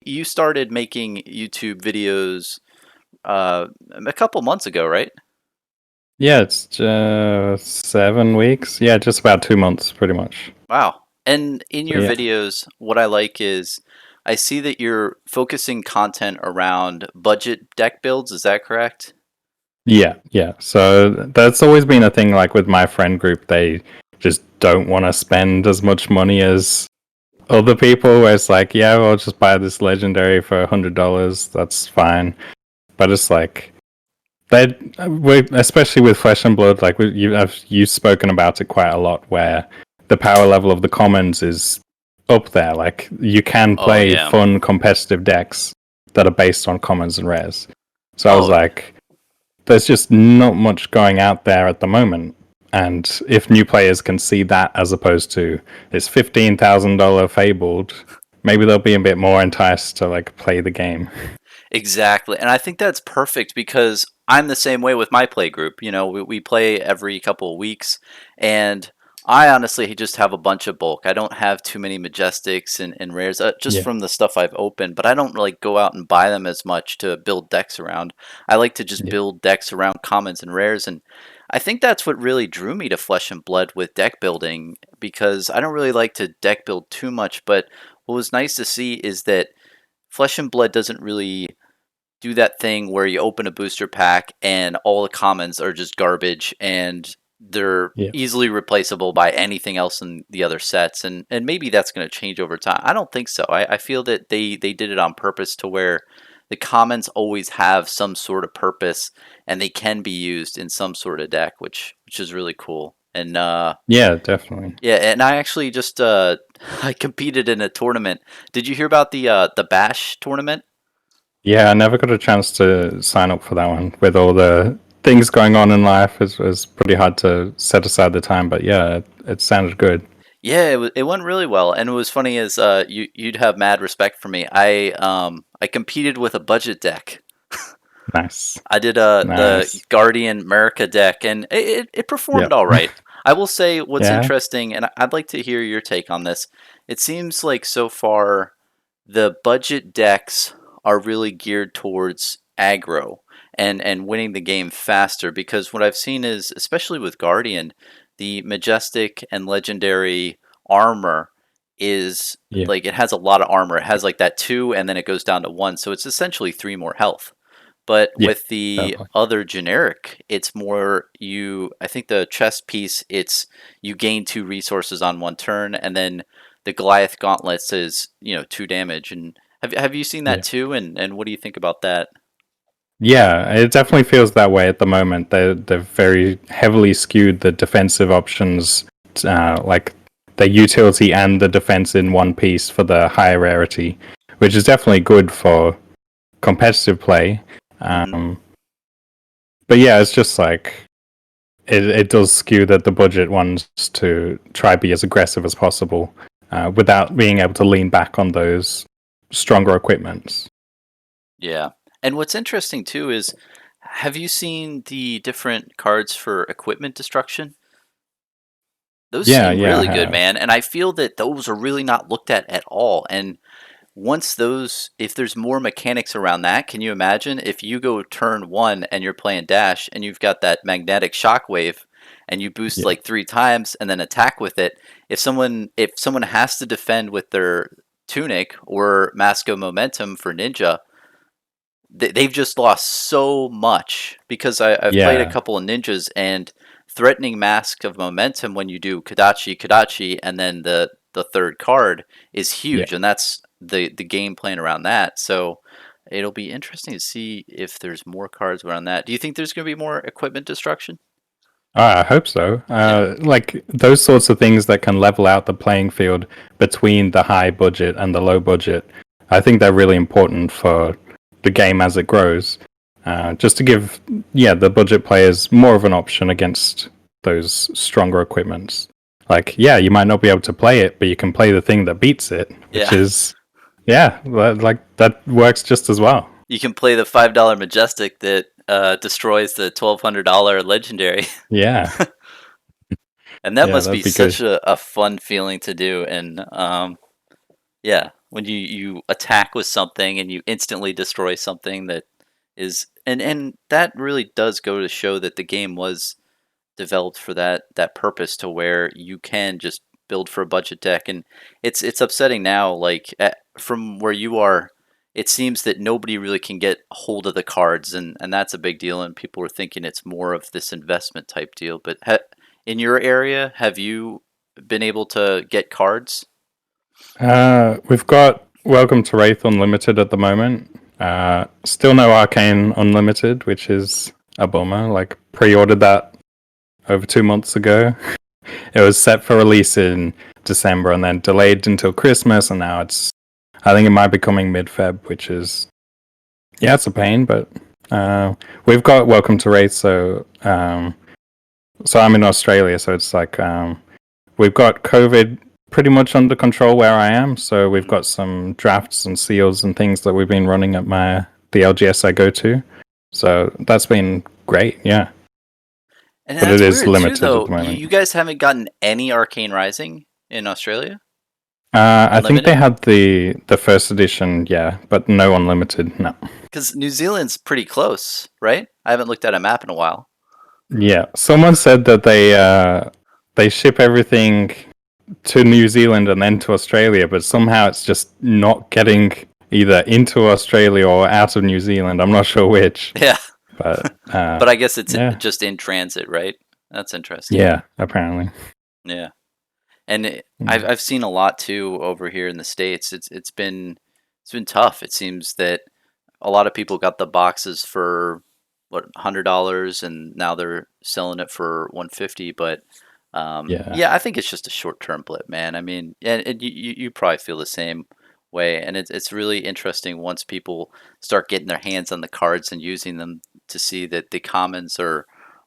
You started making YouTube videos a couple months ago, right? Yeah, it's 7 weeks. Yeah, just about 2 months, pretty much. Wow. And in So your yeah, videos, what I like is I see that you're focusing content around budget deck builds. Is that correct? yeah. So that's always been a thing. Like with my friend group, they just don't want to spend as much money as other people. Where it's like, yeah, well, just buy this legendary for $100. That's fine. But it's like they, especially with Flesh and Blood, like you've spoken about it quite a lot, where the power level of the commons is up there. Like you can Oh, play yeah. fun competitive decks that are based on commons and rares. So I was Oh, like, there's just not much going out there at the moment. And if new players can see that as opposed to this $15,000 Fabled, maybe they'll be a bit more enticed to like play the game. exactly. And I think that's perfect because I'm the same way with my play group. We play every couple of weeks, and I honestly just have a bunch of bulk. I don't have too many majestics and rares, just Yeah, from the stuff I've opened, but I don't like go out and buy them as much to build decks around. I like to just yeah, build decks around commons and rares, and I think that's what really drew me to Flesh and Blood with deck building because I don't really like to deck build too much, but what was nice to see is that Flesh and Blood doesn't really do that thing where you open a booster pack and all the commons are just garbage and they're yeah. easily replaceable by anything else in the other sets, and maybe that's going to change over time. I don't think so. I feel that they did it on purpose to where the commons always have some sort of purpose and they can be used in some sort of deck, which is really cool. And Yeah, definitely. yeah, and I actually just I competed in a tournament. Did you hear about the Bash tournament? Yeah, I never got a chance to sign up for that one. With all the things going on in life, it was pretty hard to set aside the time. But yeah, it sounded good. Yeah, it went really well, and it was funny as you'd have mad respect for me. I competed with a budget deck. Nice, I did the nice. Guardian America deck, and it performed Yep. all right. I will say what's Yeah, interesting, and I'd like to hear your take on this. It seems like so far the budget decks are really geared towards aggro and winning the game faster because what I've seen is, especially with Guardian, the majestic and legendary armor is yeah, like it has a lot of armor. It has like that 2 and then it goes down to 1, so it's essentially 3 more health. But yeah. with the Definitely. other generic, it's more I think the chess piece, it's you gain 2 resources on 1 turn, and then the Goliath gauntlets is, 2 damage. And have you seen that Yeah, too? And what do you think about that? yeah. It definitely feels that way at the moment. They're very heavily skewed the defensive options, like the utility and the defense in one piece for the higher rarity, which is definitely good for competitive play. Hmm. Um, but yeah, it's just like it does skew the budget ones to try be as aggressive as possible without being able to lean back on those stronger equipments. Yeah. And what's interesting too is, have you seen the different cards for equipment destruction? Those Yeah, seem yeah, I really good, have. man. And I feel that those are really not looked at all. And once those, if there's more mechanics around that, can you imagine if you go turn 1 and you're playing dash and you've got that magnetic shockwave and you boost Yeah, like 3 times and then attack with it? If someone has to defend with their tunic or mask of momentum for ninja, they've just lost so much because I've played a yeah, couple of ninjas, and threatening mask of momentum when you do Kadachi Kadachi and then the third card is yeah. huge, and that's the game plan around that. So it'll be interesting to see if there's more cards around that. Do you think there's going to be more equipment destruction? I hope so. Yeah. Like those sorts of things that can level out the playing field between the high budget and the low budget. I think they're really important for the game as it grows. Just to give, yeah, the budget players more of an option against those stronger equipments. Like, yeah, you might not be able to play it, but you can play the thing that beats it, which Yeah. is, yeah, like that works just as well. You can play the $5 majestic that destroys the $1,200 legendary. Yeah, And that yeah, must that'd be be good. such a fun feeling to do. And yeah. when you attack with something and you instantly destroy something that is and that really does go to show that the game was developed for that purpose to where you can just build for a budget deck. And it's upsetting now, like from where you are, it seems that nobody really can get hold of the cards, and that's a big deal, and people are thinking it's more of this investment type deal. But in your area, have you been able to get cards? We've got Welcome to Wraith Unlimited at the moment. Still no Arcane Unlimited, which is a bummer. Like, pre-ordered that over 2 months ago. It was set for release in December and then delayed until Christmas, and now I think it might be coming mid-Feb, which is, yeah, it's a pain, but we've got Welcome to Wraith, so I'm in Australia, so it's like we've got COVID pretty much under control where I am. So we've got some drafts and seals and things that we've been running at the LGS I go to. So that's been great, yeah. And But it that's is weird too, limited at though. the moment. You guys haven't gotten any Arcane Rising in Australia? I think they Unlimited? had the first edition, yeah, but no unlimited, no. Because New Zealand's pretty close, right? I haven't looked at a map in a while. Yeah, someone said that they ship everything to New Zealand and then to Australia, but somehow it's just not getting either into Australia or out of New Zealand. I'm not sure which, Yeah, but but I guess it's yeah, just in transit, right? That's interesting. yeah, apparently. Yeah, and I've Mm. I've seen a lot too over here in the States. It's been tough. It seems that a lot of people got the boxes for what, $100, and now they're selling it for 150. But Yeah, yeah, I think it's just a short term blip, man. I mean, and you probably feel the same way. And it's really interesting once people start getting their hands on the cards and using them to see that the commons are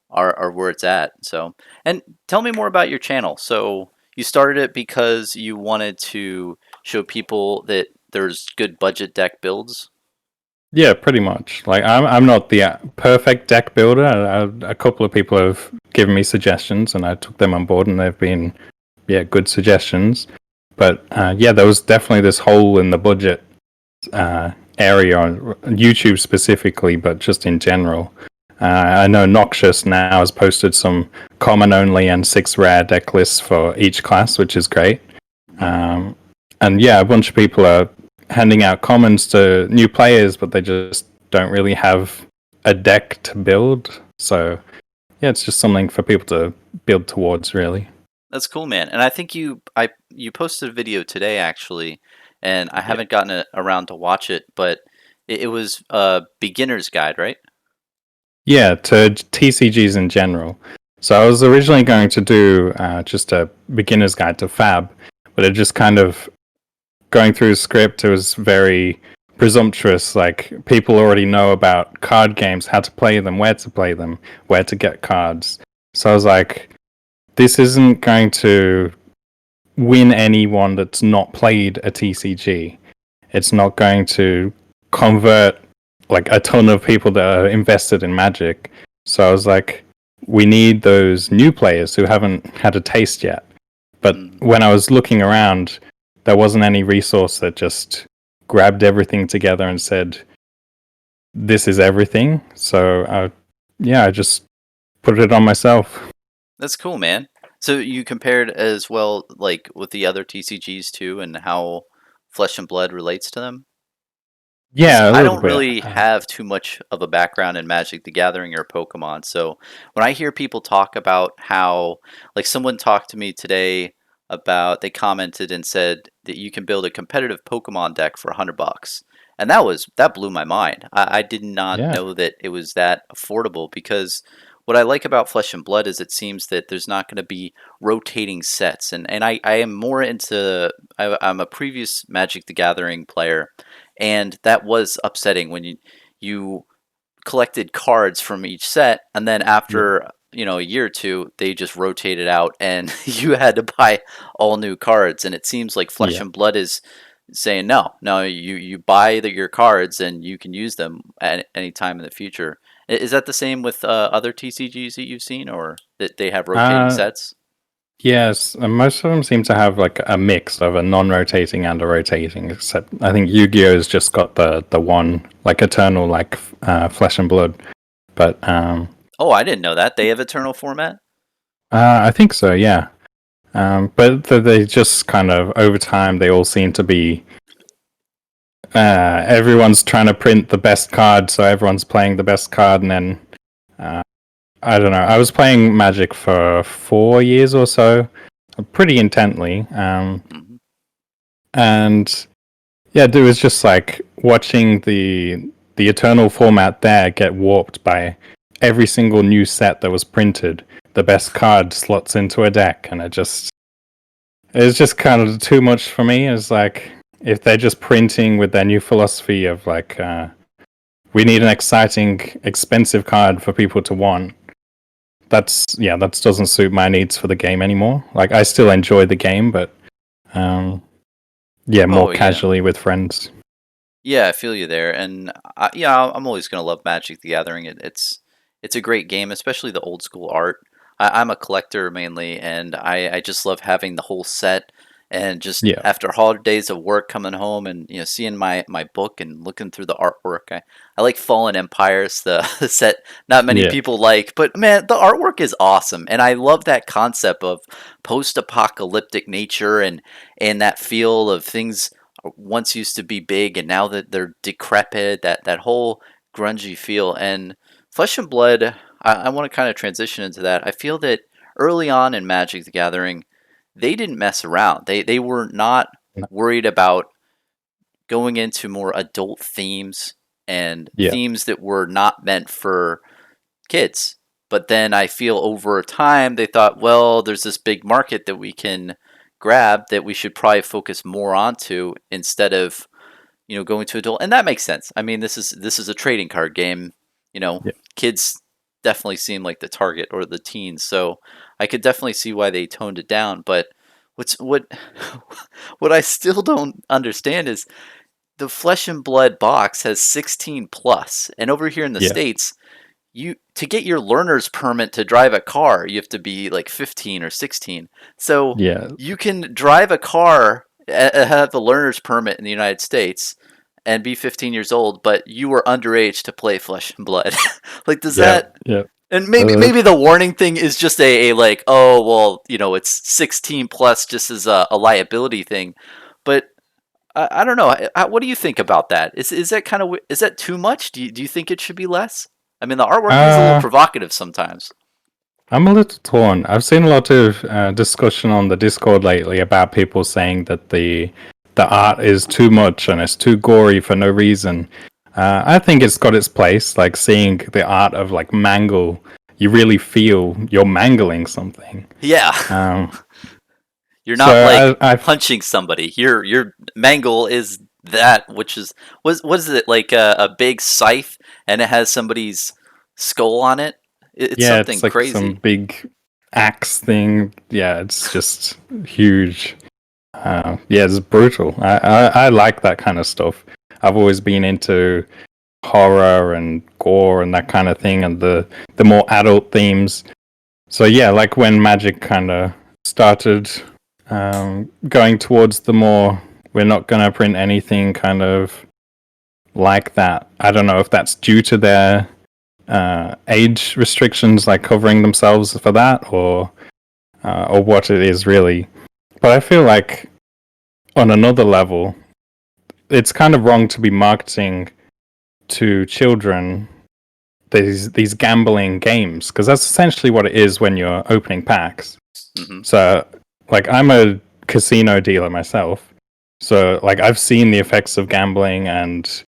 where it's at. So, and tell me more about your channel. So you started it because you wanted to show people that there's good budget deck builds. yeah, pretty much. Like I'm not the perfect deck builder. A couple of people have given me suggestions, and I took them on board, and they've been good suggestions. But yeah, there was definitely this hole in the budget area on YouTube specifically, but just in general. I know Noxious now has posted some common only and 6 rare deck lists for each class, which is great. Um, and yeah, a bunch of people are handing out commons to new players, but they just don't really have a deck to build. So yeah, it's just something for people to build towards, really. That's cool, man. And I think you posted a video today actually, and I Yeah. haven't gotten around to watch it, but it was a beginner's guide, right? Yeah, to TCGs in general. So I was originally going to do just a beginner's guide to Fab, but it just kind of going through the script. It was very presumptuous. Like people already know about card games, how to play them, where to get cards. So I was like, this isn't going to win anyone that's not played a TCG. It's not going to convert like a ton of people that are invested in Magic. So I was like, we need those new players who haven't had a taste yet. But Mm. when I was looking around, there wasn't any resource that just grabbed everything together and said, this is everything. So I just put it on myself. That's cool, man. So you compared as well, like with the other TCGs too, and how Flesh and Blood relates to them? Because Yeah, a I little don't bit. really have too much of a background in Magic the Gathering or Pokemon. So when I hear people talk about how, like someone talked to me today about, they commented and said that you can build a competitive Pokemon deck for $100. And that blew my mind. I did not Yeah. know that it was that affordable, because what I like about Flesh and Blood is it seems that there's not going to be rotating sets. And I am more into, I'm a previous Magic the Gathering player, and that was upsetting when you collected cards from each set, and then Yeah. after a year or two they just rotated out and you had to buy all new cards. And it seems like Flesh Yeah. and Blood is saying no, you buy your cards and you can use them at any time in the future. Is that the same with other TCGs that you've seen, or that they have rotating Uh, sets? Yes, and most of them seem to have like a mix of a non-rotating and a rotating. Except I think Yu-Gi-Oh's just got the one like eternal like flesh and blood. But Oh, I didn't know that they have Eternal format. I think so, yeah. But they just kind of over time they all seem to be everyone's trying to print the best card, so everyone's playing the best card, and then uh, I don't know. I was playing Magic for 4 years or so, pretty intently, Hmm. and yeah, it was just like watching the Eternal format there get warped by every single new set that was printed. The best card slots into a deck, and it's just kind of too much for me. It's like if they're just printing with their new philosophy of like we need an exciting, expensive card for people to want. That doesn't suit my needs for the game anymore. Like I still enjoy the game, but um, yeah, more Oh yeah. casually with friends. Yeah, I feel you there, and yeah, I'm always gonna love Magic: The Gathering. It's a great game, especially the old school art. I'm a collector mainly, and I just love having the whole set. And just Yeah, after hard days of work, coming home and seeing my book and looking through the artwork, I like Fallen Empires, the set not many yeah, people like, but man, the artwork is awesome, and I love that concept of post-apocalyptic nature and that feel of things once used to be big and now that they're decrepit, that whole grungy feel. And Flesh and Blood, I want to kind of transition into that. I feel that early on in Magic the Gathering, they didn't mess around. They were not worried about going into more adult themes and yeah, themes that were not meant for kids. But then I feel over time they thought, well, there's this big market that we can grab that we should probably focus more onto instead of going to adult. And that makes sense. I mean, this is a trading card game. yeah. Kids definitely seem like the target, or the teens. So I could definitely see why they toned it down. But what what I still don't understand is the Flesh and Blood box has 16 plus, and over here in the Yeah, states, you to get your learner's permit to drive a car, you have to be like 15 or 16. So yeah, you can drive a car, have a learner's permit in the United States, and be 15 years old, but you were underage to play Flesh and Blood. Like, does yeah, that? yeah. And maybe Uh, maybe the warning thing is just a like, oh well, it's 16 plus, just as a liability thing. But I don't know. What do you think about that? Is that is that too much? Do you think it should be less? I mean, the artwork is a little uh, provocative sometimes. I'm a little torn. I've seen a lot of discussion on the Discord lately about people saying that the art is too much and it's too gory for no reason. I think it's got its place. Like seeing the art of like mangle, you really feel you're mangling something. Yeah, Um, you're so not like I've punching somebody. Your mangle is that, which is what is it, like a big scythe and it has somebody's skull on it? It's yeah, something it's like some crazy. big axe thing. Yeah, it's just huge. Yeah, it's brutal. I like that kind of stuff. I've always been into horror and gore and that kind of thing, and the more adult themes. So yeah, like when Magic kind of started going towards the more we're not gonna print anything kind of like that. I don't know if that's due to their age restrictions, like covering themselves for that, or what it is really. But I feel like on another level, it's kind of wrong to be marketing to children these gambling games because that's essentially what it is when you're opening packs. Hmm. So, like, I'm a casino dealer myself, so like I've seen the effects of gambling, and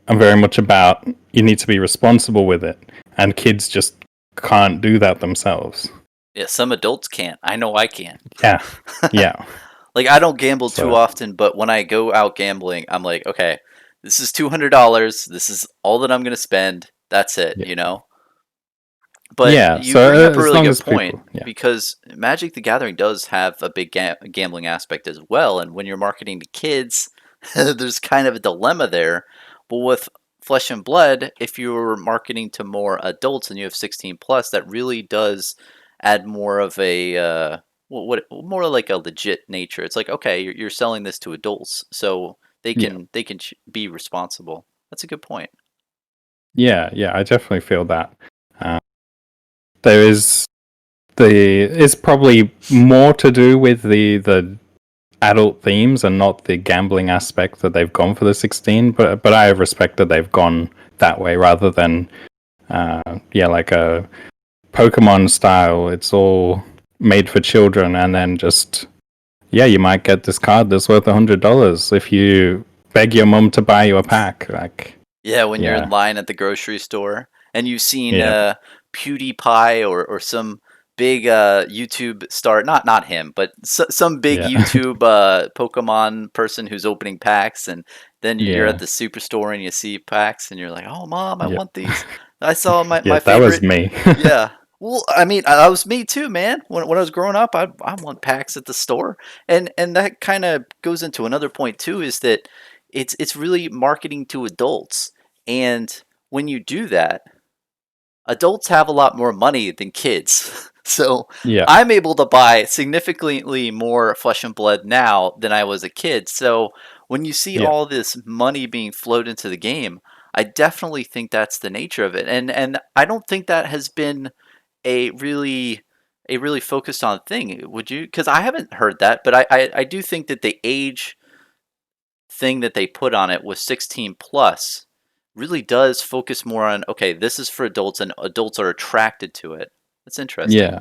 I'm very much about you need to be responsible with it, and kids just can't do that themselves. Yeah, some adults can't. I know I can't. Yeah, yeah. Like, I don't gamble too So often, but when I go out gambling, I'm like, okay, this is $200. This is all that I'm gonna spend. That's it, yeah, But yeah. you bring So up a as really long good as point, people, yeah, because Magic the Gathering does have a big gambling aspect as well. And when you're marketing to kids, there's kind of a dilemma there. But with Flesh and Blood, if you're marketing to more adults and you have 16 plus, that really does add more of a what more like a legit nature. It's like, okay, you're selling this to adults, so Yeah. they can be responsible. That's a good point. Yeah, yeah, I definitely feel that. Uh, there is it's probably more to do with the adult themes and not the gambling aspect that they've gone for the 16. But I respect that they've gone that way rather than yeah, like a Pokemon style. It's all made for children, and then just yeah, you might get this card that's worth $100 if you beg your mum to buy you a pack. Like Yeah, when you're in yeah, line at the grocery store and you've seen yeah, PewDiePie or some big YouTube star, not him, but some big yeah, YouTube Pokemon person who's opening packs, and then you're at yeah, the superstore and you see packs and you're like, "Oh, mom, I yeah, want these. I saw yeah. my That was favorite." me. Yeah. Well, I mean, that was me too, man. When I was growing up, I want packs at the store, and that kind of goes into another point too, is that it's really marketing to adults, and when you do that, adults have a lot more money than kids. So Yeah, I'm able to buy significantly more flesh and blood now than I was a kid. So when you see yeah, all this money being flowed into the game, I definitely think that's the nature of it. And I don't think that has been a really focused on thing. Would you? Because I haven't heard that, but I do think that the age thing that they put on it was 16 plus really does focus more on, okay, this is for adults and adults are attracted to it. That's interesting. yeah.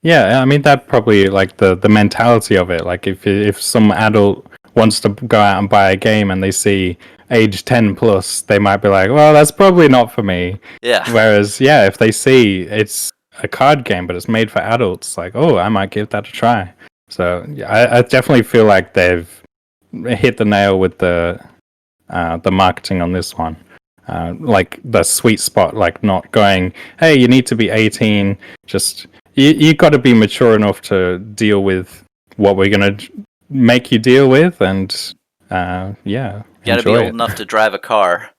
Yeah, I mean that probably like the mentality of it. Like if some adult wants to go out and buy a game and they see age 10 plus, they might be like, "Well, that's probably not for me." Yeah. Whereas, yeah, if they see it's a card game but it's made for adults, like, "Oh, I might give that a try." So, yeah, I definitely feel like they've hit the nail with the marketing on this one. Like the sweet spot, like not going, hey, you need to be 18. Just you got to be mature enough to deal with what we're gonna make you deal with, and yeah, You got to be enjoy old it. enough to drive a car.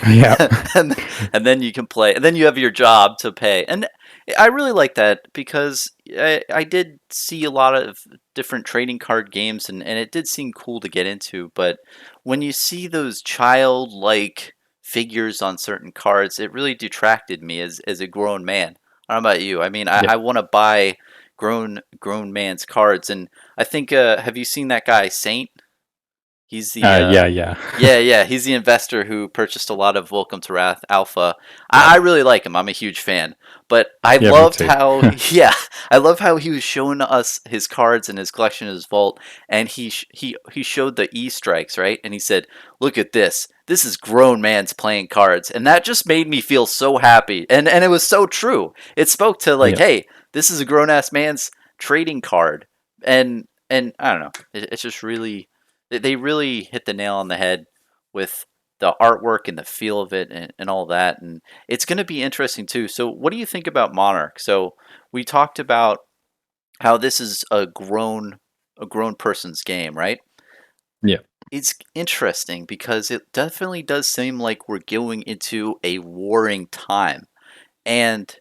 Yeah, and and then you can play, and then you have your job to pay. And I really like that because I did see a lot of different trading card games, and it did seem cool to get into. But when you see those childlike figures on certain cards, it really detracted me as a grown man. I don't know about you. I mean, yeah, I want to buy grown man's cards, and I think have you seen that guy Saint? He's the yeah, yeah, yeah, he's the investor who purchased a lot of Welcome to Wrath Alpha. yep, I really like him. I'm a huge fan. But I yeah, me loved too. how yeah, I love how he was showing us his cards and his collection in his vault, and he showed the E strikes, right? And he said, "Look at this. This is grown man's playing cards." And that just made me feel so happy. And it was so true. It spoke to like, Yeah, hey, this is a grown ass man's trading card. And I don't know. It's just really they really hit the nail on the head with the artwork and the feel of it and all that. And it's going to be interesting too. So, what do you think about Monarch? So, we talked about how this is a grown person's game, right? yeah. It's interesting because it definitely does seem like we're going into a warring time. And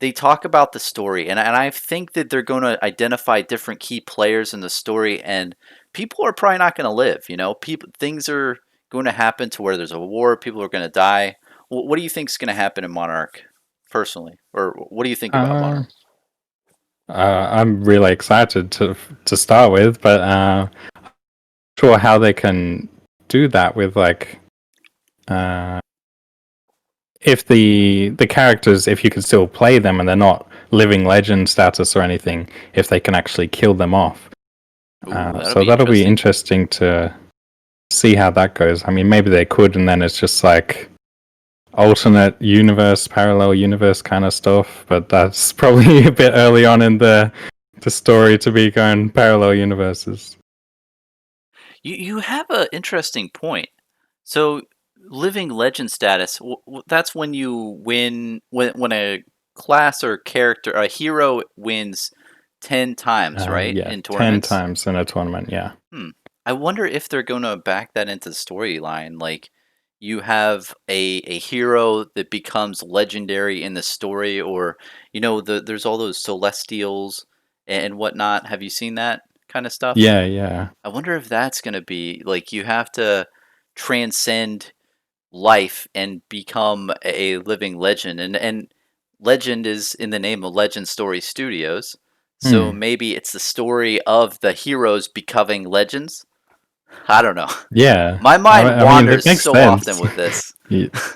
they talk about the story, and I think that they're going to identify different key players in the story, and people are probably not going to live. You know, people things are going to happen to where there's a war, people are going to die. What do you think is going to happen in Monarch, personally, or what do you think about Uh, Monarch? I'm really excited to start with, but sure how they can do that with like uh if the characters, if you can still play them and they're not living legend status or anything, if they can actually kill them off. Ooh, that'll So be that'll be interesting. interesting to see how that goes. I mean, maybe they could, and then it's just like alternate universe, parallel universe kind of stuff. But that's probably a bit early on in the story to be going parallel universes. You have an interesting point. So, living legend status, that's when you win when a class or character, a hero wins 10 times, right? Yeah, In 10 tournaments? times in a tournament. Yeah, Hmm. I wonder if they're going to back that into the storyline. Like, you have a hero that becomes legendary in the story, or there's all those Celestials, and whatnot. Have you seen that kind of stuff? Yeah, yeah. I wonder if that's going to be like you have to transcend life and become a living legend, and legend is in the name of Legend Story Studios. So Hmm. maybe it's the story of the heroes becoming legends. I don't know. Yeah. My mind I mean, it wanders makes so often sense. with this.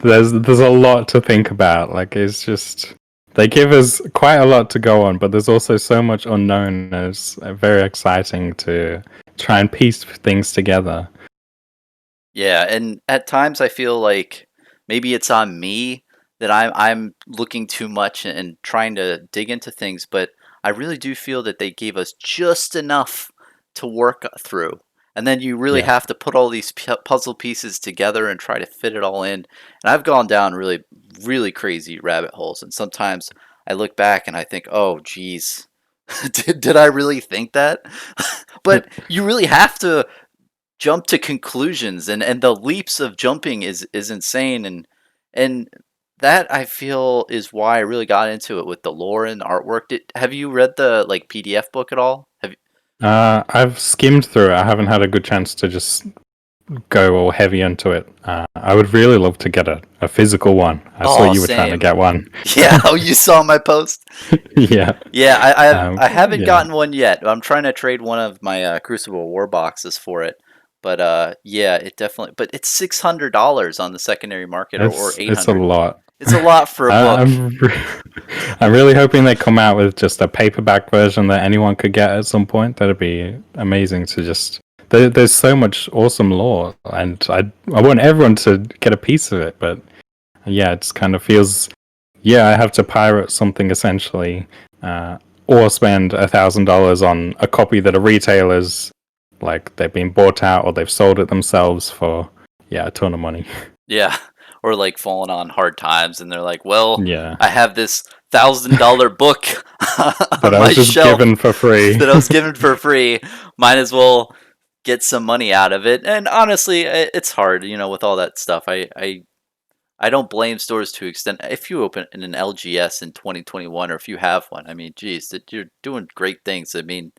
There's a lot to think about. Like, it's just they give us quite a lot to go on, but there's also so much unknown. It's very exciting to try and piece things together. Yeah, and at times I feel like maybe it's on me that I'm looking too much and trying to dig into things, but I really do feel that they gave us just enough to work through. And then you really Yeah. have to put all these puzzle pieces together and try to fit it all in. And I've gone down really, really crazy rabbit holes. And sometimes I look back and I think, oh, geez, did I really think that? But you really have to jump to conclusions, and the leaps of jumping is insane, and that I feel is why I really got into it with the lore and artwork. Have you read the like PDF book at all? Have you? I've skimmed through it. I haven't had a good chance to just go all heavy into it. I would really love to get a physical one. I saw Oh, you were trying to same. get one. Yeah. Oh, you saw my post? Yeah. Yeah, I haven't Yeah. gotten one yet. I'm trying to trade one of my Crucible War boxes for it. But yeah, it definitely. But it's $600 on the secondary market, or eight It's a hundred. lot. It's a lot for a I, book. I'm I'm really hoping they come out with just a paperback version that anyone could get at some point. That'd be amazing to just. There's so much awesome lore, and I want everyone to get a piece of it. But yeah, it's kind of feels. Yeah, I have to pirate something essentially, or spend $1,000 on a copy that a retailer's like they've been bought out or they've sold it themselves for a ton of money. Yeah, or like falling on hard times, and they're like, "Well, Yeah, I have this $1,000 book that on I my was just shelf given for free. that I was given for free. Might as well get some money out of it." And honestly, it's hard, with all that stuff. I don't blame stores to extent. If you open an LGS in 2021, or if you have one, I mean, geez, that you're doing great things. I mean,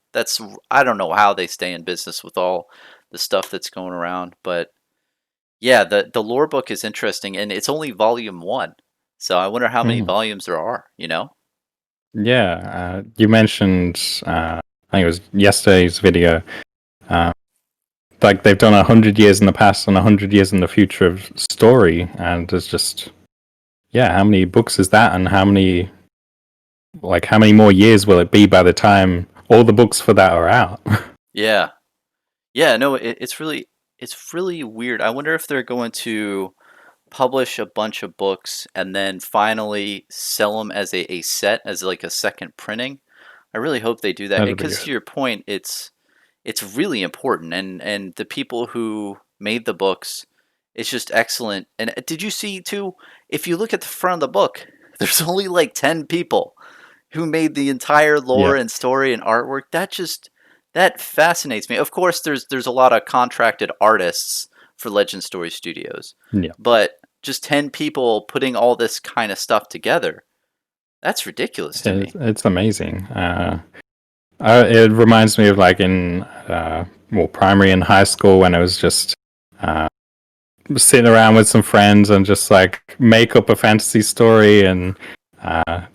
I don't know how they stay in business with all the stuff that's going around, but yeah, the lore book is interesting, and it's only volume one. So I wonder how many Mm. volumes there are, you know? Yeah, you mentioned I think it was yesterday's video. Uh, like they've done 100 years in the past and 100 years in the future of story, and there's just how many books is that, and how many more years will it be by the time all the books for that are out? Yeah. Yeah, no, it's really weird. I wonder if they're going to publish a bunch of books and then finally sell them as a set, as like a second printing. I really hope they do that That'd be because to good. your point, it's really important, and the people who made the books, it's just excellent. And did you see too, if you look at the front of the book, there's only like 10 people who made the entire Yeah, lore and story and artwork. That fascinates me. Of course, there's a lot of contracted artists for Legend Story Studios, yeah. but just 10 people putting all this kind of stuff together. That's ridiculous to me. It's amazing. It reminds me of like in primary and high school when I was just uh, sitting around with some friends and just like make up a fantasy story and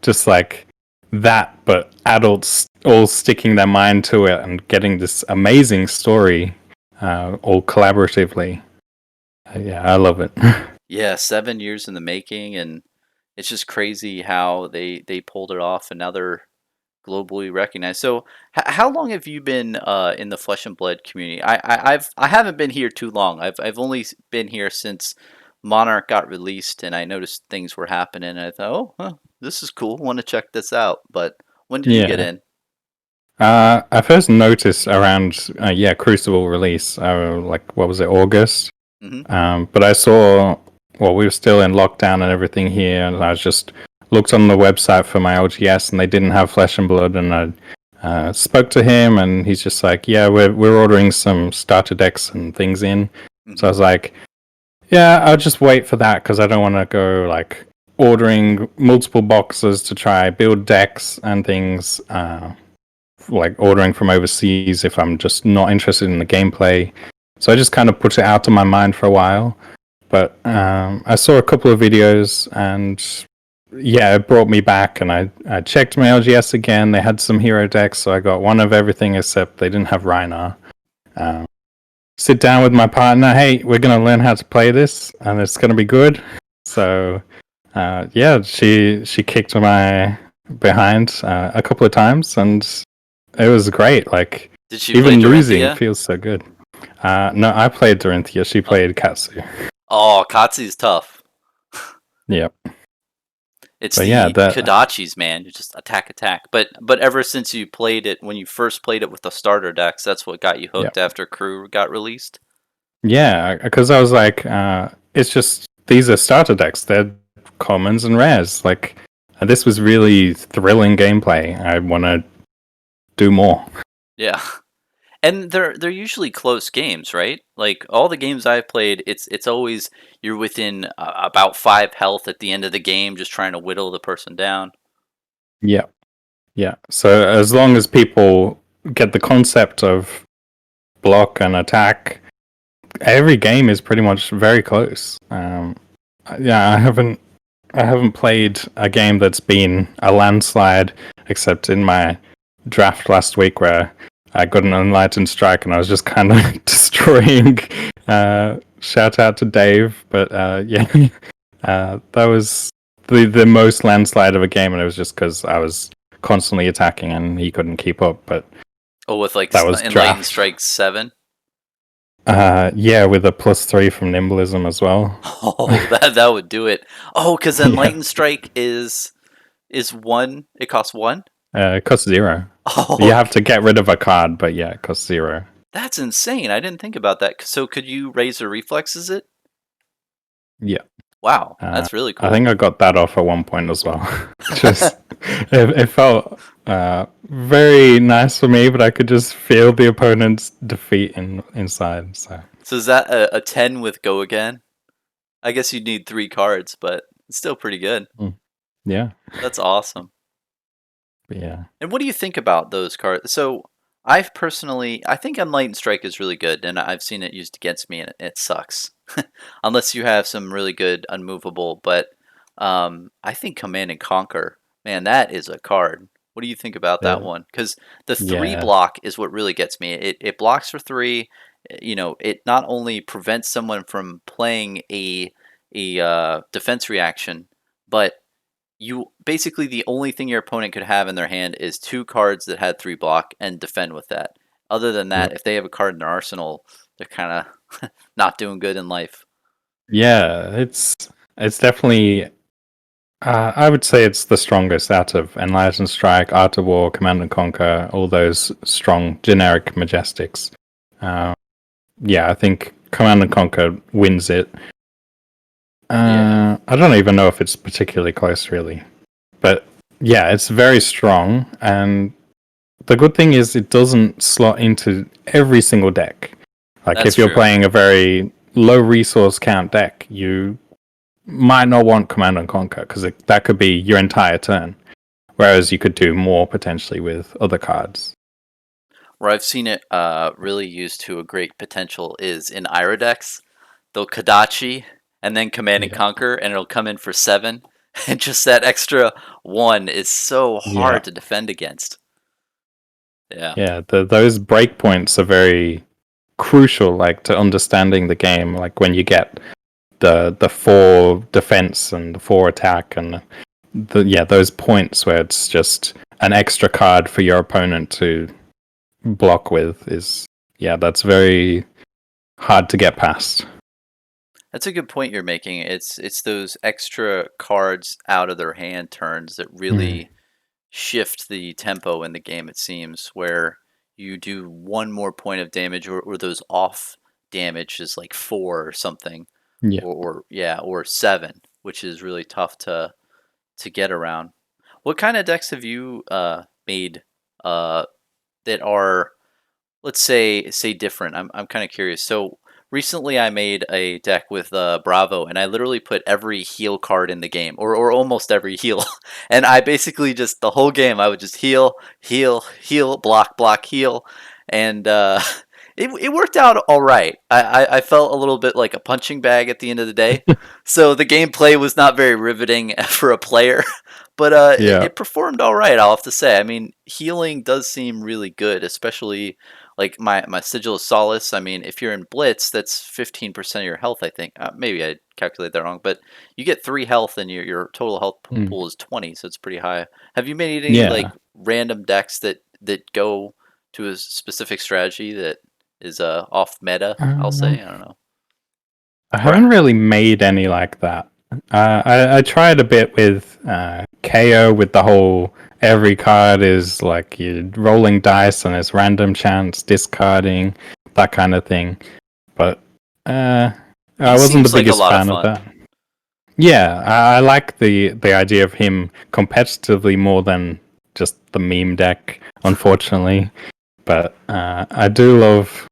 just like that, but adults all sticking their mind to it and getting this amazing story all collaboratively. Yeah, I love it. Yeah, 7 years in the making, and it's just crazy how they pulled it off, and now they're globally recognized. So, how long have you been in the Flesh and Blood community? I haven't been here too long. I've only been here since Monarch got released, and I noticed things were happening. And I thought, oh, huh, this is cool. Want to check this out. But when did you get Yeah. in? I first noticed around Crucible release, like what was it, August? Hmm. But I saw, well, we were still in lockdown and everything here, and I was just looked on the website for my LGS, and they didn't have Flesh and Blood, and I spoke to him, and he's just like, yeah, we're ordering some starter decks and things in. So Hmm. I was like, yeah, I'll just wait for that because I don't want to go like ordering multiple boxes to try build decks and things like ordering from overseas if I'm just not interested in the gameplay. So I just kind of put it out of my mind for a while. But I saw a couple of videos, and yeah, it brought me back. And I checked my LGS again. They had some hero decks, so I got one of everything except they didn't have Rhinar. Um, Sit down with my partner. Hey, we're gonna learn how to play this, and it's gonna be good. So yeah, she kicked my behind a couple of times, and it was great. Like Did she play even losing Dorinthia? feels so good. No, I played Dorinthia. She Oh, played Katsu. oh, Katsu's tough. Yep. It's But yeah, the that Kodachis, man. You just attack, attack. But ever since you played it, when you first played it with the starter decks, that's what got you yeah hooked after Crew got released. yeah because I was like, it's just these are starter decks. They're commons and rares. Like this was really thrilling gameplay. I want to do more. Yeah. And they're usually close games, right? Like all the games I've played, it's always you're within about 5 health at the end of the game, just trying to whittle the person down. Yeah. Yeah. So as long as people get the concept of block and attack, every game is pretty much very close. Yeah, I haven't played a game that's been a landslide except in my draft last week where I got an enlightened strike and I was just kind of destroying. Shout out to Dave, but yeah, that was the most landslide of a game, and it was just because I was constantly attacking and he couldn't keep up. But Oh, with like that was Enlightened draft. Strike 7. Yeah, with a +3 from Nimblism as well. Oh, that would do it. Oh, because Yeah, Enlightened Strike is one. It costs one. it costs 0. Oh, You have to get rid of a card, but yeah, it costs 0. that's insane. I didn't think about that. So could you raise the reflexes it? Yeah. Wow, that's really I cool. think I got that off at one point as well. Just it felt very nice for me, but I could just feel the opponent's defeat inside. So So is that a 10 with Go Again? I guess you'd need 3 cards, but it's still pretty good. mm, yeah, That's awesome. but yeah, And what do you think about those cards? So I've personally, I think Enlightened Strike is really good, and I've seen it used against me, and it sucks. Unless you have some really good unmovable, but I think Command and Conquer, man, that is a card. What do you think about that uh, one? Because the 3 yeah, block is what really gets me. It blocks for 3. You know, it not only prevents someone from playing a defense reaction, but you basically the only thing your opponent could have in their hand is 2 cards that had 3 block and defend with that. Other than that, yep, if they have a card in their arsenal, they're kind of not doing good in life. yeah. It's definitely. I would say it's the strongest out of Enlightened Strike, Art of War, Command and Conquer, all those strong generic majestics. Uh, yeah, I think Command and Conquer wins it. Yeah, I don't even know if it's particularly close, really. But yeah, it's very strong. And the good thing is it doesn't slot into every single deck. Like that's if you're true. playing a very low resource count deck, you might not want Command and Conquer because that could be your entire turn. Whereas you could do more potentially with other cards. Where I've seen it really used to a great potential is in Ira decks. They'll Kadachi and then Command and Yeah. Conquer, and it'll come in for 7. And just that extra 1 is so Yeah. hard to defend against. Yeah, Yeah. Those breakpoints are very crucial, like to understanding the game. Like when you get the 4 defense and the 4 attack and those points where it's just an extra card for your opponent to block with is that's very hard to get past. that's a good point you're making. It's those extra cards out of their hand turns that Mm. really shift the tempo in the game, it seems, where you do 1 more point of damage, or those off damage is like 4 or something, Yeah. or 7, which is really tough to get around. What kind of decks have you made that are, let's say different? I'm kind of curious. So recently I made a deck with Bravo, and I literally put every heal card in the game, or almost every heal. And I basically just the whole game I would just heal, heal, heal, block, block, heal, and it worked out all right. I felt a little bit like a punching bag at the end of the day, so the gameplay was not very riveting for a player. But Yeah. it performed all right, I'll have to say. I mean, healing does seem really good, especially like my Sigil of Solace. I mean, if you're in Blitz, that's 15% of your health, I think. Maybe I calculated that wrong, but you get 3 health and your total health Mm. pool is 20, so it's pretty high. Have you made any like Yeah. random decks that go to a specific strategy that is off meta, I'll Um, say? I don't know. I Or haven't really made any like that. I tried a bit with KO with the whole every card is like you're rolling dice and it's random chance, discarding, that kind of thing. But I he wasn't the seems like a biggest lot of fan of fun. that. Yeah, I like the idea of him competitively more than just the meme deck, unfortunately. But I do love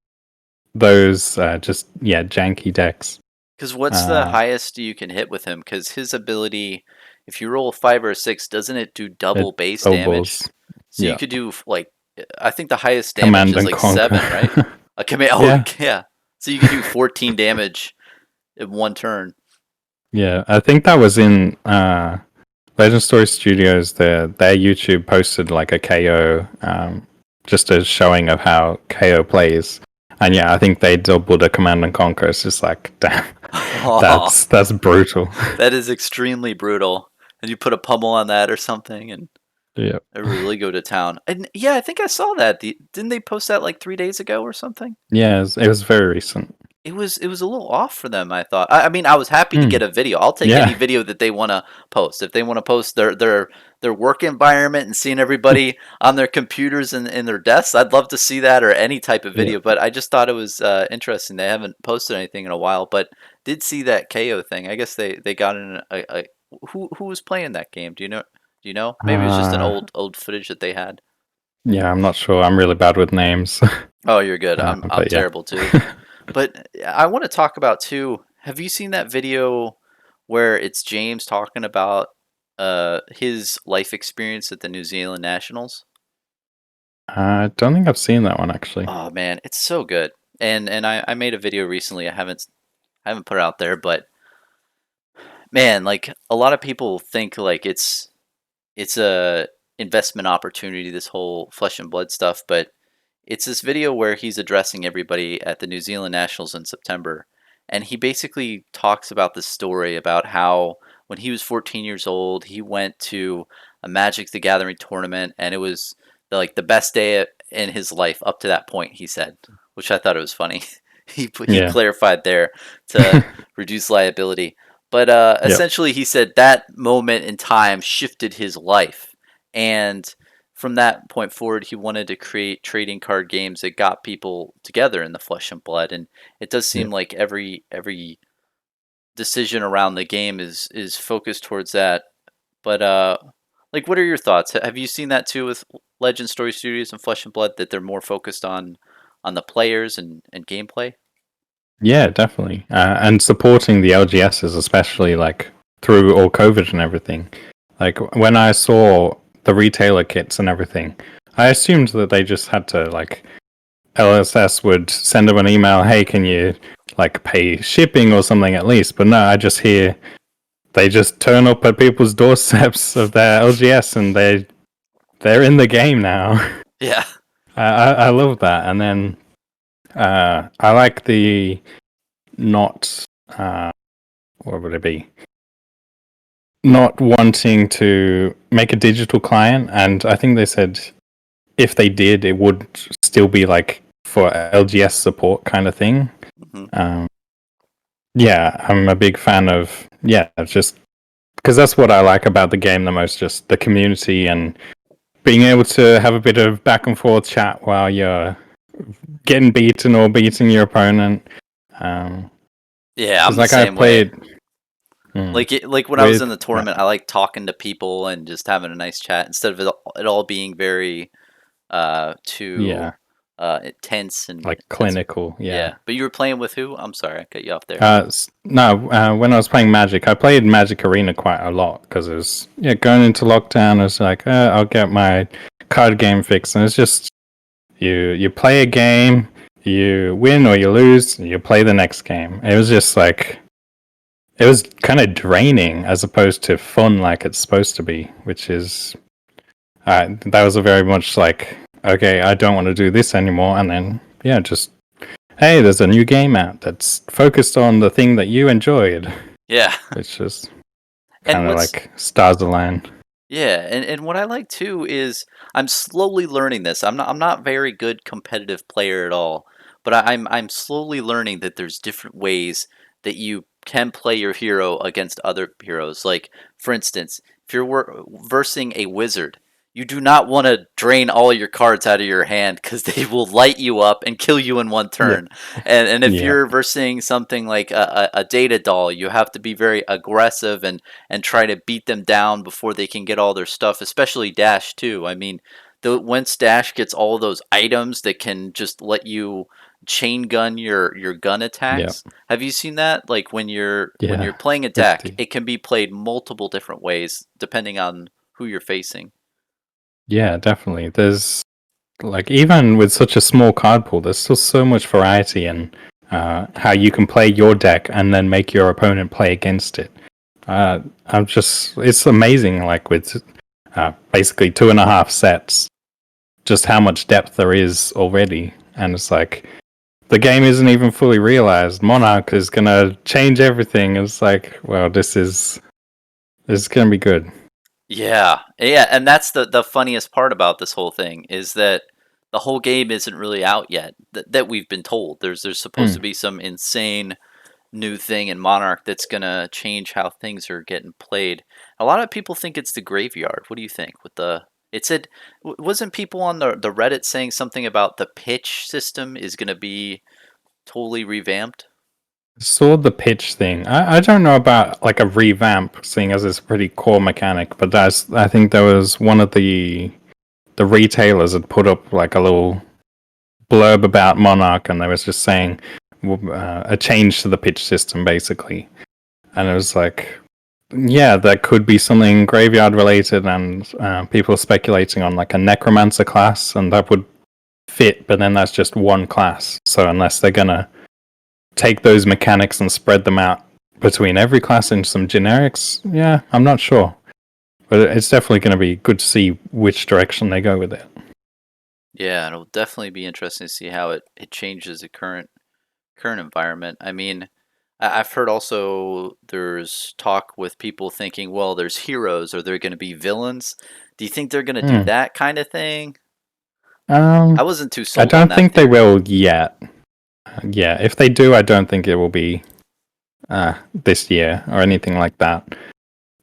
those just janky decks. Because what's the Uh, highest you can hit with him? Because his ability, if you roll a 5 or 6, doesn't it do double it base damage? doubles. So you Yeah, could do like, I think the highest damage command is and like conquer. 7, right? A command. Oh Yeah, yeah. So you could do 14 damage in one turn. yeah. I think that was in Legend Story Studios. Their YouTube posted like a KO, just a showing of how KO plays. And yeah, I think they doubled a command and conquer. It's just like, damn, Oh, that's brutal. that is extremely brutal. And you put a pummel on that or something, and Yeah, they really go to town. And yeah, I think I saw that. Didn't they post that like 3 days ago or something? yeah. It was very recent. It was a little off for them, I thought. I mean, I was happy to Mm, get a video. I'll take any yeah, video that they want to post. If they want to post their work environment and seeing everybody on their computers and in their desks, I'd love to see that or any type of yeah. video. But I just thought it was interesting. They haven't posted anything in a while, but did see that KO thing. I guess they got in a who was playing that game? Do you know? Do you know? Maybe it was just an Uh, old footage that they had. yeah. I'm not sure. I'm really bad with names. Oh, you're good. I'm But yeah. terrible too. But I want to talk about too. Have you seen that video where it's James talking about his life experience at the New Zealand Nationals? I don't think I've seen that one actually. Oh man, it's so good. And I made a video recently. I haven't put it out there, but man, like a lot of people think like it's a investment opportunity, this whole flesh and blood stuff, but it's this video where he's addressing everybody at the New Zealand Nationals in September. And he basically talks about the story about how when he was 14 years old, he went to a Magic the Gathering tournament, and it was like the best day in his life up to that point, he said, which I thought it was funny. He Yeah. clarified there to reduce liability. But Yep. essentially, he said that moment in time shifted his life. And from that point forward, he wanted to create trading card games that got people together in the flesh and blood. And it does seem Yep. like every decision around the game is focused towards that. But like, what are your thoughts? Have you seen that too with Legend Story Studios and Flesh and Blood, that they're more focused on the players and gameplay? Yeah, definitely. And supporting the LGSs, especially like through all COVID and everything. Like when I saw the retailer kits and everything, I assumed that they just had to like LSS would send them an email, hey, can you like pay shipping or something at least? But no, I just hear they just turn up at people's doorsteps of their LGS and they're in the game now. Yeah. I love that. And then I like the not what would it be? Not wanting to make a digital client, and I think they said if they did, it would still be like for LGS support kind of thing. Hmm. Um, yeah, I'm a big fan of just because that's what I like about the game the most, just the community and being able to have a bit of back and forth chat while you're getting beaten or beating your opponent. Um, Yeah, because I'm the like I same way. played mm, Like when I was in with the tournament, I like talking to people and just having a nice chat instead of it all being very too yeah tense and like tense. clinical. Yeah. Yeah, but you were playing with who? I'm sorry, I cut you off there. No, when I was playing Magic, I played Magic Arena quite a lot because it was going into lockdown. I was like, I'll get my card game fix, and it's just you play a game, you win or you lose, you play the next game. It was just like it was kind of draining as opposed to fun like it's supposed to be, which is that was a very much like, okay, I don't want to do this anymore, and then just hey, there's a new game out that's focused on the thing that you enjoyed, Yeah, which is and kind of what's like stars align. yeah, and what I like too is I'm slowly learning this. I'm not very good competitive player at all, but I'm slowly learning that there's different ways that you can play your hero against other heroes. Like for instance, if you're versing a wizard, you do not want to drain all your cards out of your hand because they will light you up and kill you in one Yeah, turn. And if yeah, you're versing something like a data doll, you have to be very aggressive and try to beat them down before they can get all their stuff, especially Dash too. I mean, once Dash gets all those items that can just let you chain gun your gun yeah, attacks. Have you seen that? Like when you're yeah. playing a With deck, the it can be played multiple different ways depending on who you're facing. Yeah, definitely. There's like even with such a small card pool, there's still so much variety in how you can play your deck and then make your opponent play against it. It's amazing. Like with basically 2.5 sets, just how much depth there is already, and it's like the game isn't even fully realized. Monarch is gonna change everything. It's like, well, this is gonna be good. Yeah, yeah, and that's the funniest part about this whole thing is that the whole game isn't really out yet. That we've been told. There's supposed to Mm. be some insane new thing in Monarch that's gonna change how things are getting played. A lot of people think it's the graveyard. What do you think? With the it said wasn't people on the Reddit saying something about the pitch system is gonna be totally revamped? Saw the pitch thing. I don't know about like a revamp, seeing as it's a pretty core mechanic, but I think there was one of the retailers had put up like a little blurb about Monarch, and they was just saying a change to the pitch system basically, and it was like, yeah, that could be something graveyard related, and people are speculating on like a necromancer class, and that would fit, but then that's just one class. So unless they're gonna take those mechanics and spread them out between every class in some generics, yeah, I'm not sure. But it's definitely going to be good to see which direction they go with it. Yeah, it'll definitely be interesting to see how it changes the current environment. I mean, I've heard also there's talk with people thinking, well, there's heroes, or they're going to be villains. Do you think they're going to do Hmm. that kind of thing? I Um, wasn't too I sold on don't that think they theory. will yet. Yeah, if they do, I don't think it will be this year or anything like that.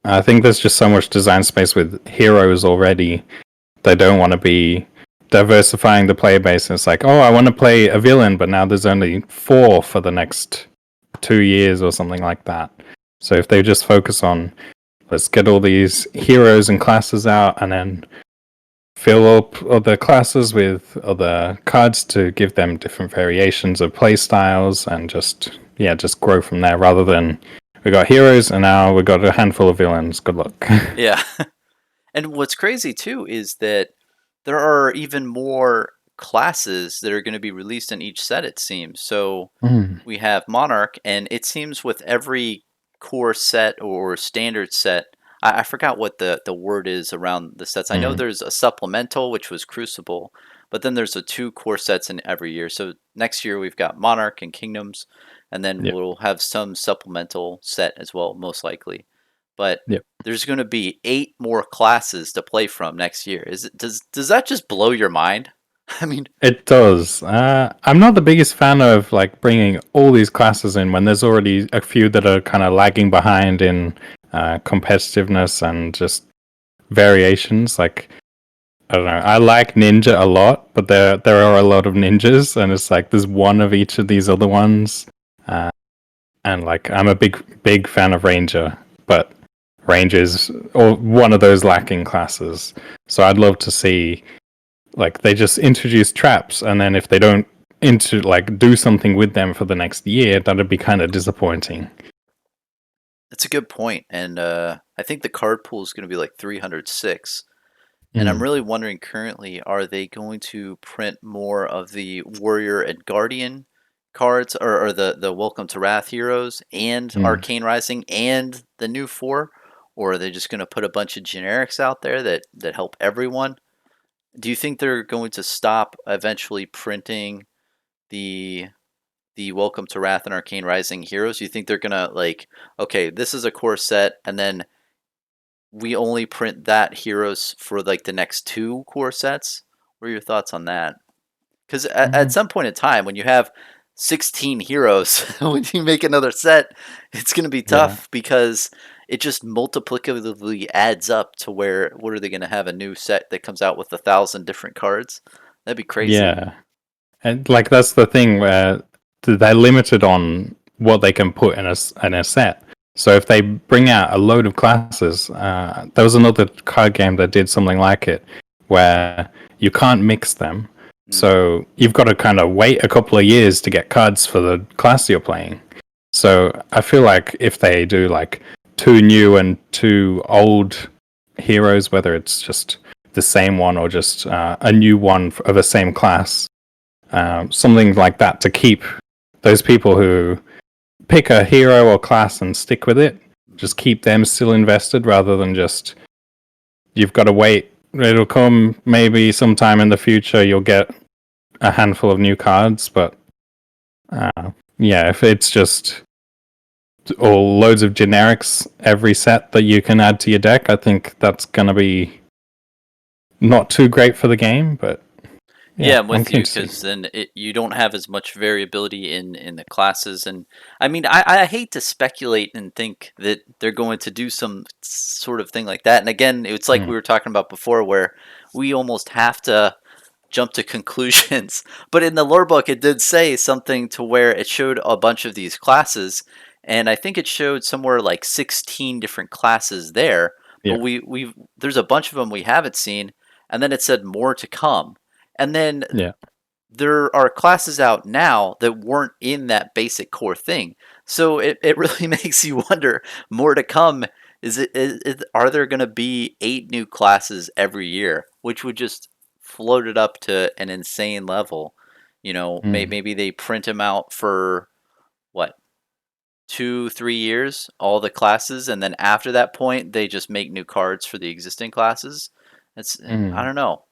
I think there's just so much design space with heroes already. They don't want to be diversifying the player base. And it's like, oh, I want to play a villain, but now there's only 4 for the next 2 years or something like that. So if they just focus on, let's get all these heroes and classes out, and then fill up other classes with other cards to give them different variations of play styles, and just grow from there, rather than we got heroes and now we got a handful of villains. Good luck. Yeah. And what's crazy too is that there are even more classes that are going to be released in each set, it seems. So Mm, we have Monarch, and it seems with every core set or standard set, I forgot what the word is around the sets. I know mm, there's a supplemental, which was Crucible, but then there's the two core sets in every year. So next year we've got Monarch and Kingdoms, and then yep, we'll have some supplemental set as well, most likely. But yep. there's going to be 8 more classes to play from next year. Does that just blow your mind? I mean, It does. I'm not the biggest fan of like bringing all these classes in when there's already a few that are kind of lagging behind in competitiveness and just variations. Like, I don't know. I like ninja a lot, but there are a lot of ninjas, and it's like there's one of each of these other ones. Uh, and like I'm a big fan of ranger, but ranger is or one of those lacking classes. So I'd love to see like they just introduce traps, and then if they don't into like do something with them for the next year, that'd be kind of disappointing. That's a good point, and I think the card pool is going to be like 306. And I'm Mm, really wondering currently, are they going to print more of the Warrior and Guardian cards, or the Welcome to Wrath heroes, and mm. Arcane Rising, and the new four? Or are they just going to put a bunch of generics out there that help everyone? Do you think they're going to stop eventually printing the Welcome to Wrath and Arcane Rising heroes? Do you think they're gonna like, okay, this is a core set, and then we only print that heroes for like the next two core sets? What are your thoughts on that? Because at Mm, some point in time, when you have 16 heroes, when you make another set, it's going to be yeah, tough because it just multiplicatively adds up to where what are they going to have a new set that comes out with 1,000 different cards? That'd be crazy. yeah. And like that's the thing where they're limited on what they can put in a set. So if they bring out a load of classes, there was another card game that did something like it, where you can't mix them. Mm. So you've got to kind of wait a couple of years to get cards for the class you're playing. So I feel like if they do like two new and two old heroes, whether it's just the same one or just a new one of the same class, something like that to keep those people who pick a hero or class and stick with it, just keep them still invested rather than just you've got to wait. It'll come maybe sometime in the future. You'll get a handful of new cards, but yeah, if it's just all loads of generics every set that you can add to your deck, I think that's gonna be not too great for the game. But Yeah, yeah, I'm I'm with keen you to see. because then you don't have as much variability in the classes, and I mean, I hate to speculate and think that they're going to do some sort of thing like that. And again, it's like Mm, we were talking about before, where we almost have to jump to conclusions. But in the lore book, it did say something to where it showed a bunch of these classes, and I think it showed somewhere like 16 different classes there. But yeah, we there's a bunch of them we haven't seen, and then it said more to come. And then yeah, there are classes out now that weren't in that basic core thing. So it really makes you wonder, more to come. Are there going to be 8 new classes every year, which would just float it up to an insane level? mm, Maybe they print them out for what, 2 3 years, all the classes, and then after that point they just make new cards for the existing classes. It's I mm, don't know.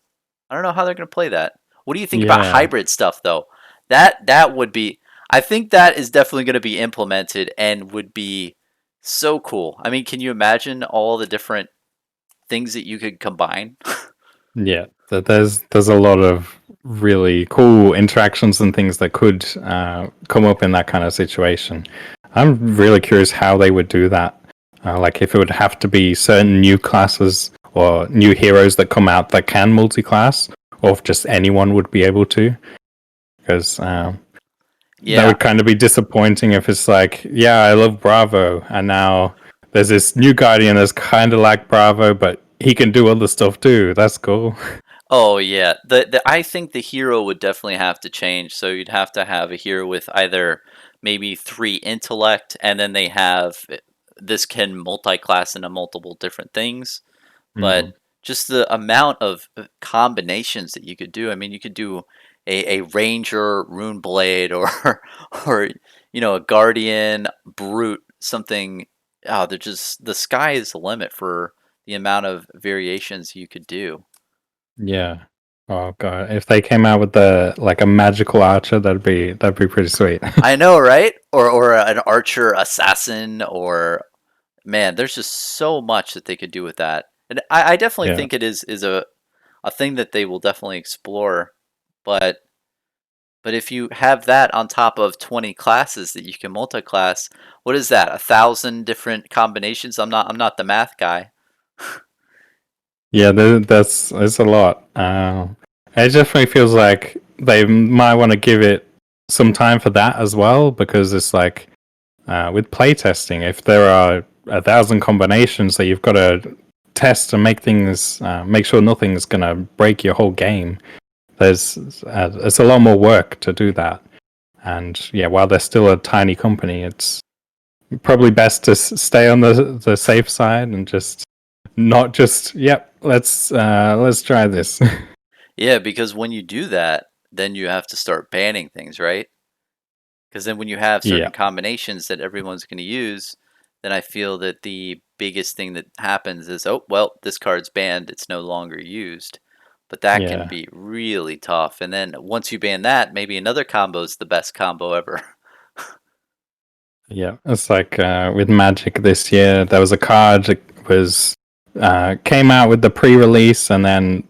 I don't know how they're going to play that. What do you think about yeah. hybrid stuff though? That would be, I think that is definitely going to be implemented and would be so cool. I mean, can you imagine all the different things that you could combine? Yeah, there's a lot of really cool interactions and things that could come up in that kind of situation. I'm really curious how they would do that. Like if it would have to be certain new classes or new heroes that come out that can multi-class, or if just anyone would be able to. Because that Yeah. would kind of be disappointing if it's like, yeah, I love Bravo, and now there's this new Guardian that's kind of like Bravo, but he can do other stuff too. That's cool. Oh yeah. I think the hero would definitely have to change. So you'd have to have a hero with either maybe 3 intellect, and then they have this can multi-class into multiple different things. But Mm. just the amount of combinations that you could do. I mean, you could do a ranger rune blade, or or a guardian brute, something. Oh, they're just, the sky is the limit for the amount of variations you could do. Yeah. Oh god, if they came out with the like a magical archer, that'd be pretty sweet. I know, right? Or an archer assassin, or man, there's just so much that they could do with that. And I definitely Yeah. think it is a thing that they will definitely explore. But if you have that on top of 20 classes that you can multi-class, what is that? 1,000 different combinations? I'm not the math guy. Yeah, that's a lot. It definitely feels like they might want to give it some time for that as well, because it's like with playtesting, if there are 1,000 combinations that you've got to test and make things, make sure nothing's gonna break your whole game. There's it's a lot more work to do that. And yeah, while they're still a tiny company, it's probably best to stay on the safe side and just not just yep. Let's try this. Yeah, because when you do that, then you have to start banning things, right? Because then when you have Yeah, certain combinations that everyone's going to use, then I feel that the biggest thing that happens is, oh, well, this card's banned, it's no longer used. But that can yeah, be really tough. And then once you ban that, maybe another combo is the best combo ever. yeah. It's like with Magic this year, there was a card that was came out with the pre-release, and then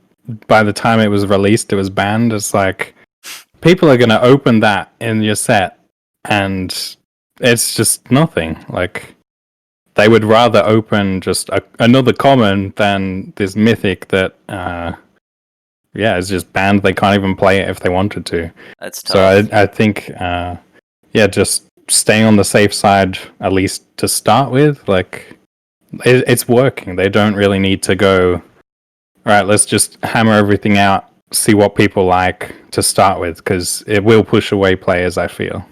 by the time it was released, it was banned. It's like people are gonna open that in your set, and it's just nothing. Like they would rather open just another common than this mythic that yeah, it's just banned. They can't even play it if they wanted to. That's So tough. I think yeah, just staying on the safe side at least to start with. Like it's working. They don't really need to go. All right, let's just hammer everything out. See what people like to start with, because it will push away players. I feel.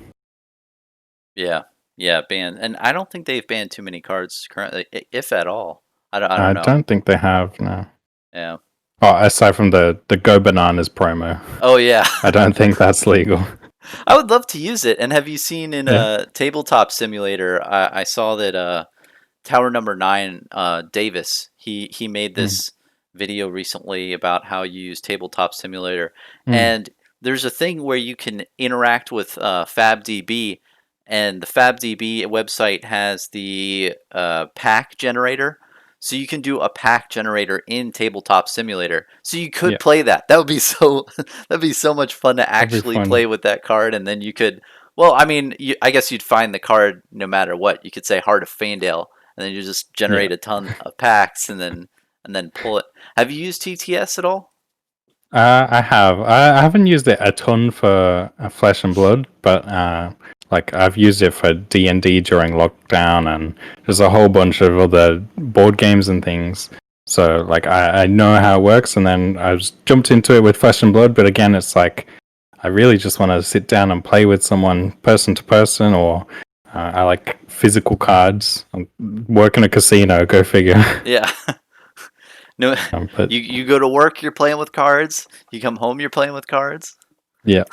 Yeah. Yeah, ban. And I don't think they've banned too many cards currently, if at all. I don't I know. don't think they have no. Yeah. Oh, aside from the Go Bananas promo, Oh, yeah. I don't think that's legal. I would love to use it. And have you seen in Yeah. a tabletop simulator? I saw that Tower Number Nine, Davis. He made Mm, this video recently about how you use tabletop simulator, mm, and there's a thing where you can interact with FabDB, and the FabDB website has the pack generator. So you can do a pack generator in Tabletop Simulator. So you could yeah, play that. That would be so that'd be so much fun to that'd be actually fun. play with that card, and then you could. Well, I mean, I guess you'd find the card no matter what. You could say Heart of Faendale, and then you just Yeah. generate a ton of packs, and then pull it. Have you used TTS at all? I have. I haven't used it a ton for Flesh and Blood, but like I've used it for D&D during lockdown, and there's a whole bunch of other board games and things. So like I know how it works, and then I was jumped into it with Flesh and Blood. But again, it's like I really just want to sit down and play with someone, person to person, or I like physical cards. I work in a casino, go figure. Yeah. No, But you go to work, you're playing with cards. You come home, you're playing with cards. yeah,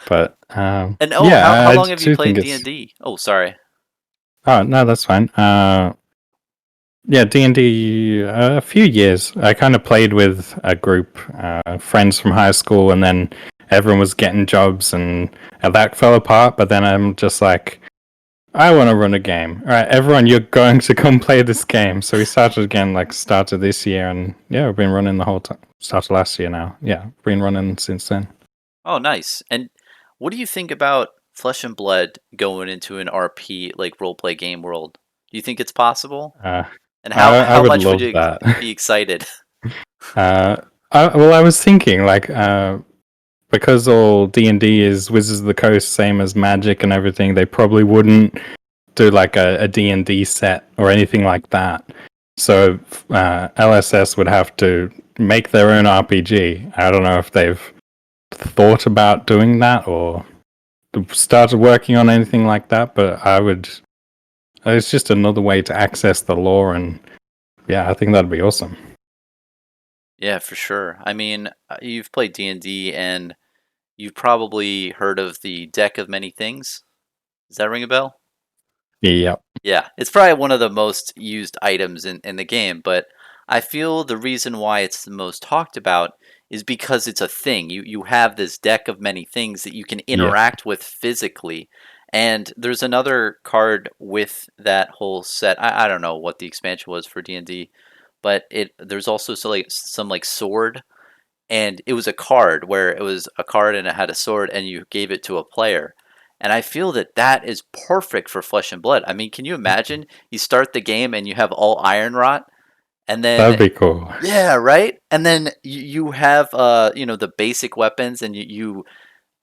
but And oh, yeah, how I long have you do think played D and it's. D? Oh, sorry. Oh no, that's fine. Yeah, D&D. A few years. I kind of played with a group, friends from high school, and then everyone was getting jobs, and that fell apart. But then I'm just like, I want to run a game. All right, everyone, you're going to come play this game. So we started again, like started this year, and yeah, we've been running the whole time. Started last year now. Yeah, been running since then. Oh, nice. And what do you think about Flesh and Blood going into an RP like role play game world? Do you think it's possible? Uh, And I how would much would love you that. be excited? uh, well, I was thinking like because all D&D is Wizards of the Coast, same as Magic and everything, they probably wouldn't do like a D&D set or anything like that. So LSS would have to make their own RPG. I don't know if they've thought about doing that or started working on anything like that, but I would. It's just another way to access the lore, and yeah, I think that'd be awesome. Yeah, for sure. I mean, you've played D&D and you've probably heard of the deck of many things. Does that ring a bell? Yeah, Yeah, it's probably one of the most used items in the game, but I feel the reason why it's the most talked about is because it's a thing. You have this deck of many things that you can yeah, interact with physically. And there's another card with that whole set. I don't know what the expansion was for D&D, but it there's also some like sword, and it was a card where it was a card and it had a sword and you gave it to a player. And I feel that that is perfect for Flesh and Blood. I mean, can you imagine you start the game and you have all iron rot, and then that'd be cool. yeah, right? And then you have the basic weapons, and you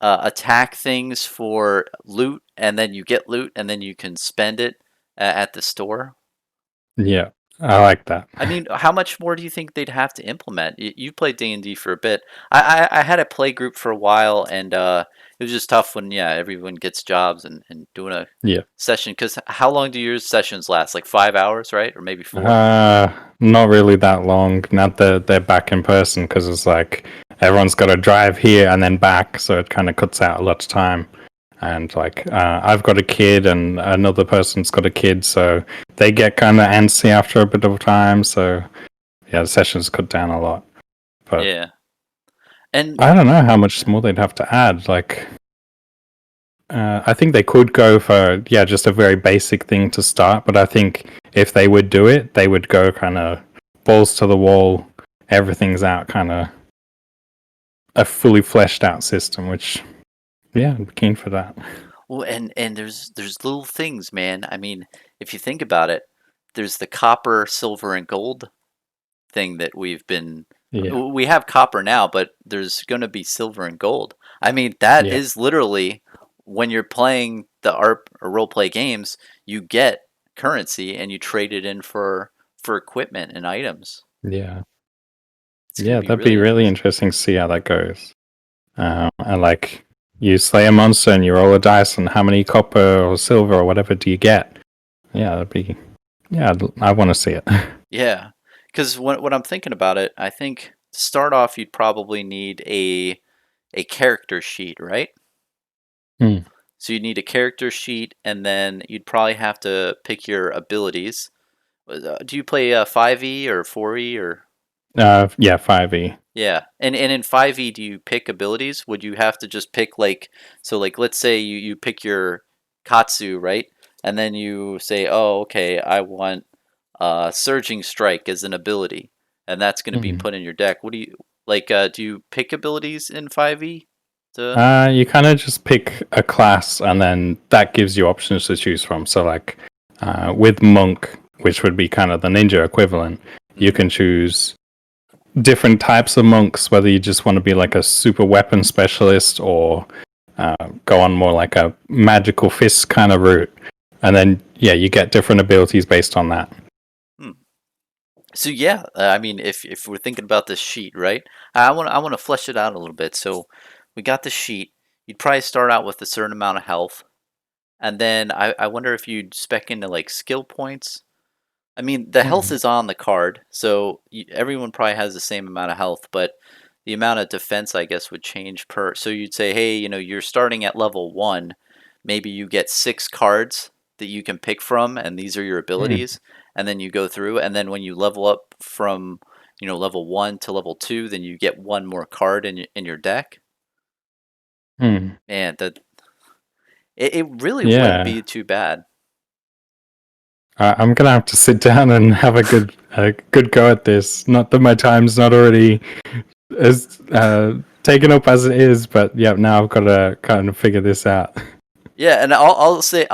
attack things for loot, and then you get loot, and then you can spend it at the store. Yeah. I like that. I mean, how much more do you think they'd have to implement? You played D&D for a bit. I had a play group for a while, and it was just tough when yeah everyone gets jobs and doing a Yeah. session. Because how long do your sessions last? Like 5 hours, right? Or maybe four? Not really that long. Now that they're back in person, because it's like everyone's got to drive here and then back, so it kind of cuts out a lot of time. And like, I've got a kid, and another person's got a kid, so they get kind of antsy after a bit of time. So yeah, the sessions cut down a lot. But Yeah, and I don't know how much more they'd have to add. Like, I think they could go for yeah, just a very basic thing to start. But I think if they would do it, they would go kind of balls to the wall. Everything's out, kind of a fully fleshed out system. Which yeah, I'm keen for that. well, and there's little things, man. I mean, if you think about it, there's the copper, silver, and gold thing that Yeah, we have copper now, but there's going to be silver and gold. I mean, that yeah, is literally when you're playing the ARP or role play games, you get currency and you trade it in for equipment and items. yeah, It's going to yeah. be That'd be really really interesting. interesting to see how that goes. And like, you slay a monster and you roll a dice, and how many copper or silver or whatever do you get? Yeah, that'd be yeah. I want to see it. Yeah, because when I'm thinking about it, I think to start off, you'd probably need a character sheet, right? Hmm. So you'd need a character sheet, and then you'd probably have to pick your abilities. Do you play 5e or 4e or Yeah, 5e. yeah? And in 5e, do you pick abilities? Would you have to just pick like so like let's say you pick your Katsu, right? And then you say, "Oh, okay, I want Surging Strike as an ability." And that's going to be Hmm. put in your deck. What do you like do you pick abilities in 5e to You kind of just pick a class, and then that gives you options to choose from. So, like with monk, which would be kind of the ninja equivalent, you Mhm. can choose different types of monks. Whether you just want to be like a super weapon specialist, or go on more like a magical fist kind of route, and then yeah, you get different abilities based on that. Hmm. So yeah, I mean, if we're thinking about this sheet, right? I want to flesh it out a little bit. So we got the sheet. You'd probably start out with a certain amount of health, and then I wonder if you'd spec into like skill points. I mean, the health Hmm. is on the card, so everyone probably has the same amount of health, but the amount of defense, I guess, would change per. So you'd say, hey, you're starting at level one. Maybe you get 6 cards that you can pick from, and these are your Hmm. abilities. And then you go through, and then when you level up from, level one to level two, then you get one more card in your deck. Hmm. And it really wouldn't Yeah. be too bad. I'm gonna have to sit down and have a good go at this. Not that my time's not already as taken up as it is, but yeah, now I've got to kind of figure this out. Yeah, and I'll say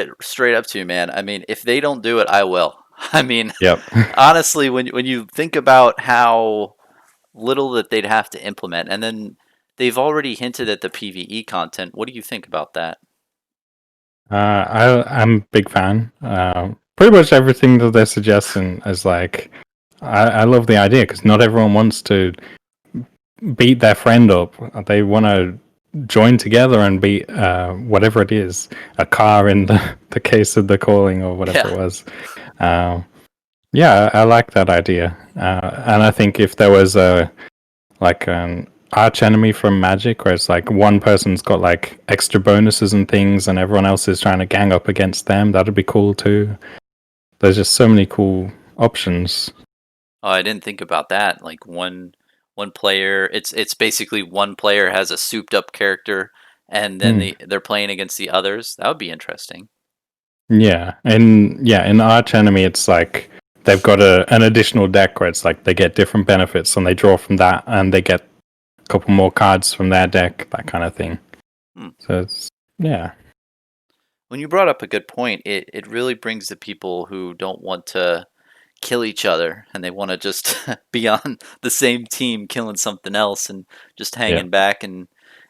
it straight up to you, man. I mean, if they don't do it, I will. I mean, Yep. honestly, when you think about how little that they'd have to implement, and then they've already hinted at the PvE content. What do you think about that? I'm a big fan. Pretty much everything that they're suggesting is like, I love the idea because not everyone wants to beat their friend up. They want to join together and beat whatever it is, a car in the case of the calling or whatever Yeah, it was. Uh, yeah, I like that idea. And I think if there was a like an arch enemy from Magic, where it's like one person's got like extra bonuses and things, and everyone else is trying to gang up against them. That'd be cool too. There's just so many cool options. oh, I didn't think about that. Like one player, it's basically one player has a souped up character, and then Hmm. they're playing against the others. That would be interesting. In arch enemy, it's like they've got an additional deck where it's like they get different benefits, and they draw from that, and they get a couple more cards from their deck, that kind of thing. Hmm. So it's yeah. When you brought up a good point, it really brings the people who don't want to kill each other and they want to just be on the same team killing something else and just Yeah. hanging back and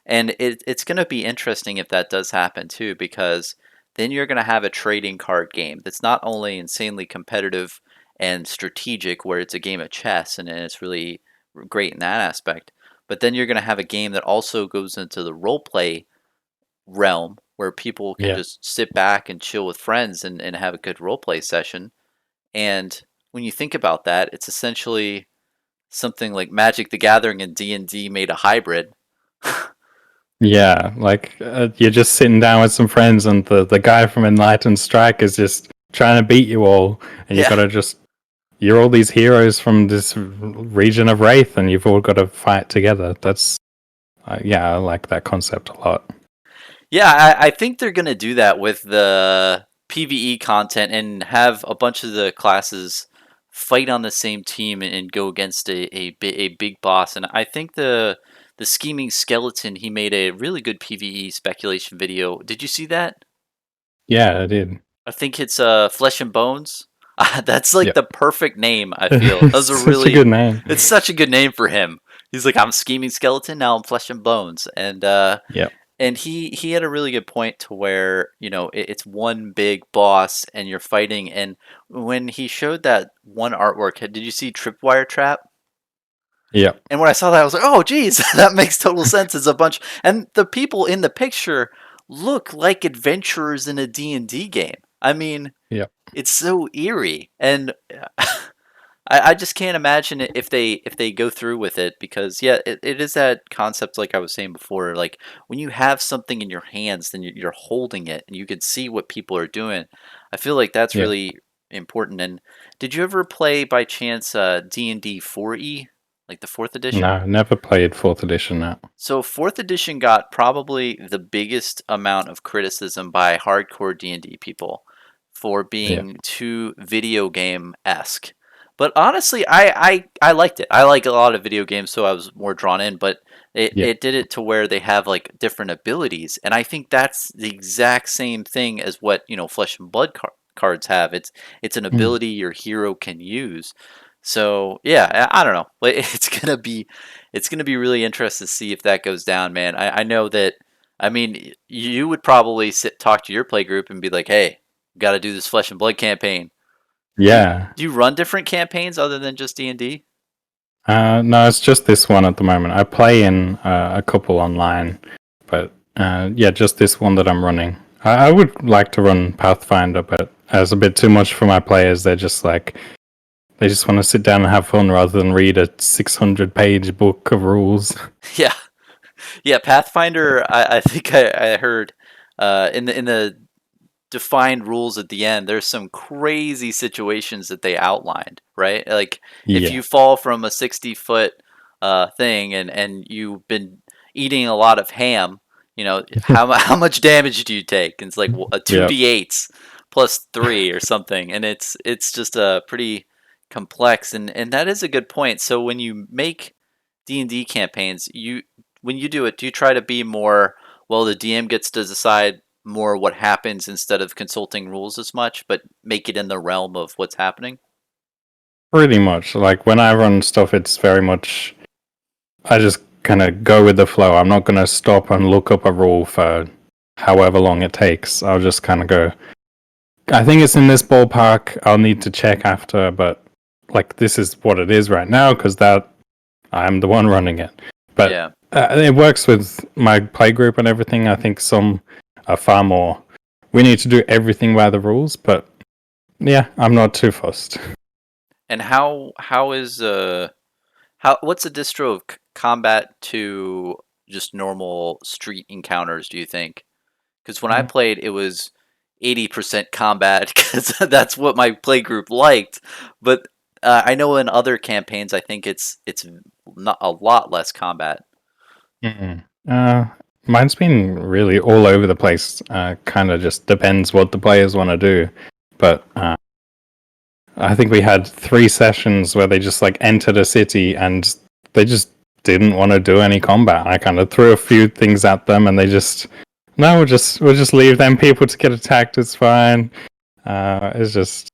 it's going to be interesting if that does happen too because then you're going to have a trading card game that's not only insanely competitive and strategic, where it's a game of chess, and it's really great in that aspect. But then you're going to have a game that also goes into the role play realm where people can Yeah. just sit back and chill with friends and have a good role play session. And when you think about that, it's essentially something like Magic the Gathering and D&D made a hybrid. Yeah, like you're just sitting down with some friends, and the guy from Enlightened Strike is just trying to beat you all, and you Yeah. gotta just you're all these heroes from this region of Wraith, and you've all got to fight together. That's yeah, I like that concept a lot. Yeah, I think they're going to do that with the PvE content and have a bunch of the classes fight on the same team and go against a big boss. And I think the scheming skeleton, he made a really good PvE speculation video. Did you see that? Yeah, I did. I think it's Flesh and Bones. That's like Yep. the perfect name, I feel. That was a Such a good really name. it's such a good name for him. He's like, I'm scheming skeleton, now I'm flesh and bones. Yep. And he had a really good point to where, it's one big boss and you're fighting. And when he showed that one artwork, did you see Tripwire Trap? Yep. And when I saw that, I was like, oh, geez, that makes total sense. It's a bunch. And the people in the picture look like adventurers in a D&D game. I mean, Yep. it's so eerie. And I just can't imagine it if they go through with it, because yeah, it is that concept like I was saying before, like when you have something in your hands, then you're holding it and you can see what people are doing. I feel like that's Yep. really important. And did you ever play by chance D&D 4E, like the fourth edition? No, never played fourth edition now. So fourth edition got probably the biggest amount of criticism by hardcore D&D people for Yeah. being too video game esque. But honestly, I liked it. I like a lot of video games, so I was more drawn in. But it, Yeah. it did it to where they have like different abilities, and I think that's the exact same thing as what Flesh and Blood cards have. It's an Mm. ability your hero can use. So yeah, I don't know. But it's gonna be really interesting to see if that goes down, man. I know that. I mean, you would probably talk to your play group and be like, "Hey, got to do this Flesh and Blood campaign." Do you Yeah. do you run different campaigns other than just D&D? No, it's just this one at the moment. I play in a couple online, but yeah, just this one that I'm running. I would like to run Pathfinder, but it's a bit too much for my players. They're just like they just want to sit down and have fun rather than read a 600-page book of rules. Yeah, yeah. Pathfinder. I think I heard in the defined rules at the end, there's some crazy situations that they outlined, right? Like if Yeah. you fall from a 60-foot thing and you've been eating a lot of ham, how much damage do you take? And it's like a two Yep. d8s plus three or something, and it's just a pretty complex, and that is a good point. So when you make D&D campaigns, when you do it, do you try to be more, well, the DM gets to decide more what happens instead of consulting rules as much, but make it in the realm of what's happening? Pretty much. Like when I run stuff, it's very much I just kind of go with the flow. I'm not going to stop and look up a rule for however long it takes. I'll just kind of go, I think it's in this ballpark. I'll need to check after, but like this is what it is right now because that I'm the one running it. But Yeah. it works with my play group and everything. I think some are far more. We need to do everything by the rules, but yeah, I'm not too fussed. And how is how what's the distro of combat to just normal street encounters, do you think? Because when I played, it was 80% combat because that's what my play group liked. But I know in other campaigns, I think it's not a lot less combat. Mm-mm. Mine's been really all over the place. Kind of just depends what the players want to do. But I think we had 3 sessions where they just like entered a city and they just didn't want to do any combat. I kind of threw a few things at them and they just no, we'll just leave them people to get attacked. It's fine. It's just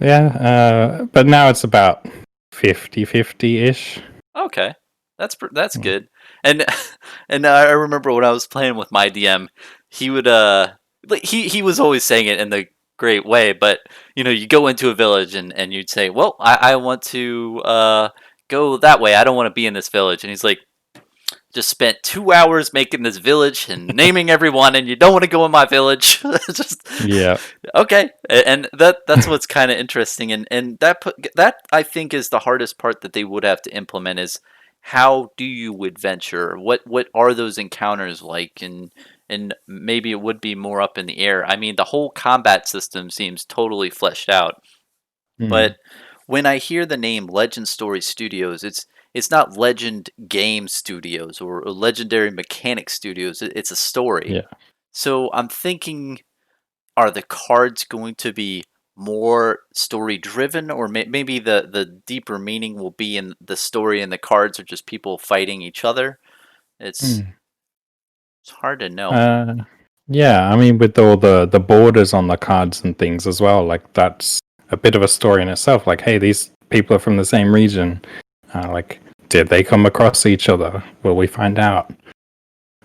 yeah. But now it's about 50-50 ish. Okay, that's good. And and I remember when I was playing with my DM, he would like he was always saying it in the great way, but you go into a village and you'd say, "Well, I want to go that way. I don't want to be in this village." And he's like, "Just spent 2 hours making this village and naming everyone, and you don't want to go in my village." Just Yeah. okay, and that's what's kind of interesting, and that I think is the hardest part that they would have to implement is how do you adventure? What are those encounters like? And maybe it would be more up in the air. I mean, the whole combat system seems totally fleshed out, Mm. but when I hear the name Legend Story Studios, it's not Legend Game Studios or Legendary Mechanic Studios. It's a story. Yeah. So I'm thinking, are the cards going to be more story driven, or maybe the deeper meaning will be in the story and the cards are just people fighting each other? It's Mm. it's hard to know. Uh, yeah, I mean, with all the borders on the cards and things as well, like that's a bit of a story in itself. Like, hey, these people are from the same region. Like, did they come across each other? Will we find out?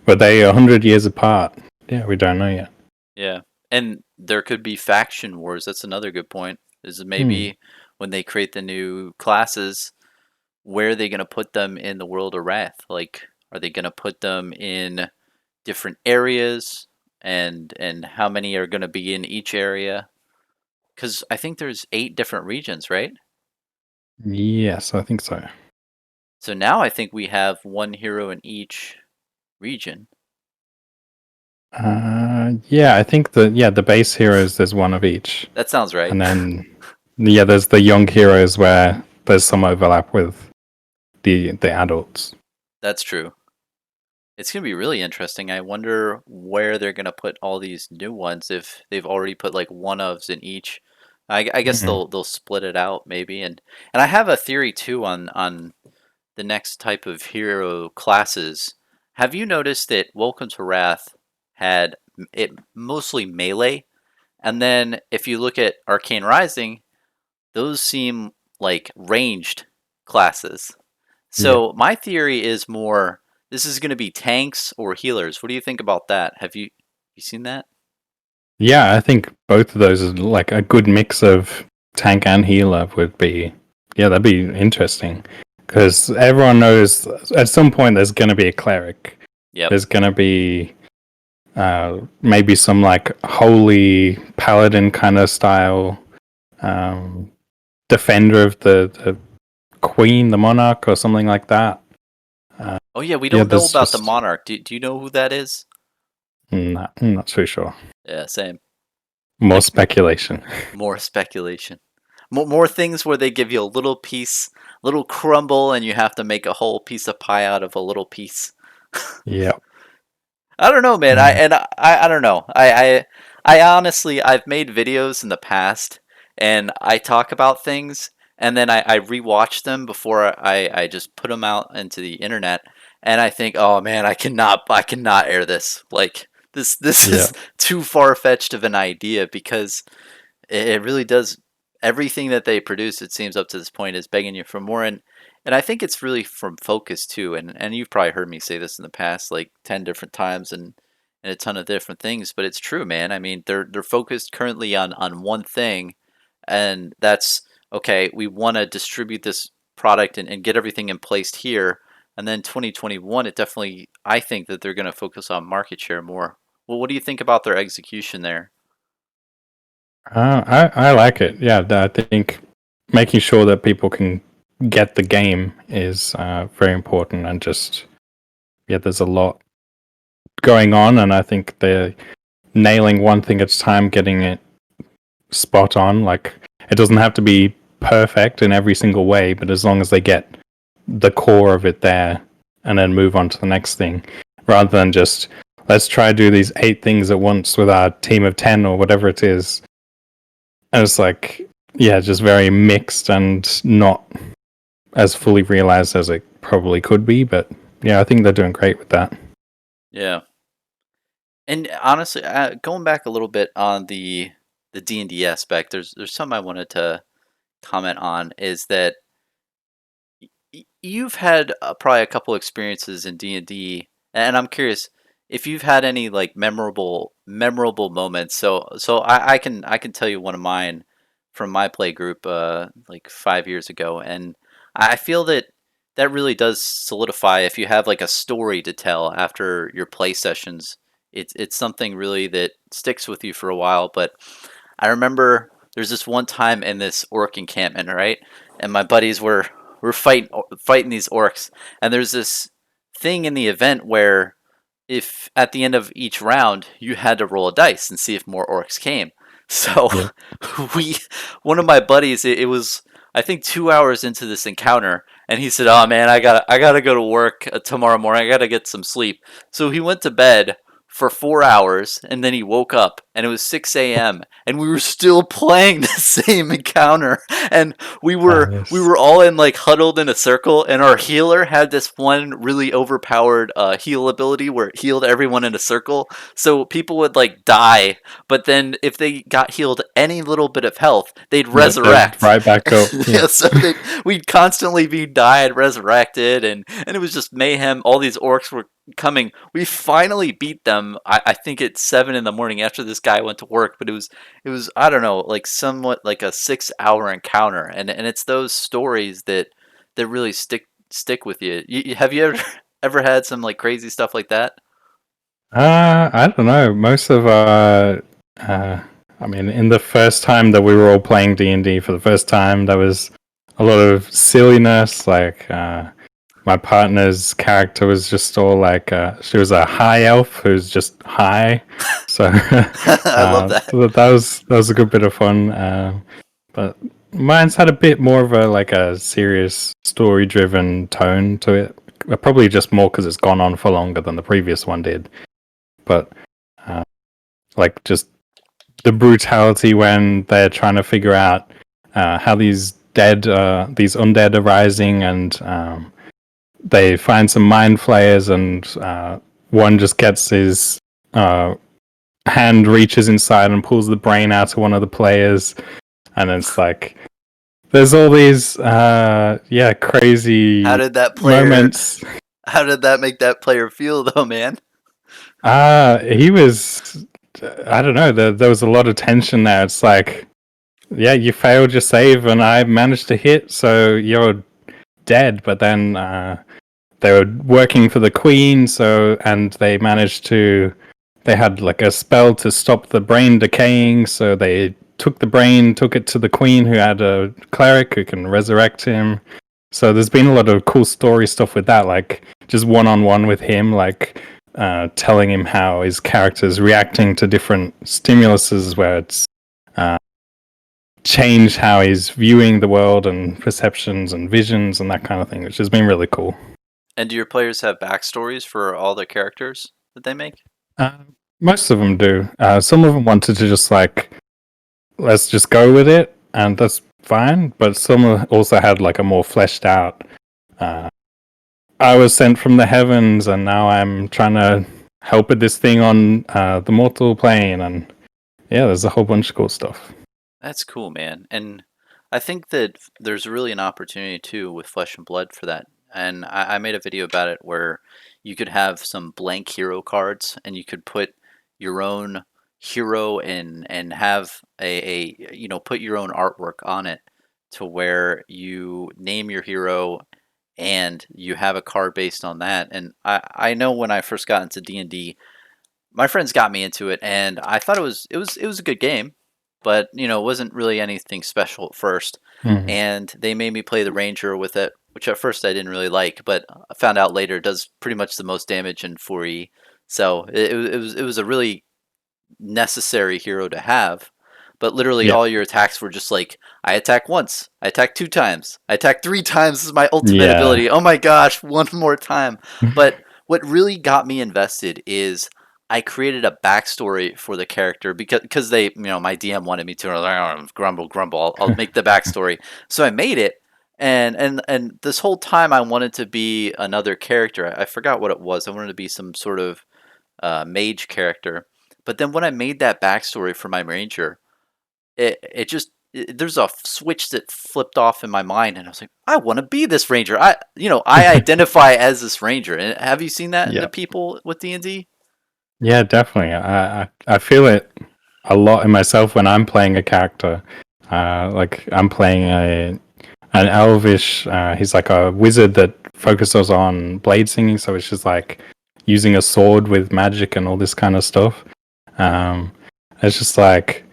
Were they 100 years apart? Yeah, we don't know yet. Yeah. And there could be faction wars. That's another good point. Is Hmm. maybe when they create the new classes, where are they going to put them in the world of Wrath? Like, are they going to put them in different areas, and how many are going to be in each area? Because I think there's 8 different regions, right? Yes, I think so. So now I think we have one hero in each region. Yeah, I think the base heroes there's one of each, That sounds right. and then yeah, there's the young heroes where there's some overlap with the adults. That's true. It's gonna be really interesting. I wonder where they're gonna put all these new ones if they've already put like one ofs in each. I guess Mm. they'll split it out maybe, and I have a theory too on the next type of hero classes. Have you noticed that Welcome to Wrath had it mostly melee, and then if you look at Arcane Rising, those seem like ranged classes. Yeah. So my theory is more this is going to be tanks or healers. What do you think about that? Have you seen that? Yeah, I think both of those is like a good mix of tank and healer would be. Yeah, that'd be interesting because everyone knows at some point there's going to be a cleric. Yep. There's going to be maybe some like holy paladin kind of style um, defender of the queen, the monarch, or something like that. Uh, Oh yeah, we yeah, don't know there's about the just Monarch. Do you know who that is? not too sure. Yeah, same. More Like speculation. more speculation. More things where they give you a little piece, little crumble, and you have to make a whole piece of pie out of a little piece. Yeah. I don't know, man. I Uh, and I don't know. I honestly I've made videos in the past and I talk about things and then I rewatch them before I just put them out into the internet and I think, oh man, I cannot air this. Like this yeah. is too far fetched of an idea because it really does everything that they produce. It seems up to this point is begging you for more, and I think it's really from focus too. And you've probably heard me say this in the past like 10 different times and a ton of different things, but it's true, man. I mean, they're focused currently on one thing, and that's okay. We want to distribute this product and get everything in place here. And then 2021, it definitely, I think that they're going to focus on market share more. Well, what do you think about their execution there? I like it. Yeah, I think making sure that people can get the game is very important, and just yeah, there's a lot going on, and I think they're nailing one thing at a time, getting it spot on. Like it doesn't have to be perfect in every single way, but as long as they get the core of it there, and then move on to the next thing, rather than just let's try to do these 8 things at once with our team of 10 or whatever it is. And it's like, yeah, just very mixed and not as fully realized as it probably could be. But yeah, I think they're doing great with that. Yeah. And honestly, going back a little bit on the D&D aspect, there's something I wanted to comment on is that you've had probably a couple experiences in D&D, and I'm curious, if you've had any like memorable moments. So I can tell you one of mine from my play group like 5 years ago, and I feel that that really does solidify if you have like a story to tell after your play sessions. It's something really that sticks with you for a while. But I remember there's this one time in this orc encampment, right? And my buddies were fighting these orcs, and there's this thing in the event where if at the end of each round you had to roll a dice and see if more orcs came. So Yeah. we, one of my buddies, it was I think 2 hours into this encounter, and he said, "Oh man, I gotta go to work tomorrow morning. I gotta get some sleep." So he went to bed for 4 hours, and then he woke up, and it was 6 a.m. and we were still playing the same encounter, and we Nice. were all in like huddled in a circle, and our healer had this one really overpowered heal ability where it healed everyone in a circle. So people would like die, but then if they got healed any little bit of health, they'd Yeah, they're resurrect. right back up. Yeah. Yeah, so we'd constantly be died, resurrected, and it was just mayhem. All these orcs were coming. We finally beat them. I think at 7 in the morning after this guy went to work, but it was I don't know, like somewhat like a 6 hour encounter, and it's those stories that really stick with you. Have you ever ever had some like crazy stuff like that? I don't know. Most of uh, I mean, in the first time that we were all playing D&D for the first time, there was a lot of silliness. Like, my partner's character was just all like, she was a high elf who's just high. So, I love that. so that was a good bit of fun. But mine's had a bit more of a like a serious story-driven tone to it. Probably just more because it's gone on for longer than the previous one did. But uh, like just the brutality when they're trying to figure out how these undead are rising, and they find some mind flayers, and one just gets his uh, hand reaches inside and pulls the brain out of one of the players, and it's like there's all these How crazy did that player? moments. How did that make that player feel though, man? He was. I don't know. There was a lot of tension there. It's like, yeah, you failed your save, and I managed to hit, so you're dead. But then they were working for the queen, and they managed to. They had like a spell to stop the brain decaying, so they took the brain, took it to the queen, who had a cleric who can resurrect him. So there's been a lot of cool story stuff with that, like just one on one with him, like telling him how his character's reacting to different stimuluses, where it's uh, changed how he's viewing the world and perceptions and visions and that kind of thing, which has been really cool. And do your players have backstories for all the characters that they make? Uh, Most of them do. Some of them wanted to just like, let's just go with it, and that's fine. But some also had like a more fleshed out. Uh, I was sent from the heavens, and now I'm trying to help with this thing on the mortal plane, and yeah, there's a whole bunch of cool stuff. That's cool, man. And I think that there's really an opportunity too with Flesh and Blood for that. And I made a video about it where you could have some blank hero cards and you could put your own hero and have put your own artwork on it to where you name your hero and you have a card based on that. And I know when I first got into D&D, my friends got me into it, and I thought it was a good game, but it wasn't really anything special at first. Mhm. And they made me play the ranger with it, which at first I didn't really like, but I found out later it does pretty much the most damage in 4E. So it was a really necessary hero to have. But literally Yeah, all your attacks were just like, I attack once, I attack 2 times, I attack 3 times. This is my ultimate yeah, ability. Oh my gosh, one more time. But what really got me invested is I created a backstory for the character because they, my DM wanted me to. I was like, "Oh, grumble, grumble. I'll make the backstory." So I made it, and this whole time I wanted to be another character. I forgot what it was. I wanted to be some sort of mage character. But then when I made that backstory for my ranger, there's a switch that flipped off in my mind, and I was like, I want to be this ranger. I identify as this ranger. And have you seen that in the yeah. people with D&D? Yeah, definitely. I feel it a lot in myself when I'm playing a character. Like I'm playing an elvish. He's like a wizard that focuses on blade singing, so it's just like using a sword with magic and all this kind of stuff. Um, it's just like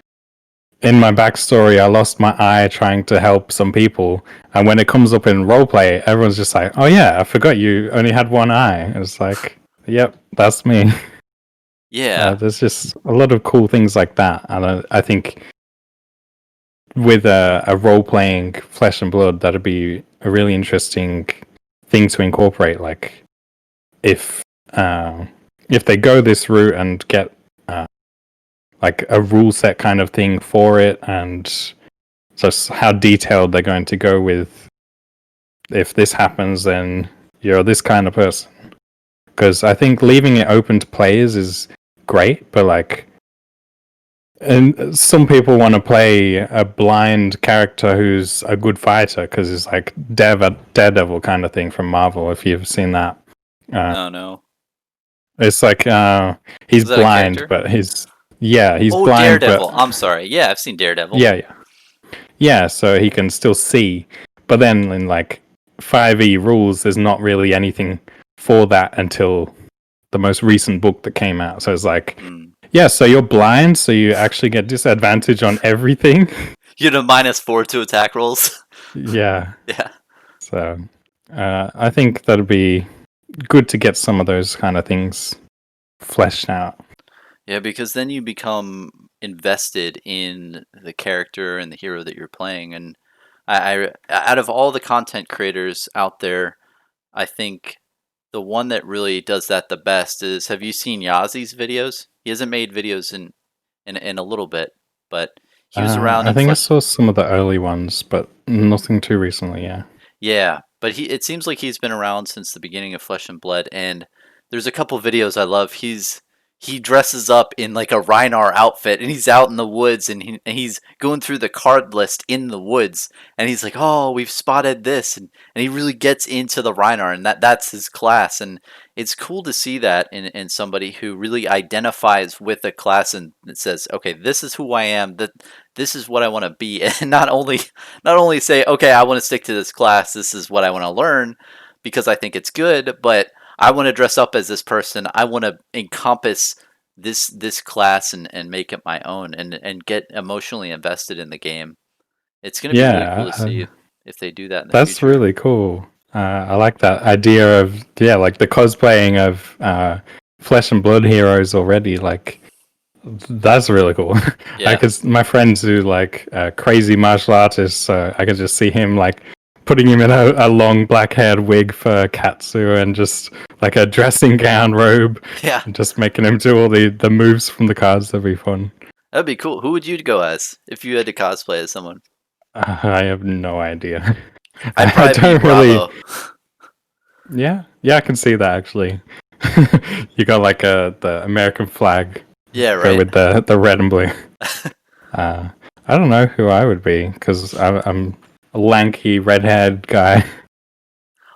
in my backstory, I lost my eye trying to help some people, and when it comes up in roleplay, everyone's just like, "Oh yeah, I forgot you only had one eye." And it's like, "Yep, that's me." Yeah. There's just a lot of cool things like that, and I think with a role playing Flesh and Blood, that'd be a really interesting thing to incorporate. Like if uh, if they go this route and get like a rule set kind of thing for it, and just how detailed they're going to go with if this happens, then you're this kind of person. Because I think leaving it open to players is great, but like and some people want to play a blind character who's a good fighter because it's like Daredevil kind of thing from Marvel. If you've seen that, uh, No, no. it's like he's Was that a blind, character? but he's Oh, blind, Daredevil. but I'm sorry. Yeah, I've seen Daredevil. yeah, yeah, yeah. So he can still see, but then in like 5e rules, there's not really anything for that until the most recent book that came out. So it's like, Mm. yeah, so you're blind, so you actually get disadvantage on everything. You know, -4 to attack rolls. Yeah. Yeah. So I think that'd be good to get some of those kind of things fleshed out. Yeah, because then you become invested in the character and the hero that you're playing. And out of all the content creators out there, I think the one that really does that the best is, have you seen Yazi's videos? He hasn't made videos in a little bit, but he was around I in think I Flesh. saw some of the early ones, but nothing too recently. Yeah. Yeah, but it seems like he's been around since the beginning of Flesh and Blood, and there's a couple videos I love. He dresses up in like a Reinar outfit, and he's out in the woods, and he's going through the card list in the woods, and he's like, "Oh, we've spotted this," and he really gets into the Reinar, and that's his class, and it's cool to see that in somebody who really identifies with a class and it says, "Okay, this is who I am. That this is what I want to be," and not only say, okay, I want to stick to this class, this is what I want to learn because I think it's good, but I want to dress up as this person. I want to encompass this class and make it my own and get emotionally invested in the game. It's going to be really cool Yeah. to see if they do that in the That's future. really cool. I like that idea of like the cosplaying of flesh and blood heroes already. Like that's really cool. I Yeah. could my friends who like crazy martial artists, so I could just see him like putting him in a long black haired wig for Katsu and just like a dressing gown robe Yeah. and just making him do all the moves from the cards. That'd be fun. That'd be cool. Who would you go as if you had to cosplay as someone? I have no idea. I'd I probably be don't really. Bravo. Yeah, yeah, I can see that actually. You got like the American flag, Yeah, go right. with the red and blue. Uh, I don't know who I would be because I'm a lanky red-haired guy.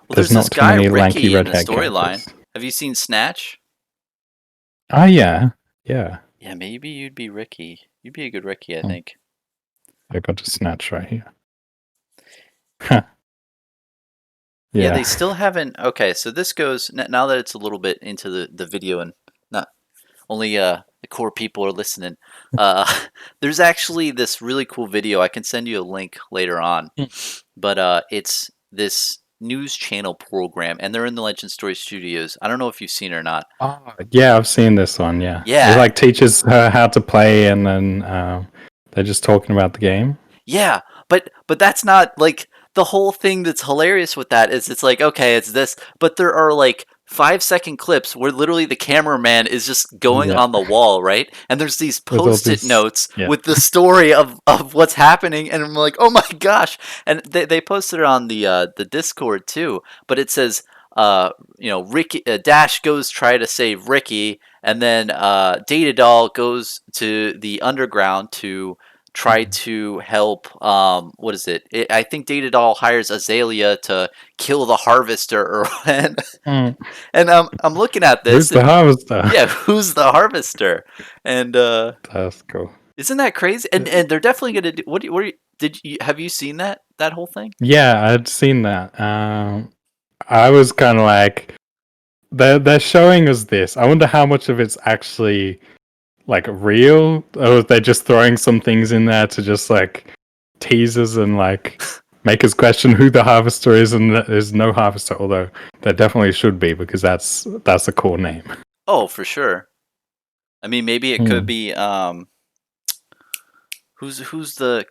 Well, There's there's this not too guy many lanky Ricky in the red-haired storyline. characters. Have you seen Snatch? Oh yeah, yeah. Yeah, maybe you'd be Ricky. You'd be a good Ricky, I Oh, think. I got to snatch right here. Huh. Yeah, they Yeah. still haven't. Okay, so this goes now that it's a little bit into the video and not only the core people are listening. Uh, there's actually this really cool video. I can send you a link later on, but it's this news channel program, and they're in the Legend Story Studios. I don't know if you've seen it or not. Oh, yeah, I've seen this one. Yeah, it Yeah, like teaches her how to play, and then they're just talking about the game. yeah, but that's not like the whole thing that's hilarious with that is it's like, okay, it's this, but there are like 5-second clips where literally the cameraman is just going Yeah, on the wall, right? And there's these with all post-it this. notes Yeah. with the story of what's happening, and I'm like, oh my gosh! And they posted it on the Discord too, but it says Ricky Dash goes try to save Ricky, and then Data Doll goes to the underground to try to help. What is it? I think Data Doll hires Azalea to kill the Harvester, or Mm. I'm looking at Who's this the and harvester? yeah, who's the Harvester? And That's cool. isn't that crazy? And they're definitely gonna do. Did you have you seen that whole thing? Yeah, I'd seen that. I was kind of like, they're showing us this. I wonder how much of it's actually like real, or they're just throwing some things in there to just like tease us and like make us question who the harvester is, and there's no harvester. Although there definitely should be, because that's a cool name. Oh, for sure. I mean, maybe it could Hmm, be who's the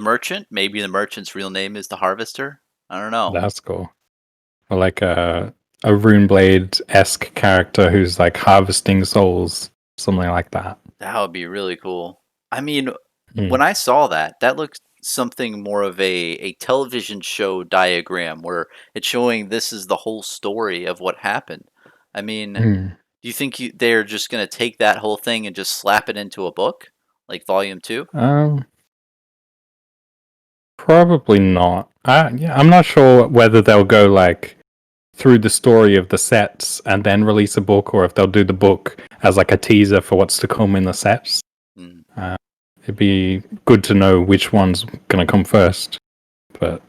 merchant? Maybe the merchant's real name is the Harvester. I don't know. that's cool. Or like a Runeblade esque character who's like harvesting souls, something like that. That would be really cool. I mean, Hmm. when I saw that, that looked something more of a television show diagram where it's showing this is the whole story of what happened. I mean, Hmm. do you think they're just going to take that whole thing and just slap it into a book, like volume two? Um, Probably not. Yeah, I'm not sure whether they'll go like through the story of the sets and then release a book, or if they'll do the book as like a teaser for what's to come in the sets. Mm. Uh, it'd be good to know which one's gonna come first, but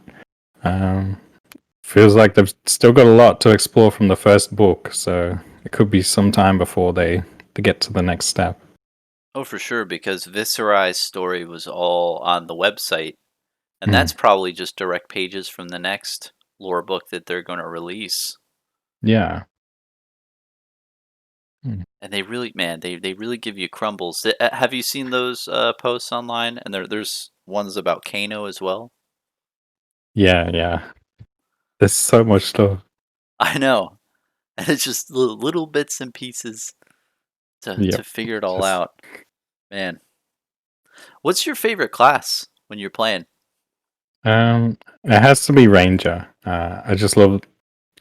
um, feels like they've still got a lot to explore from the first book, so it could be some time before they get to the next step. Oh, for sure, because Viserai's story was all on the website, and Hmm. that's probably just direct pages from the next lore book that they're going to release. Yeah. Hmm. And they really, man, they really give you crumbles. Have you seen those posts online? And there's ones about Kano as well. Yeah, yeah. There's so much stuff. I know, and it's just little bits and pieces to Yep. figure it all Just out. Man, what's your favorite class when you're playing? it has to be Ranger. I just love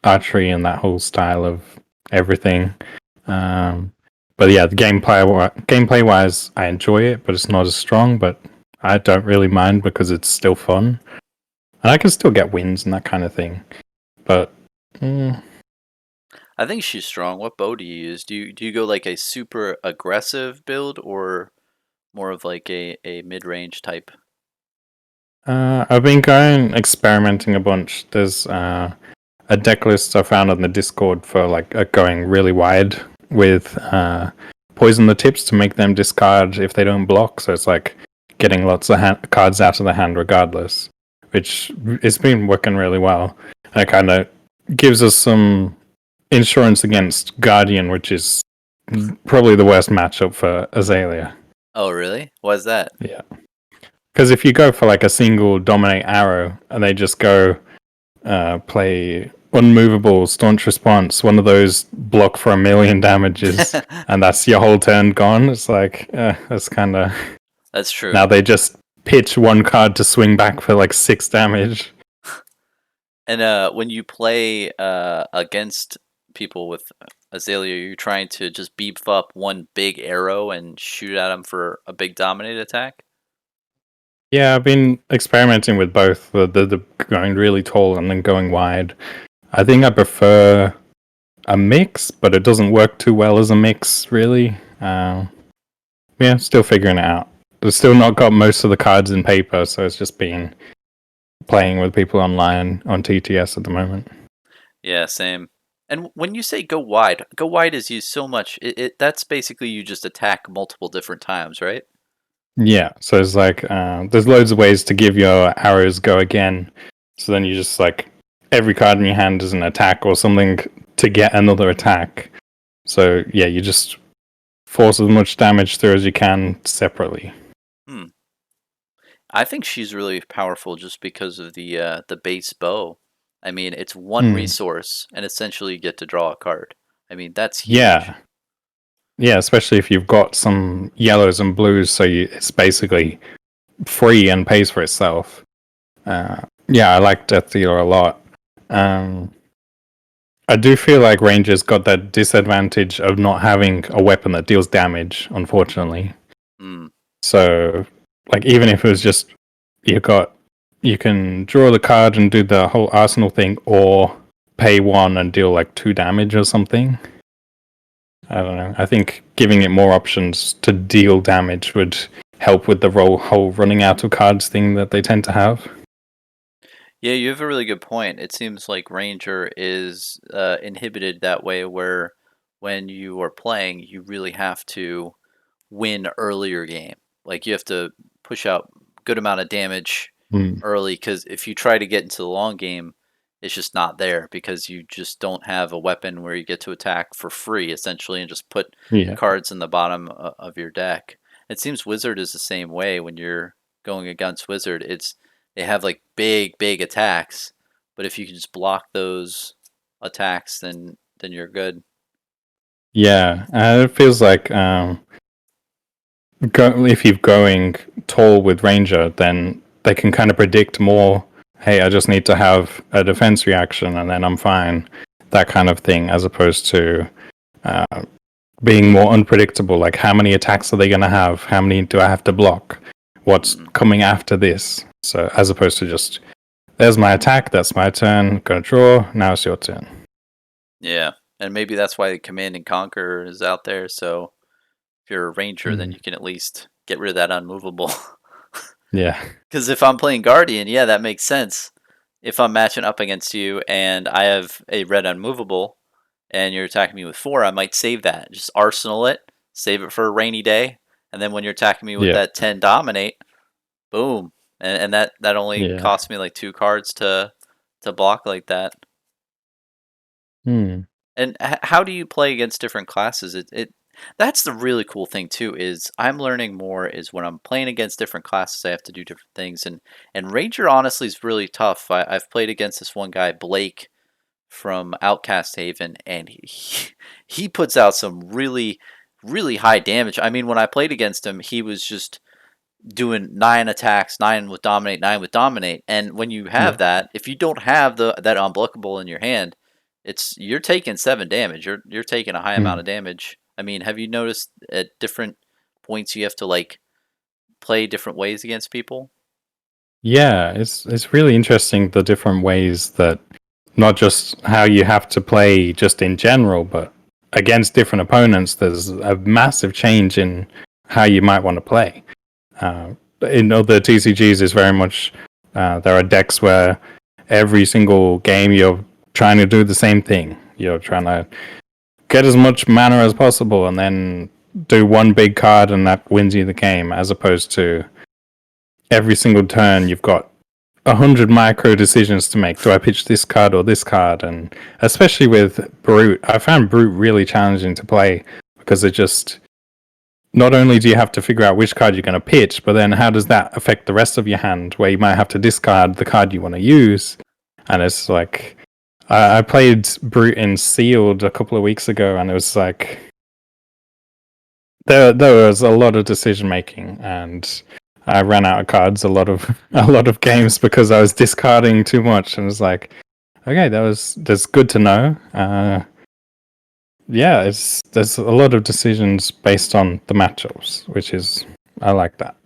archery and that whole style of everything. Um, but yeah, the gameplay wise, I enjoy it, but it's not as strong. But I don't really mind because it's still fun, and I can still get wins and that kind of thing. But mm, I think she's strong. What bow do you use? Do you go like a super aggressive build or more of like a mid range type? I've been going experimenting a bunch. There's a deck list I found on the Discord for like going really wide with poison the tips to make them discard if they don't block. So it's like getting lots of cards out of the hand regardless, which it's been working really well. And it kind of gives us some insurance against Guardian, which is probably the worst matchup for Azalea. Oh, really? Why's that? Yeah. Because if you go for like a single dominate arrow and they just go play unmovable staunch response, one of those block for 1,000,000 damages, and that's your whole turn gone. It's like that's kind of That's true. now they just pitch one card to swing back for like 6 damage. And when you play against people with Azalea, you're trying to just beef up one big arrow and shoot at them for a big dominate attack. Yeah, I've been experimenting with both the going really tall and then going wide. I think I prefer a mix, but it doesn't work too well as a mix, really. Yeah, still figuring it out. I've still not got most of the cards in paper, so it's just been playing with people online on TTS at the moment. Yeah, same. And when you say go wide is used so much. That's basically you just attack multiple different times, right? Yeah, so it's like there's loads of ways to give your arrows go again. So then you just like every card in your hand is an attack or something to get another attack. So yeah, you just force as much damage through as you can separately. Hmm. I think she's really powerful just because of the base bow. I mean, it's one Hmm. resource, and essentially you get to draw a card. I mean, that's huge. Yeah, yeah, especially if you've got some yellows and blues, so it's basically free and pays for itself. Yeah, I like Death Dealer a lot. Um, I do feel like Rangers got that disadvantage of not having a weapon that deals damage, unfortunately. Hmm. So like even if it was just you can draw the card and do the whole arsenal thing, or pay 1 and deal like 2 damage or something. I don't know. I think giving it more options to deal damage would help with the whole running out of cards thing that they tend to have. Yeah, you have a really good point. It seems like Ranger is inhibited that way, where when you are playing, you really have to win earlier game. Like you have to push out good amount of damage Mm. early, because if you try to get into the long game, it's just not there because you just don't have a weapon where you get to attack for free essentially and just put Yeah. cards in the bottom of your deck. It seems Wizard is the same way. When you're going against Wizard, they have like big attacks, but if you can just block those attacks, then you're good. Yeah. It feels like if you're going tall with Ranger, then they can kind of predict more. Hey, I just need to have a defense reaction and then I'm fine. That kind of thing, as opposed to being more unpredictable. Like, how many attacks are they going to have? How many do I have to block? What's coming after this? So, as opposed to just, there's my attack, that's my turn, gonna draw, now it's your turn. Yeah, and maybe that's why Command and Conquer is out there. So if you're a Ranger, then you can at least get rid of that unmovable. Yeah. Because if I'm playing Guardian, yeah, that makes sense. If I'm matching up against you and I have a red unmovable and you're attacking me with 4, I might save that. Just arsenal it, save it for a rainy day, and then when you're attacking me with Yeah. that 10 dominate, boom. And that only Yeah. costs me like 2 cards to block like that. Hmm. And how do you play against different classes? That's the really cool thing too. Is I'm learning more is when I'm playing against different classes, I have to do different things. And Ranger honestly is really tough. I've played against this one guy Blake from Outcast Haven, and he puts out some really high damage. I mean, when I played against him, he was just doing 9 attacks, 9 with dominate, 9 with dominate. And when you have Yeah. that, if you don't have that unblockable in your hand, you're taking 7 damage. You're taking a high amount of damage. I mean, have you noticed at different points you have to like play different ways against people? Yeah, it's really interesting the different ways that, not just how you have to play just in general, but against different opponents, there's a massive change in how you might want to play. In other TCGs, is very much there are decks where every single game you're trying to do the same thing. You're trying to get as much mana as possible and then do one big card and that wins you the game, as opposed to every single turn you've got 100 micro decisions to make. Do I pitch this card or this card? And especially with Brute, I found Brute really challenging to play, because it just, not only do you have to figure out which card you're going to pitch, but then how does that affect the rest of your hand, where you might have to discard the card you want to use. And it's like, I played Brute in Sealed a couple of weeks ago, and it was like, there was a lot of decision making, and I ran out of cards a lot of games because I was discarding too much, and it's like, okay, that's good to know. Yeah, there's a lot of decisions based on the matchups, which is, I like that.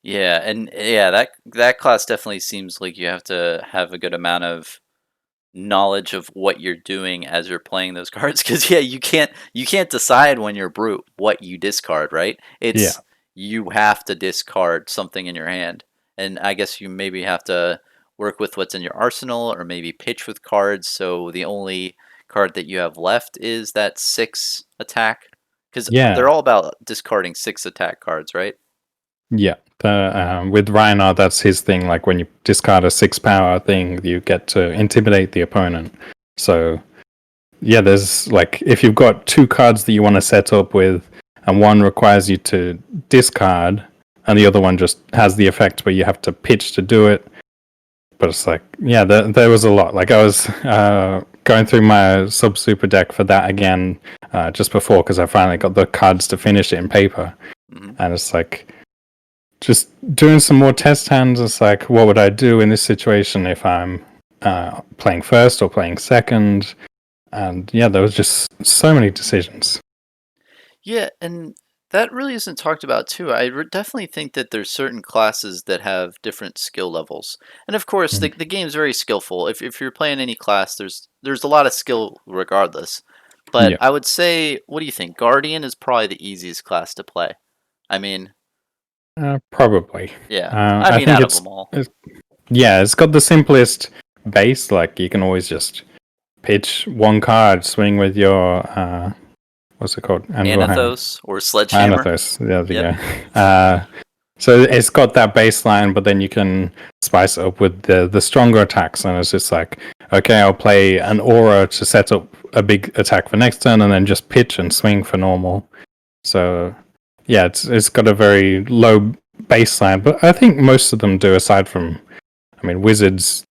Yeah, and yeah, that class definitely seems like you have to have a good amount of knowledge of what you're doing as you're playing those cards, because yeah, you can't decide when you're Brute what you discard, right? Yeah, You have to discard something in your hand, and I guess you maybe have to work with what's in your arsenal, or maybe pitch with cards, so the only card that you have left is that 6 attack, because they're yeah, all about discarding 6 attack cards, right? yeah. With Reinhardt, that's his thing. Like, when you discard a 6 power thing, you get to intimidate the opponent. So yeah, there's like, if you've got 2 cards that you want to set up with, and one requires you to discard, and the other one just has the effect where you have to pitch to do it. But it's like, yeah, there was a lot. Like, I was going through my sub super deck for that again just before, because I finally got the cards to finish it in paper. And it's like, just doing some more test hands. It's like, what would I do in this situation if I'm playing first or playing second? And yeah, there was just so many decisions. Yeah, and That really isn't talked about too. Definitely think that there's certain classes that have different skill levels, and of course, Mm. the game's very skillful. If you're playing any class, there's a lot of skill regardless. But Yeah, I would say, what do you think? Guardian is probably the easiest class to play. I mean, probably. yeah. I I mean, think out of them all. yeah, it's got the simplest base. Like you can always just pitch one card, swing with your what's it called? Anvil Hammer. Anathos or Sledgehammer. Anathos. There we Yep. go. So it's got that baseline, but then you can spice it up with the stronger attacks, and it's just like, okay, I'll play an aura to set up a big attack for next turn, and then just pitch and swing for normal. So yeah, it's got a very low baseline, but I think most of them do. Aside from, I mean, wizards,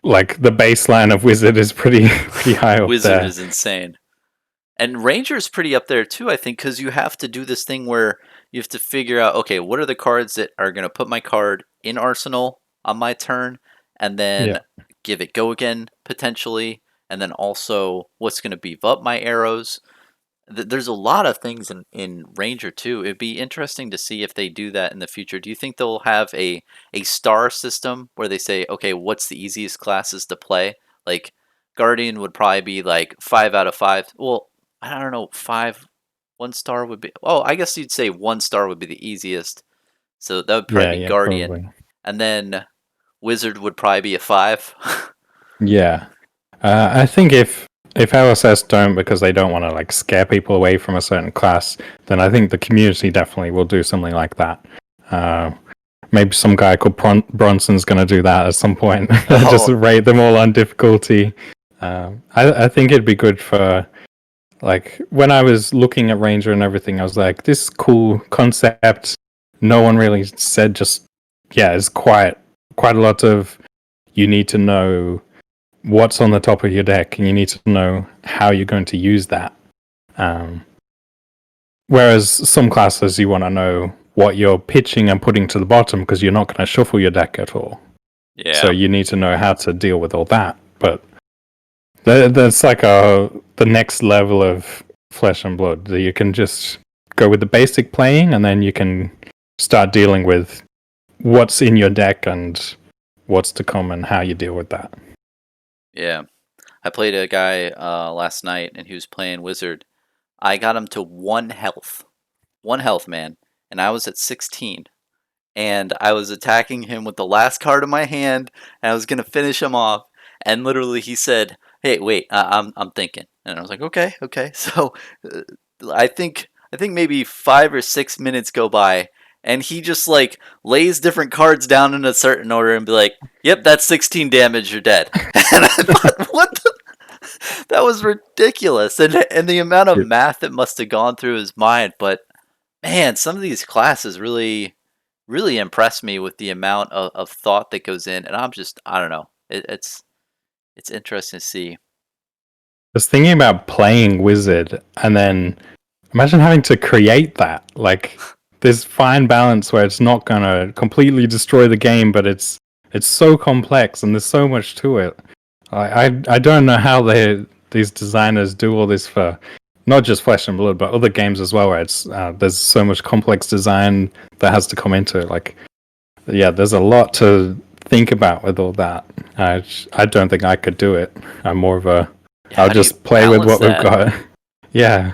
like the baseline of wizard is pretty pretty high up Wizard there. is insane. And Ranger's pretty up there too, I think, because you have to do this thing where you have to figure out, okay, what are the cards that are going to put my card in Arsenal on my turn, and then Yeah, give it go again, potentially, and then also what's going to beef up my arrows. There's a lot of things in Ranger too. It'd be interesting to see if they do that in the future. Do you think they'll have a star system where they say, okay, what's the easiest classes to play? Like Guardian would probably be like 5 out of 5. Well, I don't know, 1 star would be. Oh, I guess you'd say 1 star would be the easiest. So that would yeah, probably be yeah, Guardian, probably. and then Wizard would probably be a 5. Yeah, I think if LSS don't because they don't want to like scare people away from a certain class, then I think the community definitely will do something like that. Uh, Maybe some guy called Bronson's going to do that at some point. Just Oh, rate them all on difficulty. I think it'd be good for like when I was looking at Ranger and everything. I was like, this cool concept. No one really said just yeah. It's quite a lot of you need to know what's on the top of your deck, and you need to know how you're going to use that. Um, Whereas some classes, you want to know what you're pitching and putting to the bottom because you're not going to shuffle your deck at all. So yeah. you need to know how to deal with all that. But that's like the next level of flesh and blood. You can just go with the basic playing, and then you can start dealing with what's in your deck and what's to come and how you deal with that. Yeah. I played a guy last night, and he was playing Wizard. I got him to 1 health. 1 health, man. And I was at 16. And I was attacking him with the last card in my hand, and I was going to finish him off. And literally he said, "Hey, wait, I'm thinking." And I was like, "Okay, okay." So uh, I think maybe 5 or 6 minutes go by, and he just like lays different cards down in a certain order and be like, "Yep, that's 16 damage. You're dead." And I thought, what the that was ridiculous, and the amount of Yeah. math that must have gone through his mind. But man, some of these classes really impress me with the amount of thought that goes in, and I don't know. It's interesting to see. Was thinking about playing Wizard and then imagine having to create that. Like this fine balance where it's not gonna completely destroy the game, but it's so complex and there's so much to it. I don't know how these designers do all this for not just Flesh and Blood, but other games as well, where it's there's so much complex design that has to come into it. Like yeah, there's a lot to think about with all that. I don't think I could do it. I'm more of a Yeah, I'll how do you just play with balance what we've that? got. Yeah.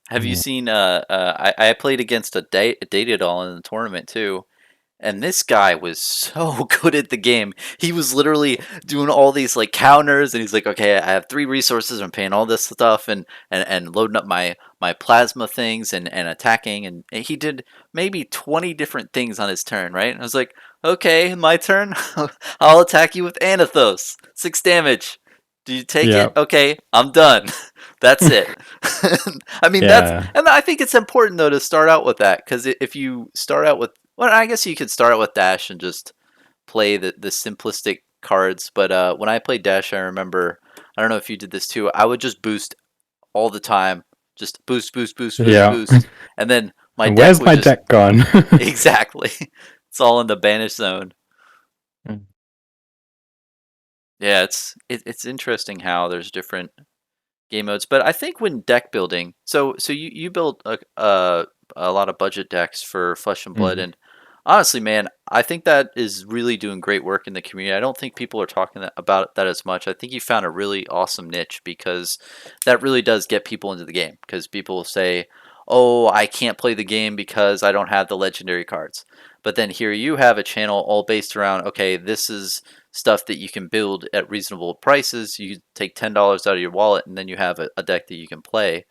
Have you Mm. seen? I played against a data doll in the tournament too, and this guy was so good at the game. He was literally doing all these like counters, and he's like, "Okay, I have 3 resources. I'm paying all this stuff, and loading up my plasma things and attacking." And he did maybe 20 different things on his turn, right? And I was like, "Okay, my turn. I'll attack you with Anathos, 6 damage. Do you take Yeah. it? Okay, I'm done." That's it. I mean, Yeah. and I think it's important though to start out with that, because if you start out with, well, I guess you could start out with Dash and just play the simplistic cards. But when I played Dash, I remember, I don't know if you did this too. I would just boost all the time, just boost, boost, boost, boost, Yeah. boost, and then my And deck where's would my just deck gone? exactly. It's all in the banish zone. Mm. Yeah, it's interesting how there's different game modes. But I think when deck building, so you built a lot of budget decks for Flesh and Blood, Mm. and honestly, man, I think that is really doing great work in the community. I don't think people are talking about that as much. I think you found a really awesome niche because that really does get people into the game. Because people will say, "Oh, I can't play the game because I don't have the legendary cards." But then here you have a channel all based around, okay, this is stuff that you can build at reasonable prices. You take $10 out of your wallet, and then you have a deck that you can play.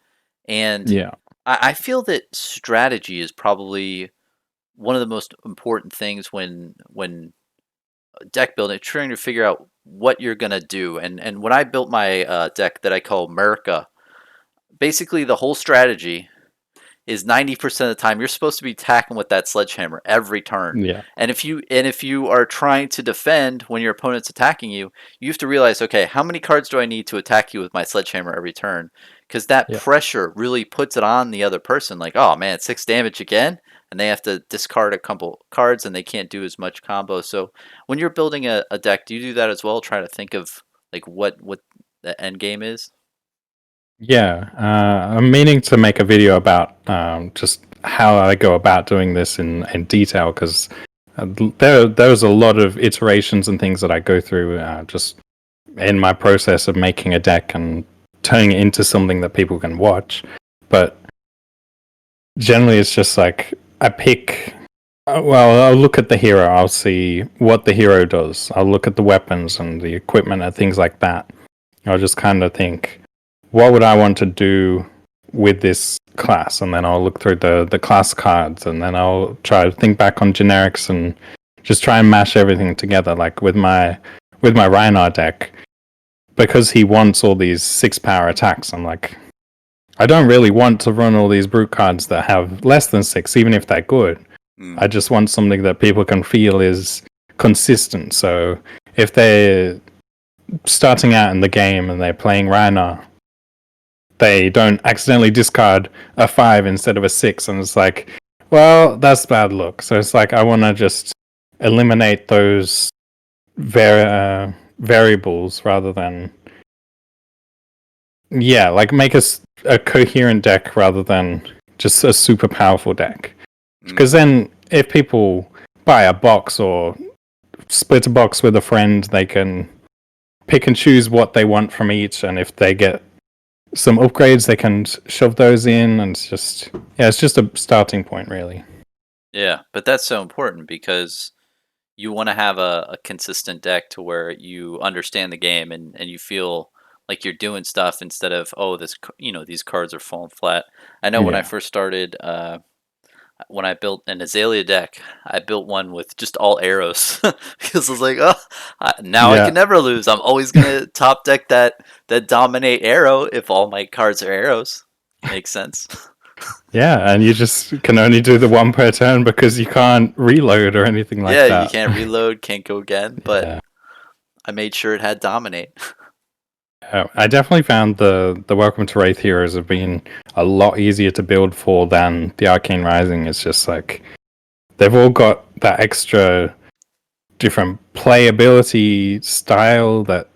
And Yeah. I feel that strategy is probably one of the most important things when deck building, trying to figure out what you're gonna do. And when I built my deck that I call America, basically the whole strategy is 90% of the time you're supposed to be attacking with that sledgehammer every turn. Yeah. And if you are trying to defend when your opponent's attacking you, you have to realize, okay, how many cards do I need to attack you with my sledgehammer every turn? Because that Yeah. pressure really puts it on the other person. Like, oh man, 6 damage again, and they have to discard a couple cards and they can't do as much combo. So when you're building a deck, do you do that as well? Try to think of like what the end game is. Yeah, I'm meaning to make a video about just how I go about doing this in detail because there's a lot of iterations and things that I go through just in my process of making a deck and turning it into something that people can watch. But generally, it's just like I pick. Well, I'll look at the hero. I'll see what the hero does. I'll look at the weapons and the equipment and things like that. I'll just kind of think, what would I want to do with this class? And then I'll look through the class cards, and then I'll try to think back on generics and just try and mash everything together. Like with my Rhinar deck, because he wants all these 6 power attacks. I'm like, I don't really want to run all these brute cards that have less than 6, even if they're good. Mm. I just want something that people can feel is consistent. So if they're starting out in the game and they're playing Rhinar, they don't accidentally discard a 5 instead of a 6, and it's like, well, that's bad luck. So it's like I want to just eliminate those variables rather than, yeah, like make a coherent deck rather than just a super powerful deck. Because then if people buy a box or split a box with a friend, they can pick and choose what they want from each, and if they get some upgrades, they can shove those in, and it's just a starting point, really. Yeah, but that's so important because you want to have a consistent deck to where you understand the game and you feel like you're doing stuff instead of, oh, these cards are falling flat. I know when I Yeah, first started, when I built an Azalea deck, I built one with just all arrows because I was like, oh, now I can yeah, never lose. I'm always gonna top deck that dominate arrow if all my cards are arrows. Makes sense. yeah, and you just can only do the one per turn because you can't reload or anything like Yeah, you that. can't reload, can't go again, but Yeah. I made sure it had dominate. I definitely found the Welcome to Wraith heroes have been a lot easier to build for than the Arcane Rising. It's just like they've all got that extra different playability style that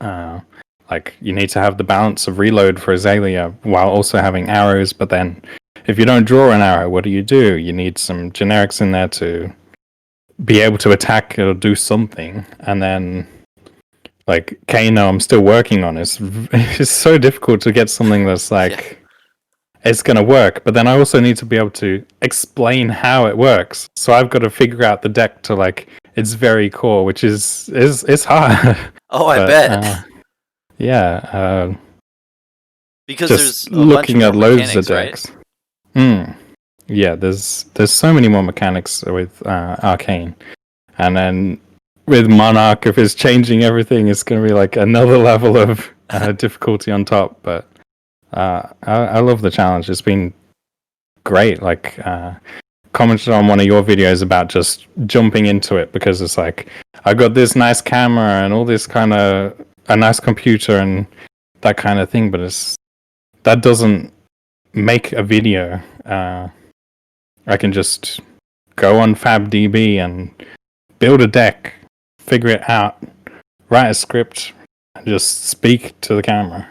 like you need to have the balance of reload for Azalea while also having arrows, but then if you don't draw an arrow, what do? You need some generics in there to be able to attack or do something, and then like Kano, I'm still working on. It's so difficult to get something that's Yeah. like it's gonna work, but then I also need to be able to explain how it works. So I've got to figure out the deck to like its very core, which is it's hard. Oh, I But bet. yeah, Because just there's a bunch looking more at loads of mechanics, right? decks. Hmm. Yeah, there's so many more mechanics with Arcane, and then with Monarch, if it's changing everything, it's going to be like another level of difficulty on top. But I love the challenge. It's been great. Like commented on one of your videos about just jumping into it because it's like I got this nice camera and all this kind of a nice computer and that kind of thing, but that doesn't make a video. I can just go on FabDB and build a deck, figure it out, write a script, and just speak to the camera.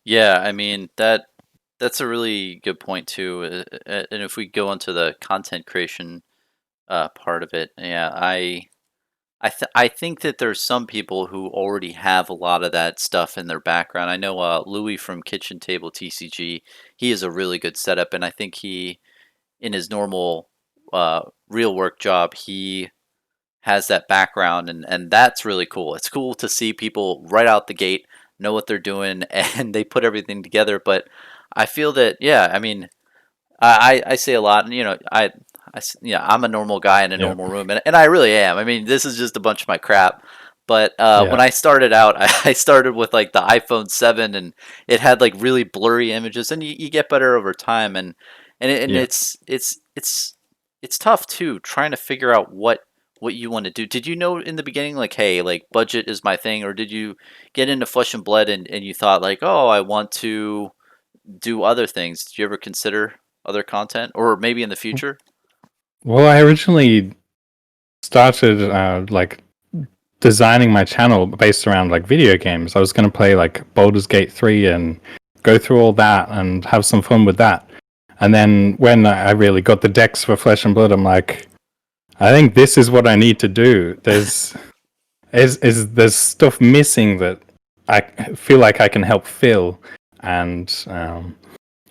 Yeah, I mean that's a really good point too. And if we go into the content creation part of it, yeah, I think that there's some people who already have a lot of that stuff in their background. I know Louis from Kitchen Table TCG, he is a really good setup, and I think he in his normal real work job, he has that background, and that's really cool. It's cool to see people right out the gate know what they're doing and they put everything together. But I feel that, yeah, I mean, I say a lot, and yeah, I'm a normal guy in a Yeah, normal room, and I really am. I mean, this is just a bunch of my crap. But when yeah, I started out, I started with like the iPhone 7, and it had like really blurry images, and you get better over time, and yeah. it's tough too, trying to figure out what you want to do. Did you know in the beginning, like, hey, like budget is my thing, or did you get into Flesh and Blood and you thought like, oh, I want to do other things? Did you ever consider other content, or maybe in the future? Well, I originally started like designing my channel based around like video games. I was going to play like Baldur's Gate 3 and go through all that and have some fun with that. And then when I really got the decks for Flesh and Blood, I'm like, I think this is what I need to do. There's stuff missing that I feel like I can help fill, and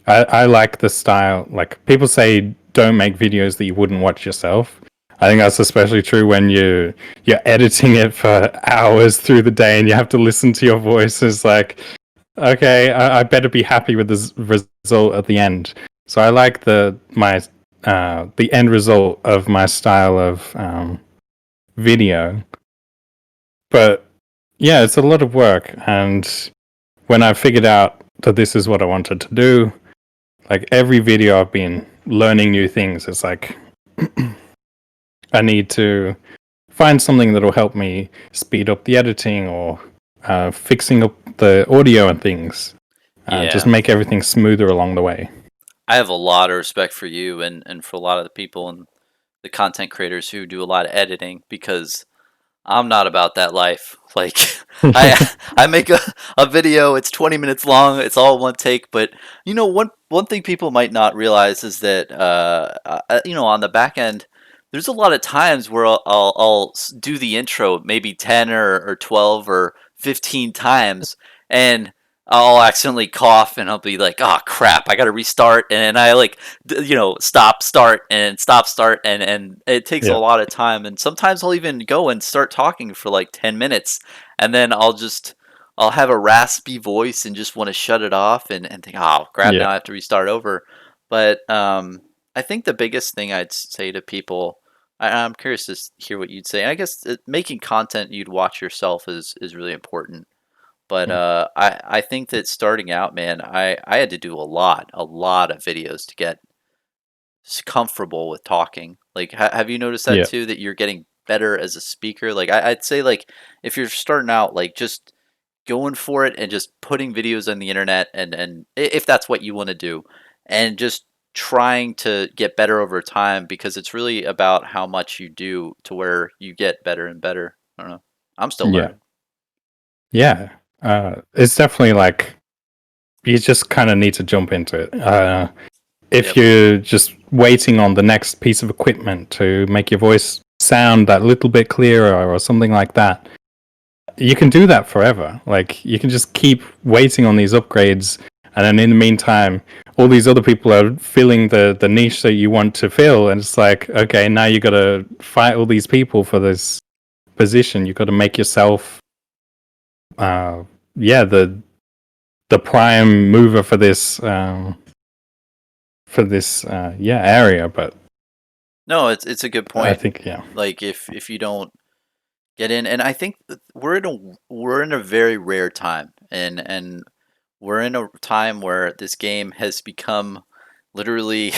I like the style. Like people say, don't make videos that you wouldn't watch yourself. I think that's especially true when you're editing it for hours through the day and you have to listen to your voice. It's like, okay, I better be happy with this result at the end. So I like the end result of my style of video. But yeah, it's a lot of work, and when I figured out that this is what I wanted to do, like every video I've been learning new things. It's like I need to find something that'll help me speed up the editing or fixing up the audio and things. Just Yeah, make everything smoother along the way. I have a lot of respect for you and for a lot of the people and the content creators who do a lot of editing, because I'm not about that life. Like I make a video, it's 20 minutes long, it's all one take, but one thing people might not realize is that on the back end there's a lot of times where I'll do the intro maybe 10 or 12 or 15 times, and I'll accidentally cough and I'll be like, oh crap, I gotta restart, and I like stop start and stop start, and it takes a Yeah, lot of time, and sometimes I'll even go and start talking for like 10 minutes, and then I'll have a raspy voice and just want to shut it off, and think, oh crap, now yeah, I have to restart over. But I think the biggest thing I'd say to people, I'm curious to hear what you'd say. I guess making content you'd watch yourself is really important. But mm, I think that starting out, man, I had to do a lot of videos to get comfortable with talking. Like, have you noticed that yeah, too? That you're getting better as a speaker. Like, I'd say, like, if you're starting out, like, just going for it and just putting videos on the internet, and if that's what you want to do, and just trying to get better over time, because it's really about how much you do to where you get better and better. I don't know. I'm still yeah, learning. yeah. It's definitely like you just kind of need to jump into it. If Yep. you're just waiting on the next piece of equipment to make your voice sound that little bit clearer or something like that, you can do that forever. Like you can just keep waiting on these upgrades, and then in the meantime, all these other people are filling the niche that you want to fill, and it's like, okay, now you got to fight all these people for this position. You got to make yourself, uh, yeah, the prime mover for this yeah area. But No, it's a good I point. think yeah, Like, if you don't get in, and I think that we're in a very rare time, and we're in a time where this game has become literally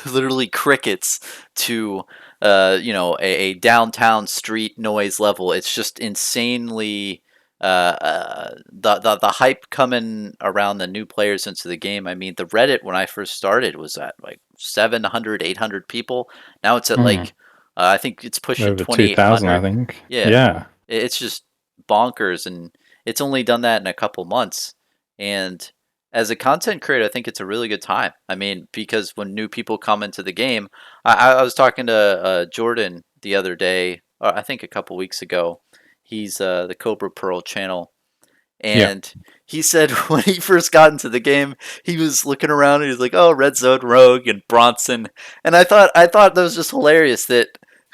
literally crickets to a downtown street noise level. It's just insanely the hype coming around the new players into the game. I mean, the Reddit when I first started was at like 700, 800 people. Now it's at mm, like I think it's pushing over 2,000, I 2,800. think. Yeah, Yeah, it's just bonkers, and it's only done that in a couple months. And As a content creator, I think it's a really good time. I mean, because when new people come into the game, I was talking to Jordan the other day, or I think a couple weeks ago. He's the Cobra Pearl channel, Yeah. and he said when he first got into the game, he was looking around and he was like, "Oh, Red Zone Rogue and Bronson," and I thought that was just hilarious that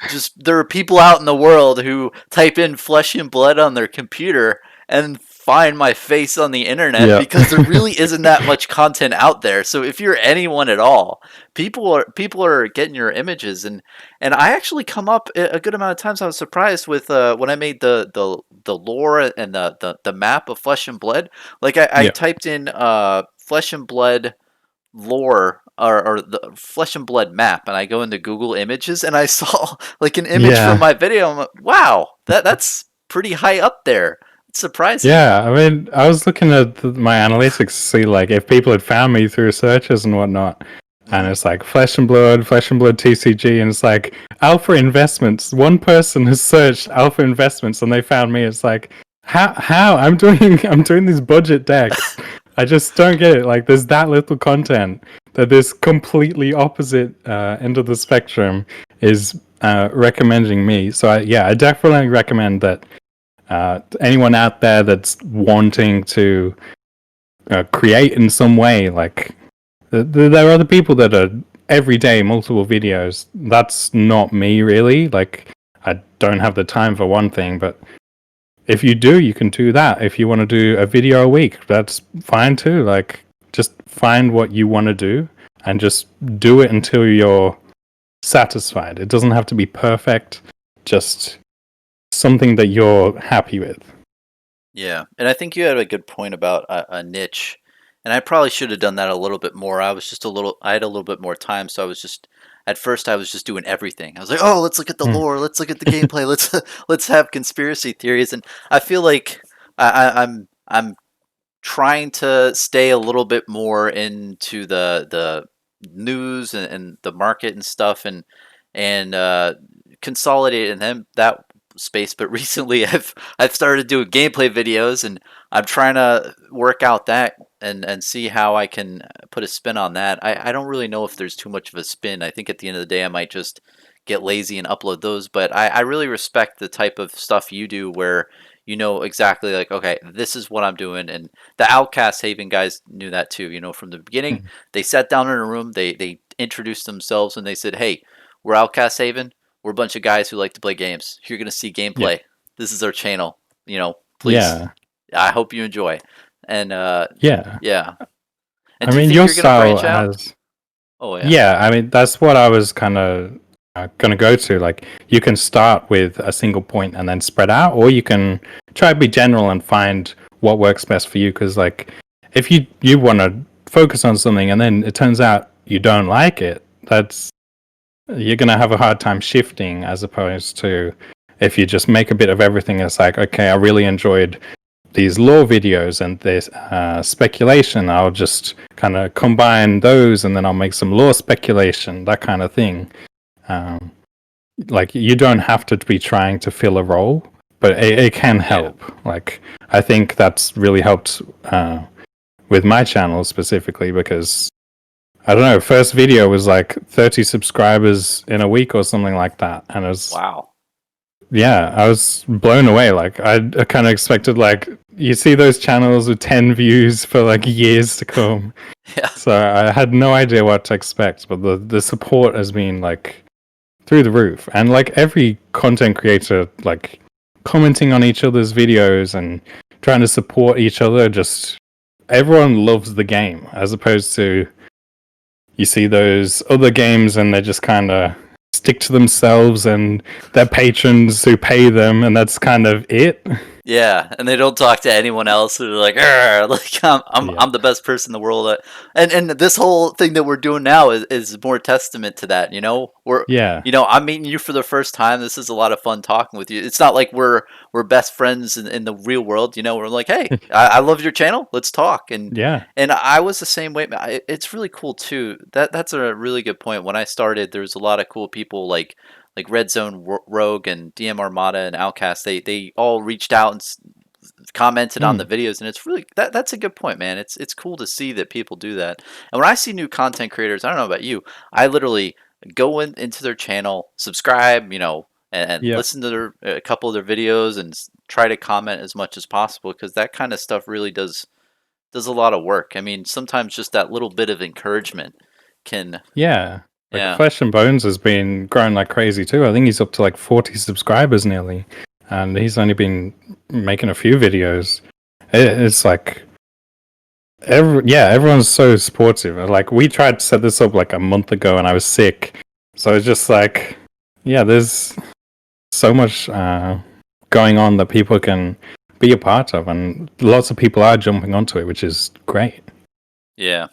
just there are people out in the world who type in flesh and blood on their computer and find my face on the internet Yeah. because there really isn't that much content out there. So if you're anyone at all, people are getting your images, and I actually come up a good amount of times. I was surprised with when I made the lore and the map of Flesh and Blood. Like I Yeah. typed in Flesh and Blood lore or the Flesh and Blood map, and I go into Google Images and I saw like an image from Yeah. my video. I'm like, wow, that's pretty high up there. It's surprising. Yeah, I mean, I was looking at my analytics to see like if people had found me through searches and whatnot, and Hmm. it's like Flesh and Blood TCG, and it's like Alpha Investments. One person has searched Alpha Investments, and they found me. It's like how I'm doing I'm doing these budget decks. I just don't get it. Like, there's that little content that this completely opposite end of the spectrum is recommending me. So I definitely recommend that anyone out there that's wanting to create in some way, like there are other people that are every day multiple videos. That's not me really. Like, I don't have the time for one thing, but if you do, you can do that. If you want to do a video a week, that's fine too. Like, just find what you want to do and just do it until you're satisfied. It doesn't have to be perfect. Just something that you're happy with. Yeah, and I think you had a good point about a niche, and I probably should have done that a little bit more. I had a little bit more time, so at first I was just doing everything. I was like, oh, let's look at the Mm. lore, let's look at the gameplay, let's have conspiracy theories, and I feel like I'm trying to stay a little bit more into the news and the market and stuff, and consolidate in that space. But recently, I've started doing gameplay videos, and I'm trying to work out that and see how I can put a spin on that. I don't really know if there's too much of a spin. I think at the end of the day, I might just get lazy and upload those. But I really respect the type of stuff you do where you know exactly like, okay, this is what I'm doing. And the Outcast Haven guys knew that too. You know, from the beginning, Mm. they sat down in a room, they introduced themselves, and they said, "Hey, we're Outcast Haven. We're a bunch of guys who like to play games. You're gonna see Yeah. gameplay. This is our channel. You know, please. Yeah. I hope you enjoy." And Yeah. yeah. And I do you mean, think your you're gonna style branch out? has. Oh yeah. Yeah, I mean, that's what I was kind of going to go to. Like, you can start with a single point and then spread out, or you can try to be general and find what works best for you. Because, like, if you want to focus on something and then it turns out you don't like it, that's you're going to have a hard time shifting, as opposed to if you just make a bit of everything. It's like, okay, I really enjoyed these lore videos and this speculation. I'll just kind of combine those, and then I'll make some lore speculation, that kind of thing. Um, like, you don't have to be trying to fill a role, but it can Yeah. help. Like, I think that's really helped with my channel specifically, because I don't know, first video was like 30 subscribers in a week or something like that, and it was, Wow. yeah, I was blown away. Like, I kind of expected, like, you see those channels with 10 views for like years to come. Yeah. So I had no idea what to expect, but the support has been like through the roof. And like every content creator, like commenting on each other's videos and trying to support each other, just everyone loves the game, as opposed to you see those other games and they just kind of stick to themselves and their patrons who pay them, and that's kind of it. Yeah, and they don't talk to anyone else. They're like, "Arr," like Yeah. I'm the best person in the world. And this whole thing that we're doing now is more testament to that. You know, Yeah. I'm meeting you for the first time. This is a lot of fun talking with you. It's not like we're best friends in the real world. You know, we're like, hey, I love your channel. Let's talk. Yeah. And I was the same way. It's really cool too. That's a really good point. When I started, there was a lot of cool people like Red Zone Rogue and DM Armada and Outcast. They all reached out and commented on the Hmm. videos, and it's really that's a good point, man. It's cool to see that people do that. And when I see new content creators, I don't know about you, I literally go into their channel, subscribe, and Yeah. listen to a couple of their videos and try to comment as much as possible because that kind of stuff really does a lot of work. I mean, sometimes just that little bit of encouragement can, Yeah. Like yeah, Flesh and Bones has been growing like crazy too. I think he's up to like 40 subscribers nearly. And he's only been making a few videos. It's like everyone's so supportive. Like we tried to set this up like a month ago and I was sick. So it's just like yeah, there's so much going on that people can be a part of and lots of people are jumping onto it, which is great. yeah.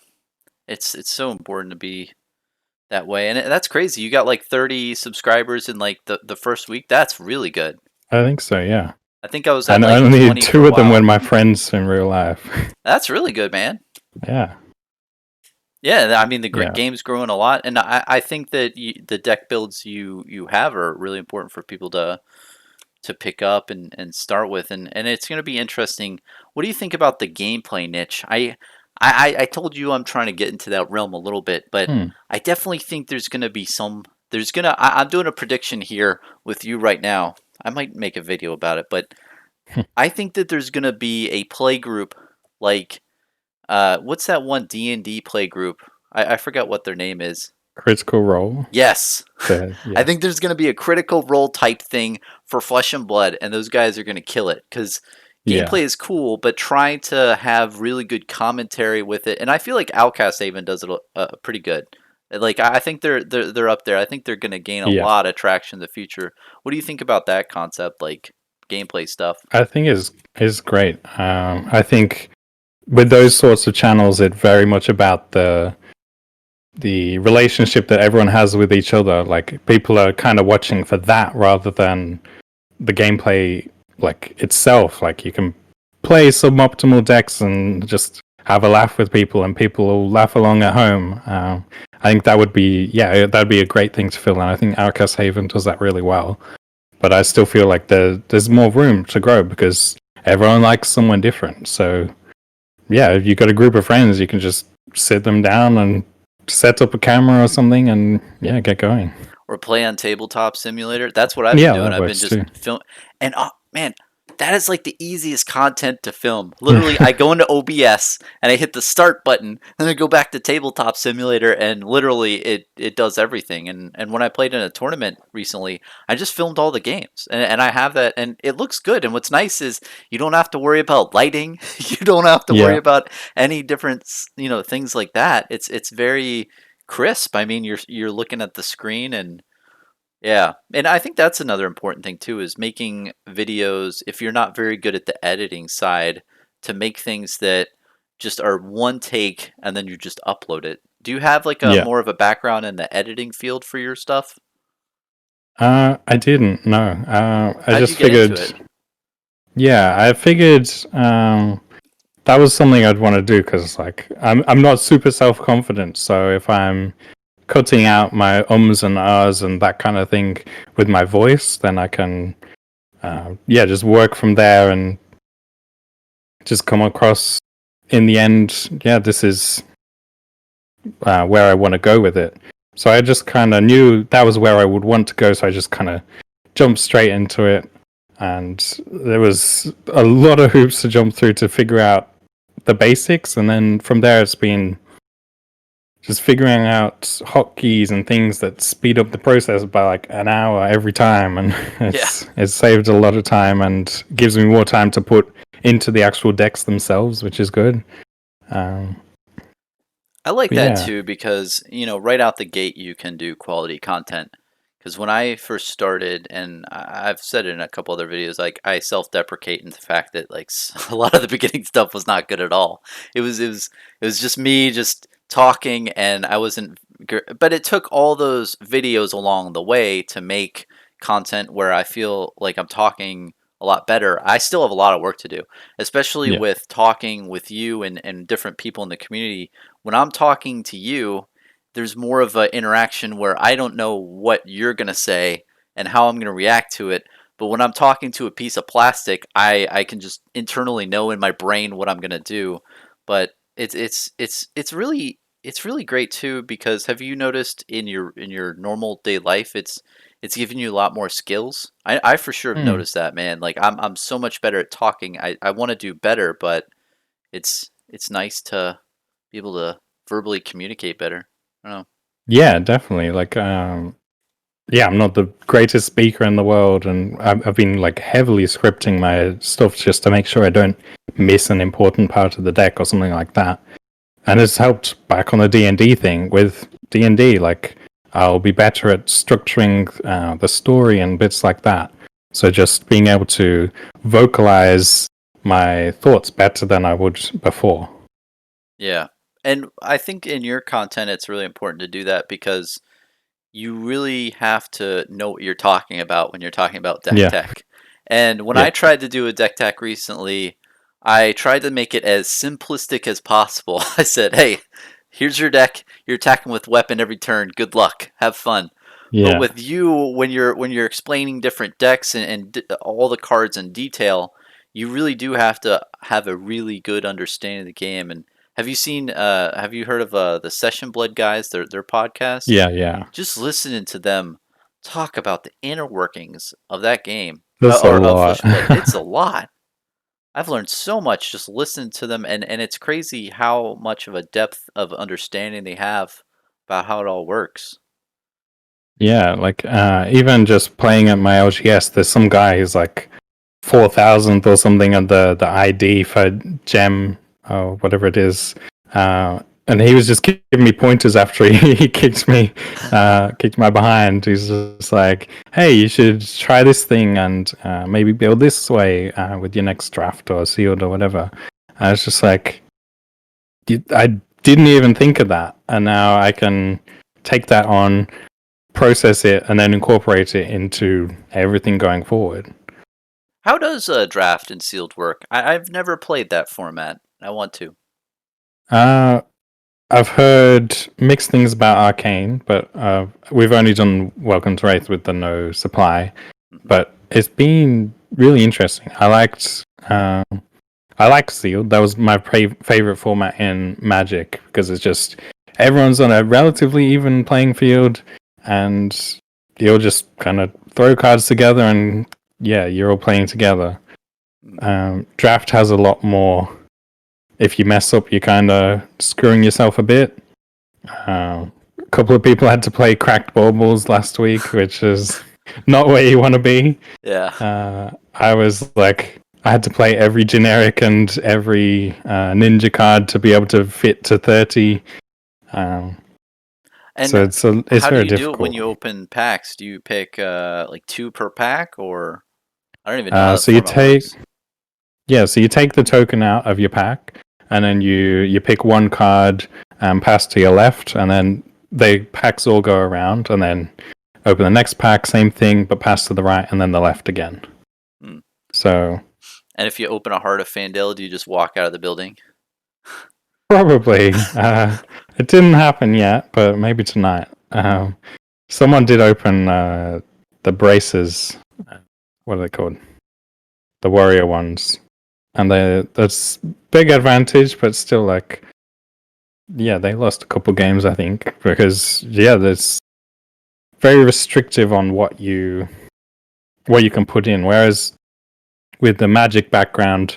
It's so important to be that way, and that's crazy. You got like 30 subscribers in like the first week. That's really good. I think so, yeah. I think I was at And like only 20 for two a of them were while. my friends in real life. That's really good, man. Yeah, Yeah, I mean the yeah, game's growing a lot, and I think that the deck builds you have are really important for people to pick up and start with, and it's going to be interesting. What do you think about the gameplay niche? I told you I'm trying to get into that realm a little bit, but hmm. I definitely think there's going to be some. I'm doing a prediction here with you right now. I might make a video about it, but I think that there's going to be a play group like what's that one D&D play group? I forgot what their name is. Critical Role. Yes. I Yeah, think there's going to be a critical role type thing for Flesh and Blood, and those guys are going to kill it because yeah. gameplay is cool, but trying to have really good commentary with it, and I feel like Outcast even does it pretty good. Like I think they're up there. I think they're going to gain a Yeah, lot of traction in the future. What do you think about that concept, like gameplay stuff? I think is great. I think with those sorts of channels, it's very much about the relationship that everyone has with each other. Like people are kind of watching for that rather than the gameplay like itself. Like you can play suboptimal decks and just have a laugh with people, and people will laugh along at home. I think that would be that'd be a great thing to fill, and I think Outcast Haven does that really well. But I still feel like there's more room to grow because everyone likes someone different. So yeah, if you've got a group of friends, you can just sit them down and set up a camera or something, and yeah, get going. Or play on Tabletop Simulator. That's what I've been Yeah, doing. that I've been works just too. film and oh man, that is like the easiest content to film. Literally, I go into OBS and I hit the start button, then I go back to Tabletop Simulator, and literally it does everything. And when I played in a tournament recently, I just filmed all the games, and I have that, and it looks good. And what's nice is you don't have to worry about lighting, you don't have to worry Yeah, about any different things like that. It's very crisp. I mean, you're looking at the screen and yeah. And I think that's another important thing too is making videos if you're not very good at the editing side to make things that just are one take and then you just upload it. Do you have like a yeah. more of a background in the editing field for your stuff? I didn't know. I How'd you just get into figured. it? Yeah, I figured that was something I'd want to do because, like, I'm not super self confident. So if I'm cutting out my ums and ahs and that kind of thing with my voice, then I can, just work from there and just come across. In the end, yeah, this is where I want to go with it. So I just kind of knew that was where I would want to go. So I just kind of jumped straight into it. And there was a lot of hoops to jump through to figure out the basics. And then from there, it's been just figuring out hotkeys and things that speed up the process by like an hour every time. And Yeah. it's saved a lot of time and gives me more time to put into the actual decks themselves, which is good. Um, I like but that yeah, too because, right out the gate you can do quality content. Because when I first started, and I've said it in a couple other videos, like I self-deprecate in the fact that like a lot of the beginning stuff was not good at all. It was just me just talking, and I wasn't. But it took all those videos along the way to make content where I feel like I'm talking a lot better. I still have a lot of work to do, especially yeah, with talking with you and different people in the community. When I'm talking to you, there's more of an interaction where I don't know what you're going to say and how I'm going to react to it. But when I'm talking to a piece of plastic, I can just internally know in my brain what I'm gonna do. But it's really great too because have you noticed in your normal day life it's giving you a lot more skills. I for sure have Hmm. noticed that, man. Like I'm so much better at talking. I want to do better, but it's nice to be able to verbally communicate better. I don't know. Yeah, definitely. Like, yeah, I'm not the greatest speaker in the world, and I've been like heavily scripting my stuff just to make sure I don't miss an important part of the deck or something like that. And it's helped back on the D&D thing with D&D. Like, I'll be better at structuring the story and bits like that. So just being able to vocalize my thoughts better than I would before. Yeah. And I think in your content it's really important to do that because you really have to know what you're talking about when you're talking about deck Yeah, tech. And when yeah, I tried to do a deck tech recently, I tried to make it as simplistic as possible. I said, "Hey, here's your deck. You're attacking with weapon every turn. Good luck. Have fun." But yeah. with you, when you're explaining different decks all the cards in detail, you really do have to have a really good understanding of the game. And have you heard of the Session Blood guys? Their podcast. Yeah, yeah. Just listening to them talk about the inner workings of that game That's a or of lot. Flesh and Blood, it's a lot. I've learned so much just listening to them, and it's crazy how much of a depth of understanding they have about how it all works. Yeah, like even just playing at my LGS, there's some guy who's like 4,000th or something on the ID for gem or whatever it is. And he was just giving me pointers after he kicked my behind. He's just like, "Hey, you should try this thing and maybe build this way with your next draft or sealed or whatever." I was just like, I didn't even think of that, and now I can take that on, process it, and then incorporate it into everything going forward. How does draft and sealed work? I've never played that format. I want to. Uh, I've heard mixed things about Arcane, but we've only done Welcome to Wraith with the no supply. Hmm. But it's been really interesting. I liked Sealed. That was my favorite format in Magic because it's just everyone's on a relatively even playing field, and you'll just kind of throw cards together, and yeah, you're all playing together. Draft has a lot more. If you mess up, you're kind of screwing yourself a bit. A couple of people had to play cracked baubles last week, which is not where you want to be. Yeah. I was like, I had to play every generic and every ninja card to be able to fit to 30. Um, so And it's how do very you do it when difficult. you open packs? Do you pick like two per pack, or I don't even know how the So you format take works. so you take the token out of your pack, and then you pick one card and pass to your left, and then the packs all go around, and then open the next pack, same thing, but pass to the right and then the left again. Hmm. So And if you open a Heart of Fandale, do you just walk out of the building? probably it didn't happen yet, but maybe tonight. Someone did open the braces. What are they called? The warrior ones, and that's big advantage, but still, like, yeah, they lost a couple games, I think, because yeah, there's very restrictive on what you can put in. Whereas with the magic background,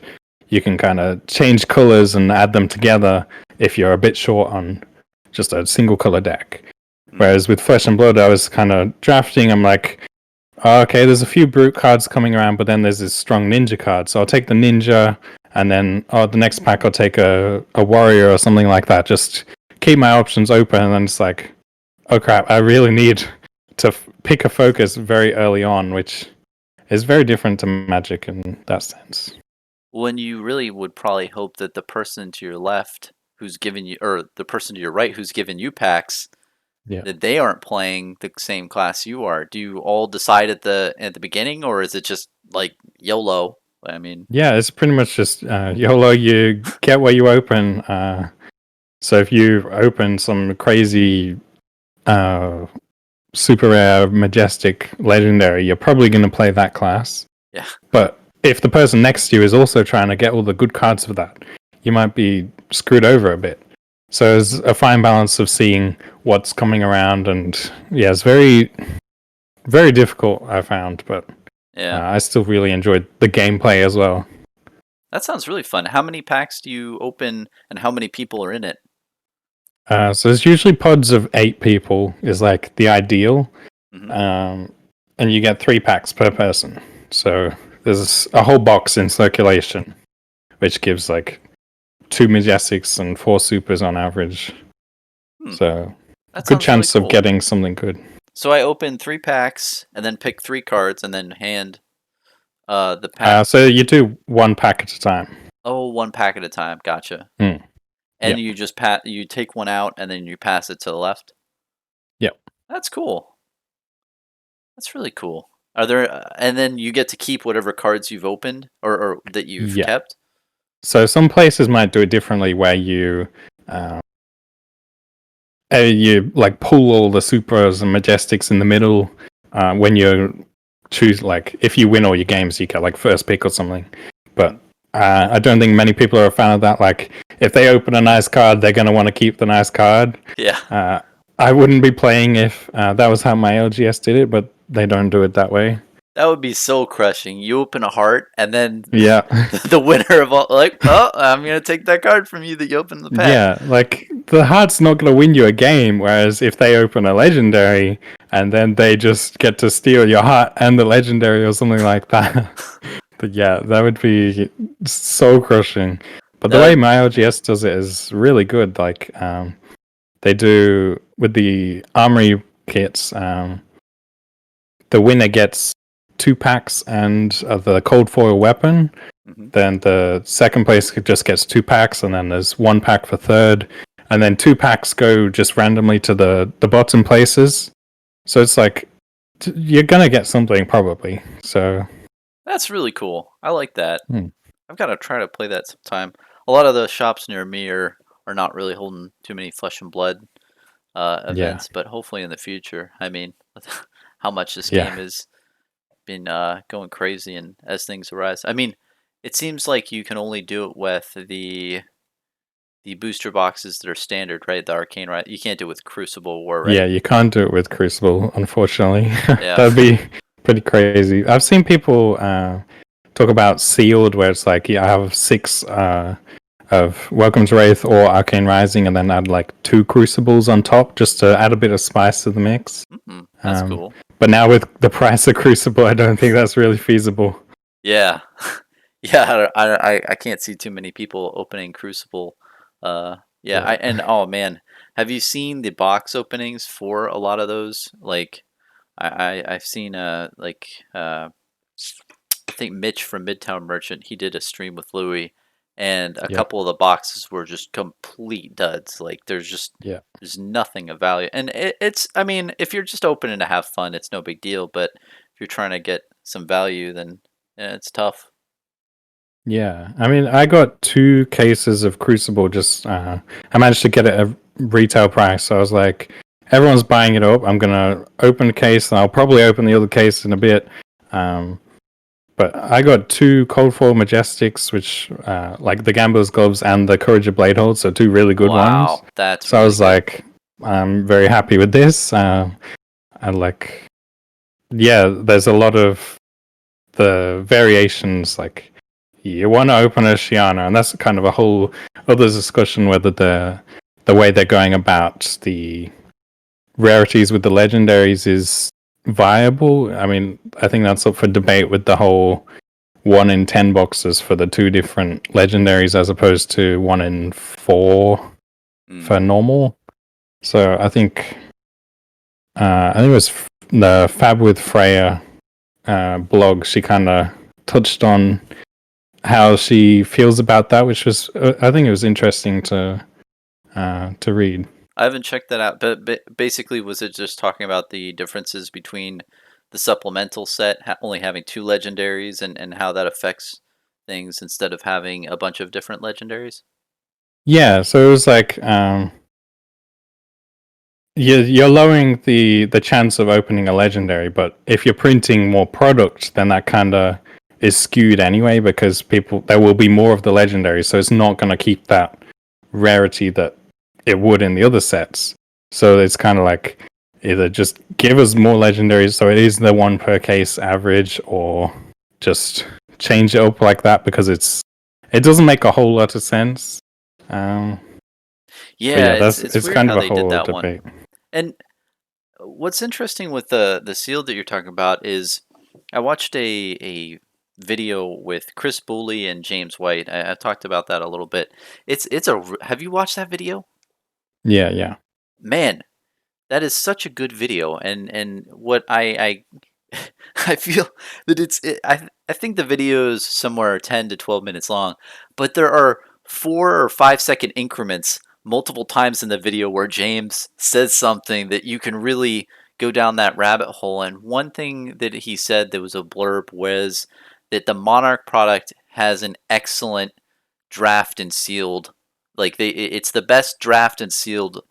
you can kind of change colors and add them together if you're a bit short on just a single color deck. Hmm. Whereas with Flesh and Blood, I was kind of drafting. I'm like, oh, okay, there's a few brute cards coming around, but then there's this strong ninja card. So I'll take the ninja, and then the next pack I'll take a warrior or something like that. Just keep my options open, and then it's like, oh crap, I really need to pick a focus very early on, which is very different to Magic in that sense. When you really would probably hope that the person to your left who's given you, or the person to your right who's given you packs, Yeah. that they aren't playing the same class you are. Do you all decide at the beginning, or is it just like YOLO? I mean, Yeah, it's pretty much just YOLO. You get what you open. So if you open some crazy uh, super rare, majestic, legendary, you're probably going to play that class. Yeah. But if the person next to you is also trying to get all the good cards for that, you might be screwed over a bit. So there's a fine balance of seeing what's coming around, and yeah, it's very, very difficult, I found, but Yeah. I still really enjoyed the gameplay as well. That sounds really fun. How many packs do you open, and how many people are in it? So there's usually pods of 8 people is like the ideal, Hmm. and you get 3 packs per person. So there's a whole box in circulation, which gives like 2 Majestics and 4 Supers on average. Hmm. So That good sounds really chance of cool. getting something good. So I open 3 packs and then pick 3 cards and then hand the pack. So you do 1 pack at a time. Oh, 1 pack at a time. Gotcha. Mm. And Yeah. you just you take one out and then you pass it to the left. Yeah. That's cool. That's really cool. Are there and then you get to keep whatever cards you've opened or that you've Yeah. kept? So some places might do it differently, where you like pull all the supers and majestics in the middle when you choose. Like if you win all your games, you get like first pick or something. But I don't think many people are a fan of that. Like if they open a nice card, they're going to want to keep the nice card. Yeah. I wouldn't be playing if that was how my LGS did it, but they don't do it that way. That would be soul crushing. You open a heart and then Yeah. the winner of all like, oh, I'm gonna take that card from you that you opened the pack. Yeah, like the heart's not going to win you a game, whereas if they open a legendary and then they just get to steal your heart and the legendary or something like that. But yeah, that would be so crushing. But the way That my LGS does it is really good. Like they do with the armory kits, the winner gets 2 packs and the cold foil weapon. mhm. Then the second place just gets 2 packs, and then there's 1 pack for third, and then 2 packs go just randomly to the bottom places. So it's like you're gonna get something probably. So That's really cool. I like that. hmm. I've got to try to play that sometime. A lot of the shops near me are not really holding too many Flesh and Blood Yeah, events, but hopefully in the future. I mean, with how much this game yeah, has been going crazy, and as things arise, I mean, it seems like you can only do it with the booster boxes that are standard, right? The Arcane, right? You can't do it with Crucible War, right? yeah. You can't do it with Crucible, unfortunately. Yeah. That'd be pretty crazy. I've seen people talk about sealed, where it's like, yeah, I have 6 of Welcome to Wraith or Arcane Rising, and then add like 2 Crucibles on top just to add a bit of spice to the mix. That's cool. But now with the price of Crucible, I don't think that's really feasible. Yeah. Yeah, I can't see too many people opening Crucible. Yeah, Yeah, and oh man, have you seen the box openings for a lot of those? Like, I've seen I think Mitch from Midtown Merchant, he did a stream with Louie, and a yeah, couple of the boxes were just complete duds. Like, yeah, there's nothing of value, and it's I mean, if you're just opening to have fun, it's no big deal. But if you're trying to get some value, then it's tough. yeah. I mean, I got 2 cases of Crucible. Just I managed to get it at retail price. So I was like, everyone's buying it up. I'm gonna open a case, and I'll probably open the other case in a bit. Um, But I got 2 Cold Foil Majestics, which like the Gambler's Gloves and the Courage of Bladehold, so 2 really good ones. Wow, that's So I really was good. like, I'm very happy with this. And like, yeah, there's a lot of the variations. Like, you want to open a Shiana, and that's kind of a whole other discussion whether the way they're going about the rarities with the legendaries is viable. I mean, I think that's up for debate with the whole 1 in 10 boxes for the 2 different legendaries as opposed to 1 in 4 Mm. for normal. So I think it was the Fab with Freya blog. She kind of touched on how she feels about that, which was I think it was interesting to read. I haven't checked that out, but basically, was it just talking about the differences between the supplemental set only having 2 legendaries and how that affects things instead of having a bunch of different legendaries? Yeah, so it was like you're lowering the chance of opening a legendary, but if you're printing more product, then that kind of is skewed anyway because people there will be more of the legendary, so it's not going to keep that rarity that it would in the other sets. So it's kind of like either just give us more legendaries so it is the one per case average, or just change it up like that because it doesn't make a whole lot of sense. Um, but Yeah, yeah, that's it's it's weird kind how of a they did whole that one. debate. And what's interesting with the sealed that you're talking about is I watched a video with Chris Booley and James White. I talked about that a little bit. Have you watched that video? Yeah, yeah. Man, that is such a good video, and what I feel that I think the video is somewhere 10 to 12 minutes long, but there are 4 or 5 second increments multiple times in the video where James says something that you can really go down that rabbit hole. And one thing that he said that was a blurb was that the Monarch product has an excellent draft and sealed, like it's the best draft and sealed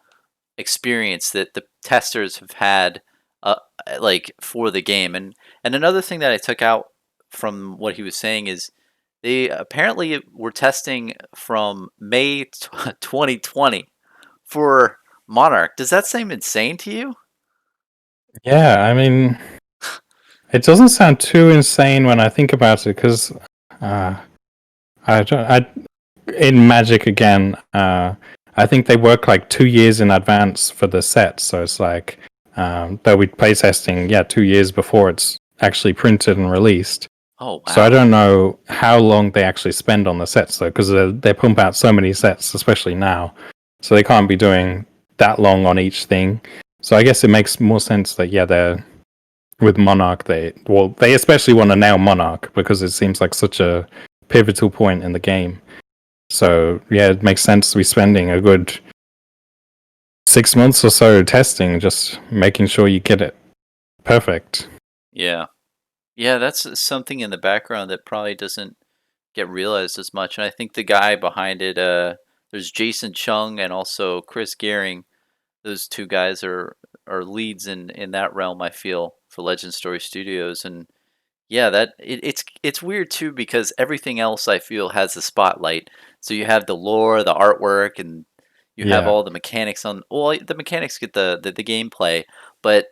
experience that the testers have had, uh, like for the game. And another thing that I took out from what he was saying is they apparently were testing from May 2020 for Monarch. Does that seem insane to you? Yeah, I mean, it doesn't sound too insane when I think about it, because uh, I don't, I in Magic again. I think they work like 2 years in advance for the set, so it's like they'll be playtesting, 2 years before it's actually printed and released. Oh So I wow. don't know how long they actually spend on the sets though, because they pump out so many sets, especially now. So they can't be doing that long on each thing. So I guess it makes more sense that they're with Monarch. They especially want to nail Monarch because it seems like such a pivotal point in the game. So yeah, it makes sense to be spending a good 6 months or so testing, just making sure you get it perfect. Yeah. Yeah, that's something in the background that probably doesn't get realized as much. And I think the guy behind it, there's Jason Chung and also Chris Gehring. Those two guys are leads in that realm, I feel, for Legend Story Studios. And yeah, it's weird too because everything else I feel has the spotlight. So you have the lore, the artwork, and you have Yeah, all the mechanics on. Well, the mechanics get the gameplay, but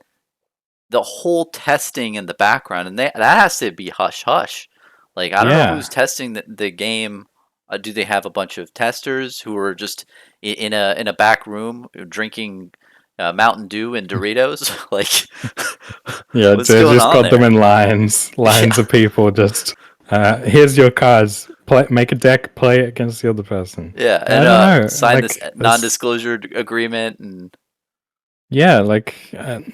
the whole testing in the background, and that has to be hush hush. Like I don't know who's yeah. testing the game. Do they have a bunch of testers who are just in a back room drinking Mountain Dew and Doritos? Like, Yeah, what's they going just on got them there? in lines, Yeah, lines of people. Just here's your cards. Make a deck. Play it against the other person. yeah, And and I don't know, sign this like there's non-disclosure agreement, and like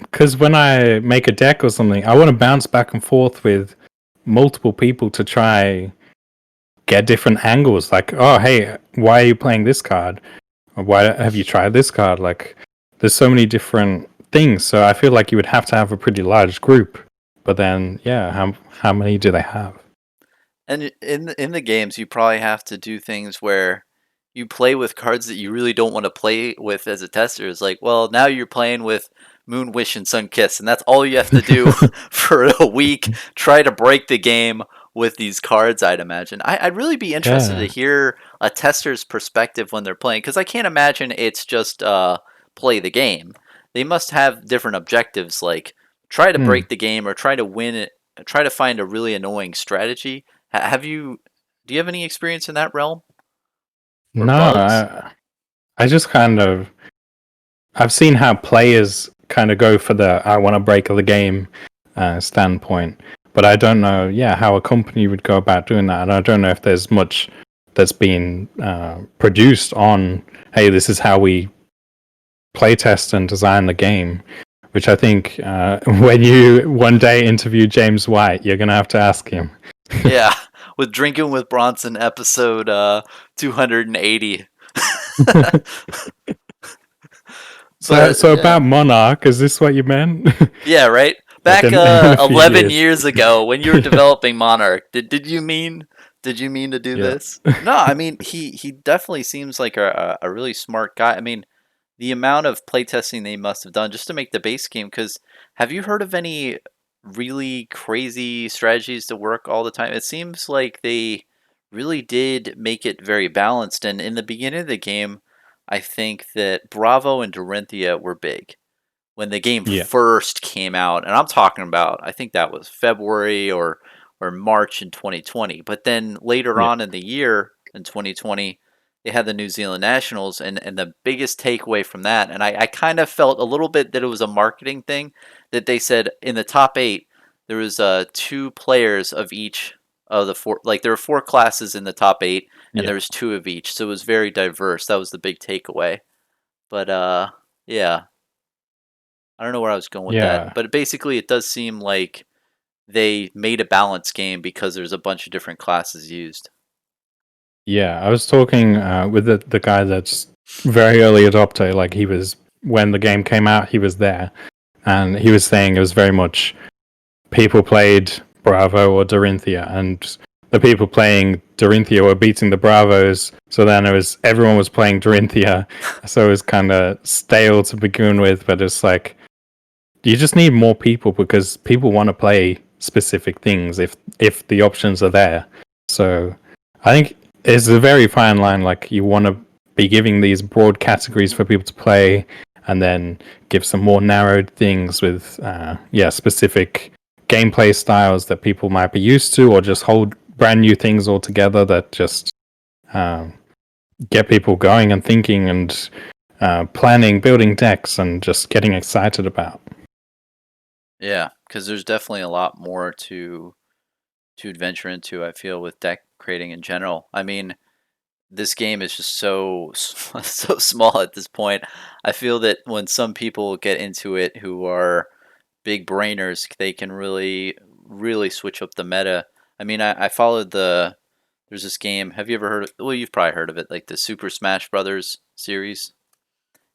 because when I make a deck or something, I want to bounce back and forth with multiple people to try get different angles. Like, oh hey, why are you playing this card? Or why have you tried this card? Like, there's so many different things. So I feel like you would have to have a pretty large group. But then, yeah, how many do they have? in the games you probably have to do things where you play with cards that you really don't want to play with as a tester. It's like, well, now you're playing with Moon Wish and Sun Kiss, and that's all you have to do for a week. Try to break the game with these cards, I'd imagine. I'd really be interested to Yeah. hear a tester's perspective when they're playing, because I can't imagine it's just play the game. They must have different objectives, like try to Hmm. break the game or try to win it, try to find a really annoying strategy. Have you? Do you have any experience in that realm or No, bugs? I just kind of I've seen how players kind of go for the I want to break the game standpoint, but I don't know, how a company would go about doing that, and I don't know if there's much that's been produced on. Hey, this is how we playtest and design the game. Which I think when you one day interview James White, you're gonna have to ask him. Yeah, with Drinking with Bronson episode 280. So, But so yeah, about Monarch, is this what you meant? yeah, right. Like Back in a few 11 years? years ago when you were developing Monarch, did you mean to do Yeah. this? No, I mean he definitely seems like a really smart guy. I mean, the amount of playtesting they must have done just to make the base game. Because have you heard of any really crazy strategies to work all the time? It seems like they really did make it very balanced. And in the beginning of the game, I think that Bravo and Dorinthia were big when the game Yeah, first came out, and I'm talking about, I think that was February or March in 2020. But then later yeah, on in the year in 2020, they had the New Zealand Nationals, and the biggest takeaway from that, and I kind of felt a little bit that it was a marketing thing, that they said in the top eight there was two players of each of the four, like there were four classes in the top eight, and yeah, there was two of each, so it was very diverse. That was the big takeaway. But yeah, I don't know where I was going with that, yeah, but basically, it does seem like they made a balanced game because there's a bunch of different classes used. yeah. I was talking with the guy that's very early adopter. Like he was when the game came out, he was there, and he was saying it was very much people played Bravo or Dorinthia, and the people playing Dorinthia were beating the Bravos. So then it was everyone was playing Dorinthia, so it was kind of stale to begin with. But it's like you just need more people because people want to play specific things if the options are there. So I think it's a very fine line. Like you want to be giving these broad categories for people to play, and then give some more narrowed things with specific gameplay styles that people might be used to, or just hold brand new things altogether that just um, get people going and thinking and planning, building decks, and just getting excited about. Yeah, because there's definitely a lot more to adventure into. I feel with deck creating in general. I mean, this game is just so so small at this point. I feel that when some people get into it who are big brainers, they can really switch up the meta. I mean, I followed the there's this game. Have you ever heard of, well, you've probably heard of it, like the Super Smash Brothers series.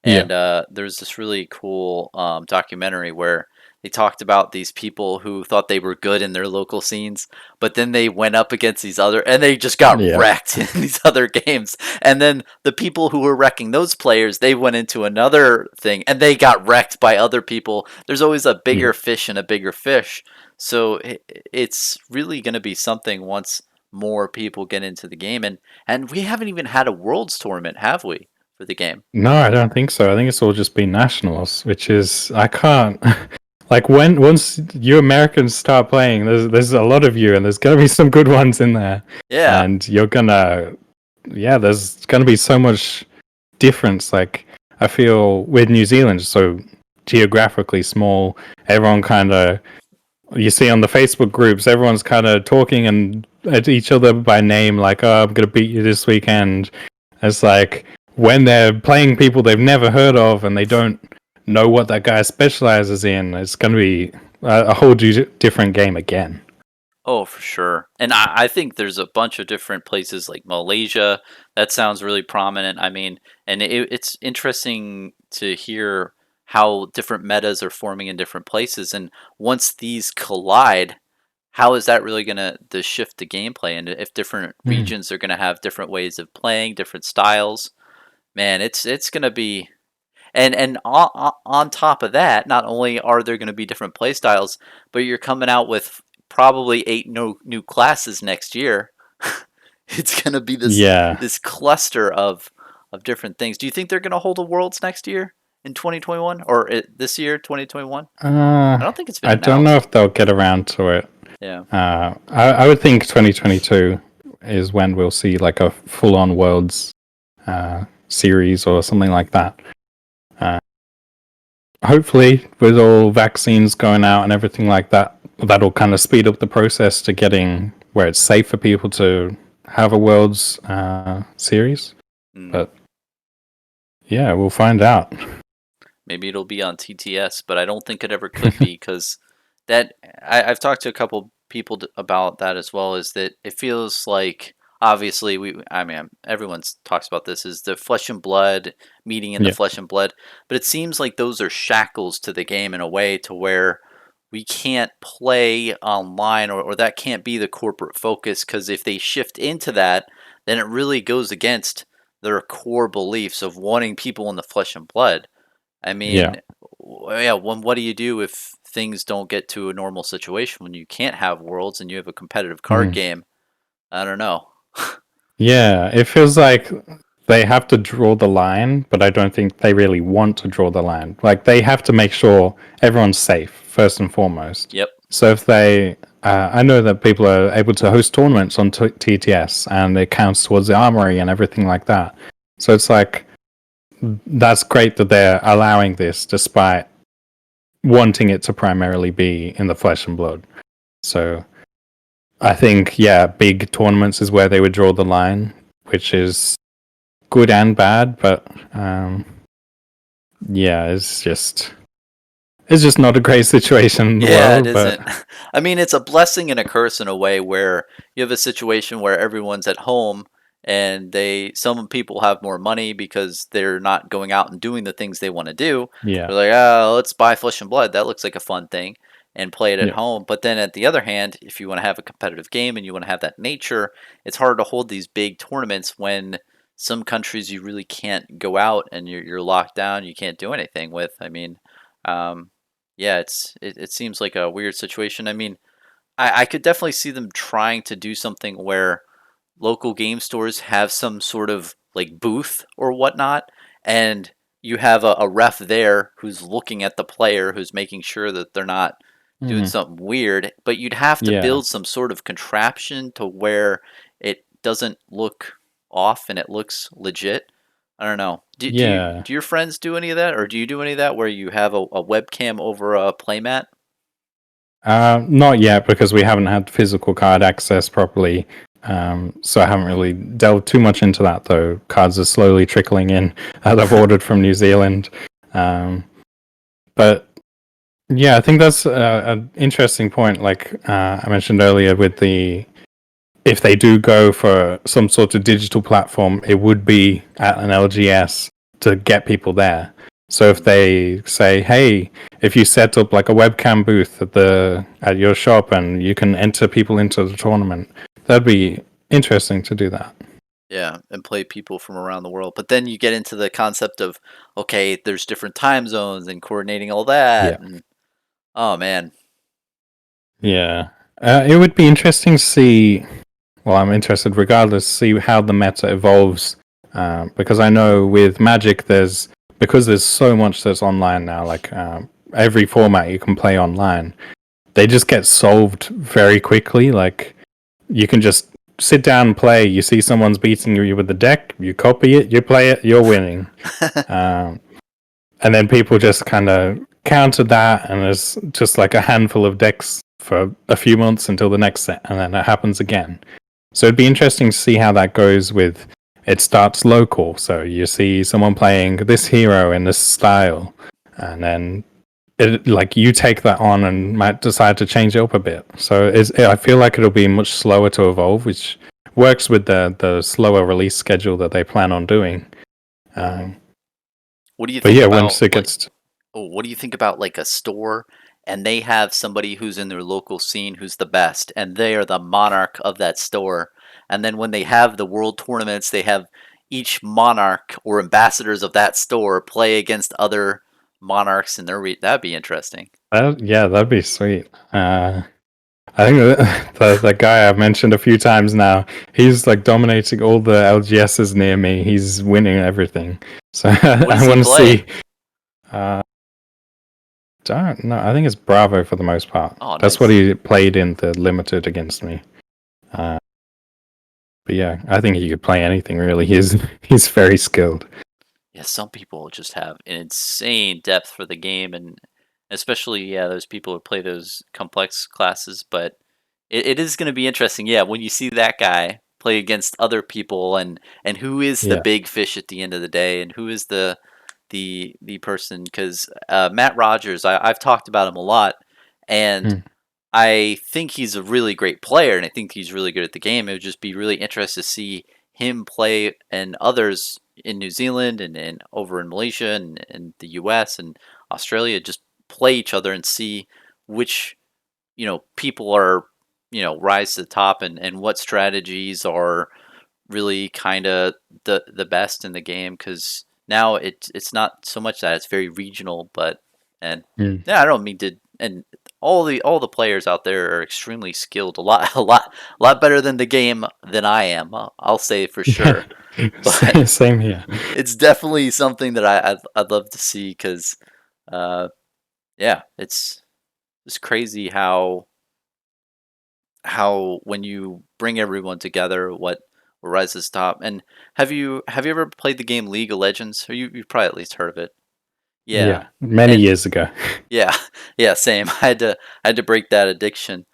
Yeah, And there's this really cool documentary where they talked about these people who thought they were good in their local scenes, but then they went up against these other, and they just got yeah, wrecked in these other games. And then the people who were wrecking those players, they went into another thing, and they got wrecked by other people. There's always a yeah. bigger fish and a bigger fish, so it's really going to be something once more people get into the game. And we haven't even had a worlds tournament, have we, for the game? No, I don't think so. I think it's all just been nationals, which is I can't. Like when once you Americans start playing, there's a lot of you, and there's gonna be some good ones in there, Yeah. and you're gonna, yeah, there's gonna be so much difference. Like I feel with New Zealand, so geographically small, everyone kind of you see on the Facebook groups, everyone's kind of talking and at each other by name, like, "Oh, I'm gonna beat you this weekend." It's like when they're playing people they've never heard of and they don't know what that guy specializes in, it's gonna be a whole different game again. Oh, for sure. And I think there's a bunch of different places like Malaysia. That sounds really prominent. I mean, and it's interesting to hear how different metas are forming in different places. And once these collide, how is that really going to shift the gameplay? And if different Mm. regions are going to have different ways of playing, different styles, man, it's going to be. And on top of that, not only are there going to be different play styles, but you're coming out with probably eight new classes next year. It's going to be Yeah. this cluster of different things. Do you think they're going to hold a Worlds next year in 2021 or this year 2021? I don't think it's been I don't know announced. if they'll get around to it. Yeah. I would think 2022 is when we'll see like a full-on Worlds series or something like that. Uh, Hopefully, with all vaccines going out and everything like that, that'll kind of speed up the process to getting where it's safe for people to have a Worlds series. Mm. But yeah, we'll find out. Maybe it'll be on TTS, but I don't think it ever could be because that I've talked to a couple people about that as well. Is that it feels like obviously I mean everyone talks about this is the flesh and blood meeting in the Yeah. flesh and blood, but it seems like those are shackles to the game in a way to where we can't play online or that can't be the corporate focus because if they shift into that, then it really goes against their core beliefs of wanting people in the flesh and blood. I Yeah. mean, yeah, what do you do if things don't get to a normal situation when you can't have worlds and you have a competitive card Mm. game? I don't know. Yeah, it feels like they have to draw the line, but I don't think they really want to draw the line. Like they have to make sure everyone's safe first and foremost. Yep. So if they, I know that people are able to host tournaments on TTS, and it counts towards the armory and everything like that. So it's like that's great that they're allowing this, despite wanting it to primarily be in the flesh and blood. So I think, yeah, big tournaments is where they would draw the line, which is good and bad, but yeah, it's just not a great situation in the Yeah, it world. But isn't. I mean, it's a blessing and a curse in a way where you have a situation where everyone's at home and some people have more money because they're not going out and doing the things they want to do. yeah, They're like, oh, let's buy Flesh and Blood. That looks like a fun thing and play it at yeah, home. But then at the other hand, if you want to have a competitive game and you want to have that nature, it's hard to hold these big tournaments when some countries you really can't go out and you're locked down. You can't do anything with. I mean, um, yeah, it seems like a weird situation. I mean, I could definitely see them trying to do something where local game stores have some sort of like booth or whatnot, and you have a ref there who's looking at the player, who's making sure that they're not doing hmm, something weird. But you'd have to yeah, build some sort of contraption to where it doesn't look off and it looks legit. I don't know. yeah. Do your friends do any of that, or do you do any of that where you have a webcam over a playmat? Not yet because we haven't had physical card access properly. So I haven't really delved too much into that, though. Cards are slowly trickling in that I've ordered from New Zealand. Um, but yeah, I think that's an interesting point. Like I mentioned earlier, with the if they do go for some sort of digital platform, it would be at an LGS to get people there. So if they say, "Hey, if you set up like a webcam booth at your shop and you can enter people into the tournament," that'd be interesting to do that. Yeah, and play people from around the world. But then you get into the concept of, okay, there's different time zones and coordinating all that, Yeah, and oh man, yeah. It would be interesting to see. Well, I'm interested regardless, see how the meta evolves. Because I know with Magic, because there's so much that's online now, like every format you can play online, they just get solved very quickly. Like you can just sit down and play. You see someone's beating you with the deck, you copy it, you play it, you're winning. Um, and then people just kind of counter that, and there's just like a handful of decks for a few months until the next set, and then it happens again. So it'd be interesting to see how that goes with it starts local. So you see someone playing this hero in this style, and then like you take that on and might decide to change it up a bit. So I feel like it'll be much slower to evolve, which works with the slower release schedule that they plan on doing. Um, what do you but think yeah, about once it like, gets to, oh, what do you think about like a store and they have somebody who's in their local scene who's the best, and they are the monarch of that store, and then when they have the world tournaments, they have each monarch or ambassadors of that store play against other monarchs in that'd be interesting. yeah, that'd be sweet. I think the guy I've mentioned a few times now, he's like dominating all the LGSs near me. He's winning everything. So What does I he want to play? see. Uh, don't know. I think it's Bravo for the most part. Oh, That's what nice. he played in the limited against me. Uh, but yeah, I think he could play anything really. He's very skilled. Yeah, some people just have an insane depth for the game, and especially yeah, those people who play those complex classes. But it is going to be interesting, yeah, when you see that guy play against other people, and who is the Yeah. big fish at the end of the day, and who is the person? Because Matt Rogers, I've talked about him a lot, and Hmm. I think he's a really great player, and I think he's really good at the game. It would just be really interesting to see him play and others in New Zealand and over in Malaysia and the US and Australia just play each other and see which, people are, rise to the top and what strategies are really kind of the best in the game because now it's not so much that it's very regional, but and Mm. yeah, I don't mean to and all the players out there are extremely skilled, a lot a lot better than the game than I am. I'll say for sure, Yeah, but same here. it's definitely something that I'd love to see because uh yeah, it's crazy how when you bring everyone together, what rises top. And have you ever played the game League of Legends? Or you've probably at least heard of it. Yeah, Yeah, many and years ago. yeah, yeah, same. I had to break that addiction.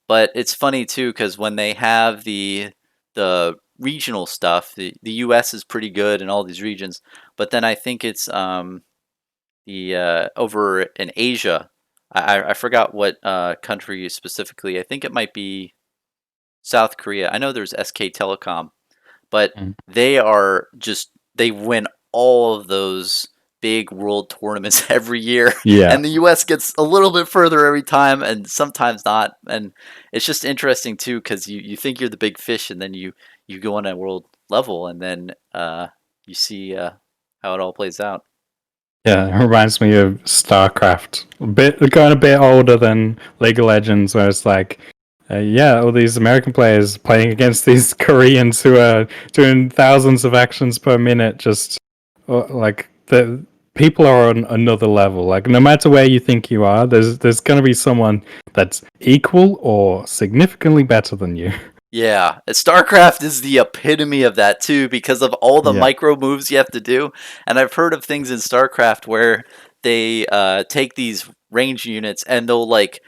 But it's funny too because when they have the regional stuff, the U.S. is pretty good in all these regions. But then I think it's the over in Asia. I forgot what country specifically. I think it might be South Korea. I know there's SK Telecom, but Mm. they win all of those big world tournaments every year, Yeah, and the U.S. gets a little bit further every time, and sometimes not. And it's just interesting too because you think you're the big fish, and then you go on a world level, and then you see how it all plays out. yeah, it reminds me of StarCraft. Going a bit older than League of Legends, where it's like, yeah, all these American players playing against these Koreans who are doing thousands of actions per minute. Just like the people are on another level. Like no matter where you think you are, there's going to be someone that's equal or significantly better than you. Yeah, StarCraft is the epitome of that too because of all the Yeah, micro moves you have to do. And I've heard of things in StarCraft where they take these range units and they'll like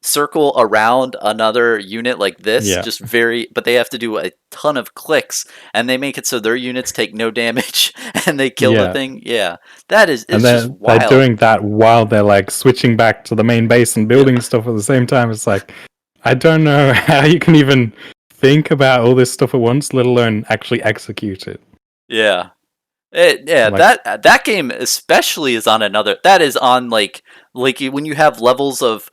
circle around another unit like this, yeah, just very, but they have to do a ton of clicks and they make it so their units take no damage and they kill the yeah. thing. Yeah, that is And it's just they're wild. doing that while they're like switching back to the main base and Yeah, building stuff at the same time. It's like I don't know how you can even think about all this stuff at once, let alone actually execute it. yeah. Yeah, Like, that game especially is on another. That is on like when you have levels of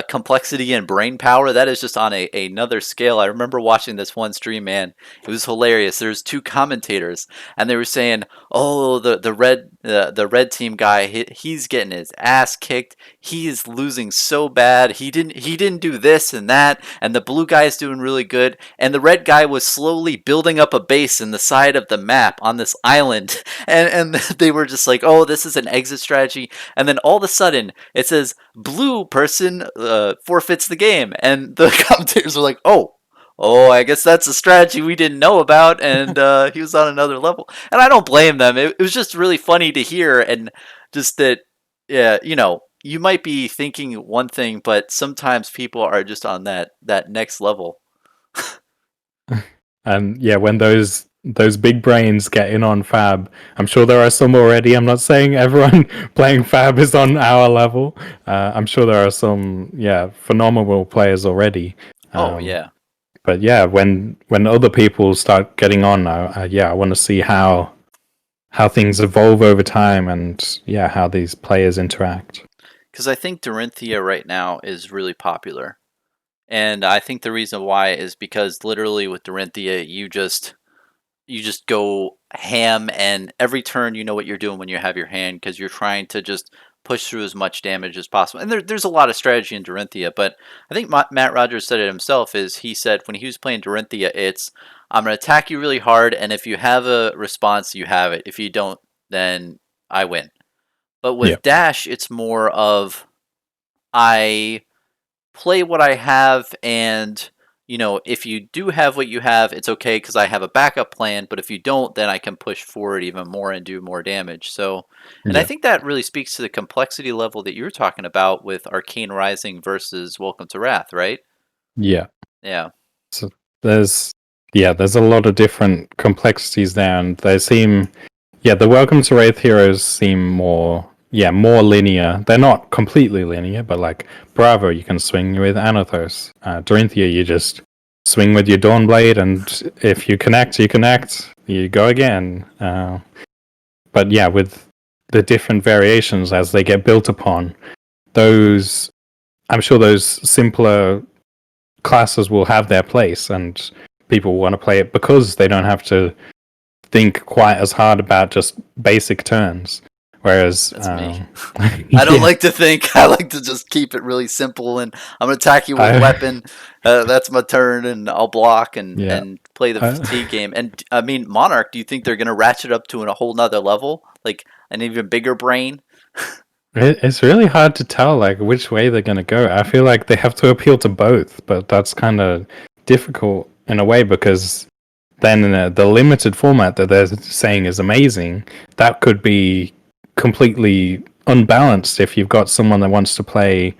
complexity and brain power. That is just on another scale. I remember watching this one stream, man. It was hilarious. There's two commentators, and they were saying, "Oh, the red team guy, he's getting his ass kicked. He is losing so bad. He didn't do this and that, and the blue guy is doing really good, and the red guy was slowly building up a base in the side of the map on this island." And they were just like, "Oh, this is an exit strategy." And then all of a sudden, it says, "Blue person forfeits the game," and the commentators were like, "Oh." Oh, I guess that's a strategy we didn't know about, and he was on another level. And I don't blame them. It was just really funny to hear, and just that, yeah, you might be thinking one thing, but sometimes people are just on that next level. and yeah, when those big brains get in on Fab, I'm sure there are some already. I'm not saying everyone playing Fab is on our level. I'm sure there are some, yeah, phenomenal players already. Oh Um, yeah. but yeah, when other people start getting on, yeah, I want to see how things evolve over time and yeah, how these players interact. Because I think Dorinthia right now is really popular. And I think the reason why is because literally with Dorinthia, you just go ham, and every turn you know what you're doing when you have your hand because you're trying to just push through as much damage as possible. And there's a lot of strategy in Dorinthia, but I think Matt Rogers said it himself. Is he said when he was playing Dorinthia, it's I'm gonna attack you really hard, and if you have a response, you have it. If you don't, then I win. But Yeah. with Dash, it's more of I play what I have, and if you do have what you have, it's okay because I have a backup plan. But if you don't, then I can push forward even more and do more damage. So, and I Yeah. think that really speaks to the complexity level that you're talking about with Arcane Rising versus Welcome to Wrath, right? Yeah. Yeah. So there's there's a lot of different complexities there, and they seem the Welcome to Wraith heroes seem more linear. They're not completely linear, but like Bravo, you can swing with Anathos. Dorinthia, you just swing with your Dawnblade, and if you connect, you connect. You go again. But yeah, with the different variations as they get built upon, I'm sure those simpler classes will have their place, and people want to play it because they don't have to think quite as hard about just basic turns. Whereas, That's me. I don't yeah, like to think. I like to just keep it really simple, and I'm gonna attack you with I, weapon. That's my turn, and I'll block and yeah, play the fatigue I, game. And I mean, Monarch. Do you think they're gonna ratchet up to a whole nother level, like an even bigger brain? it's really hard to tell like which way they're gonna go. I feel like they have to appeal to both, but that's kind of difficult in a way because then the limited format that they're saying is amazing, that could be completely unbalanced if you've got someone that wants to play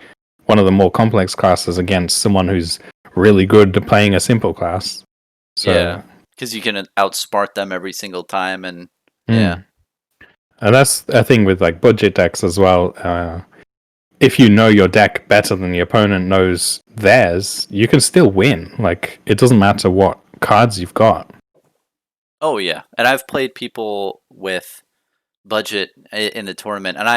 one of the more complex classes against someone who's really good at playing a simple class. Yeah, So, because you can outsmart them every single time, and yeah. mm. And that's a thing with like budget decks as well. If you know your deck better than the opponent knows theirs, you can still win. Like it doesn't matter what cards you've got. Oh yeah, and I've played people with budget in the tournament, and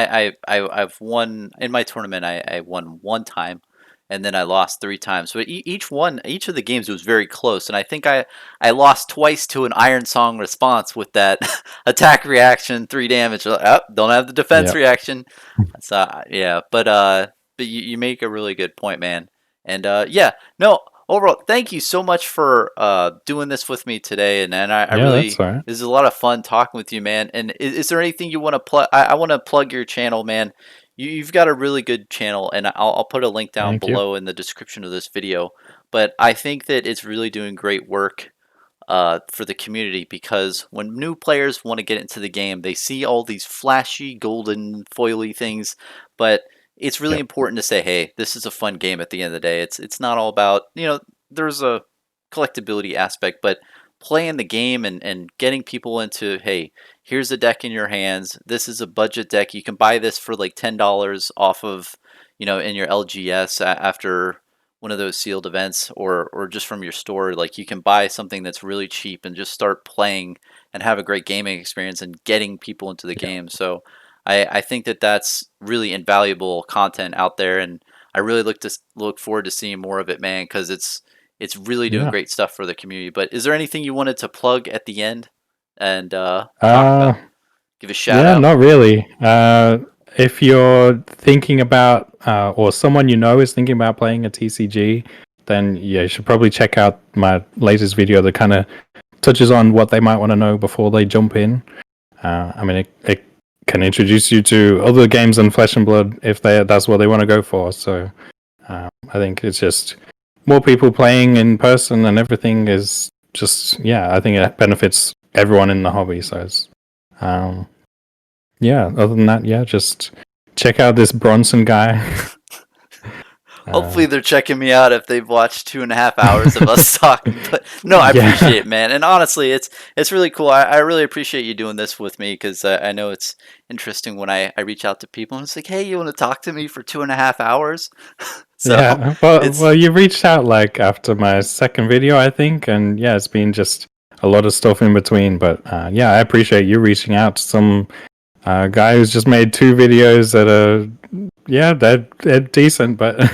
I've won in my tournament. I won one time, and then I lost three times. But each of the games was very close, and I think I lost twice to an Iron Song response with that attack reaction, 3 damage. Oh, don't have the defense Yeah, reaction. So yeah, but you make a really good point, man. And yeah, no, overall, thank you so much for doing this with me today. And I yeah, that's really all right. this is a lot of fun talking with you, man. And is there anything you want to plug? I want to plug your channel, man. You've got a really good channel, and I'll put a link down Thank you. below in the description of this video. But I think that it's really doing great work for the community because when new players want to get into the game, they see all these flashy, golden, foily things, but it's really Yeah, important to say, hey, this is a fun game at the end of the day. It's not all about, there's a collectability aspect, but playing the game and getting people into, hey, here's a deck in your hands. This is a budget deck. You can buy this for like $10 off of, in your LGS after one of those sealed events or just from your store. Like you can buy something that's really cheap and just start playing and have a great gaming experience and getting people into the yeah, game. So I think that that's really invaluable content out there, and I really look forward to seeing more of it, man, because it's really doing yeah. great stuff for the community. But is there anything you wanted to plug at the end and talk Uh, about? Give a shout yeah, out. not really. If you're thinking about, or someone you know is thinking about playing a TCG, then yeah, you should probably check out my latest video that kind of touches on what they might want to know before they jump in. I mean, it can introduce you to other games than Flesh and Blood if that's what they want to go for. So I think it's just more people playing in person and everything is just yeah. I think it benefits everyone in the hobby. So it's um, yeah. Other than that, yeah, just check out this Bronson guy. Hopefully uh, they're checking me out if they've watched 2.5 hours of us talking. But no, I appreciate yeah, it, man. And honestly, it's really cool. I really appreciate you doing this with me because I know it's interesting when I reach out to people and it's like, hey, you want to talk to me for 2.5 hours? So yeah. Well, it's you reached out like after my second video, I think, and yeah, it's been just a lot of stuff in between. But yeah, I appreciate you reaching out to some guy who's just made two videos that are yeah, they're decent, but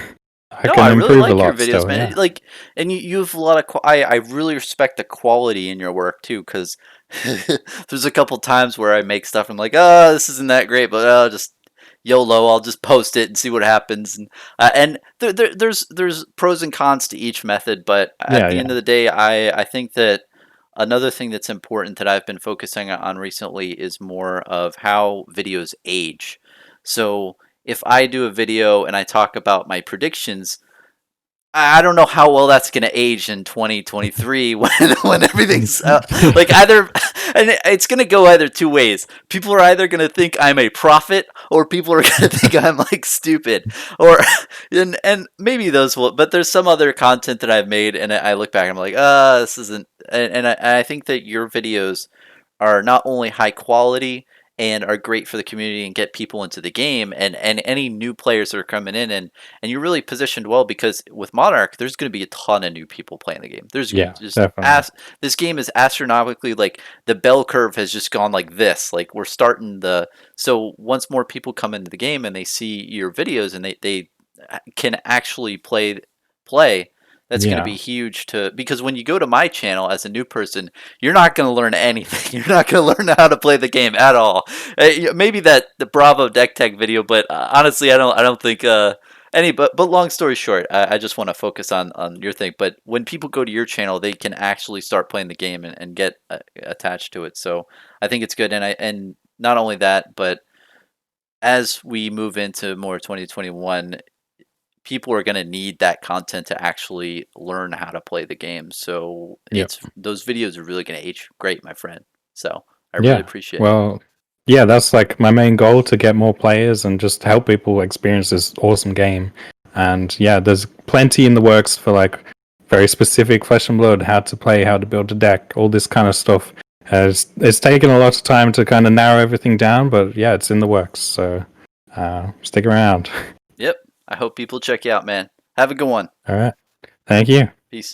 I no, can I really improve a like your lot videos, still. man. Yeah, Like, and you have a lot of. I really respect the quality in your work too, because there's a couple times where I make stuff and I'm like, oh, this isn't that great, but just YOLO, I'll just post it and see what happens. And there's pros and cons to each method, but at yeah, the end yeah, of the day, I think that another thing that's important that I've been focusing on recently is more of how videos age. So if I do a video and I talk about my predictions, I don't know how well that's going to age in 2023 when everything's like either, and it's going to go either two ways. People are either going to think I'm a prophet, or people are going to think I'm like stupid, or and maybe those will. But there's some other content that I've made, and I look back and I'm like, this isn't. And I think that your videos are not only high quality and are great for the community and get people into the game and any new players that are coming in and you're really positioned well because with Monarch there's going to be a ton of new people playing the game. There's yeah, just definitely. this game is astronomically like the bell curve has just gone like this. Like we're starting the so once more people come into the game and they see your videos and they can actually play That's going to be Yeah. huge because when you go to my channel as a new person, you're not going to learn anything. You're not going to learn how to play the game at all. Maybe the Bravo Deck Tech video, but honestly, I don't think any. But long story short, I just want to focus on your thing. But when people go to your channel, they can actually start playing the game and get attached to it. So I think it's good. And not only that, but as we move into more 2021, people are going to need that content to actually learn how to play the game. So Yep. it's those videos are really going to age great, my friend. So I really Yeah. appreciate it. Well, yeah, that's like my main goal, to get more players and just help people experience this awesome game. And yeah, there's plenty in the works for like very specific Flesh and Blood, how to play, how to build a deck, all this kind of stuff. It's taken a lot of time to kind of narrow everything down, but yeah, it's in the works. So stick around. Yep. I hope people check you out, man. Have a good one. All right. Thank you. Peace.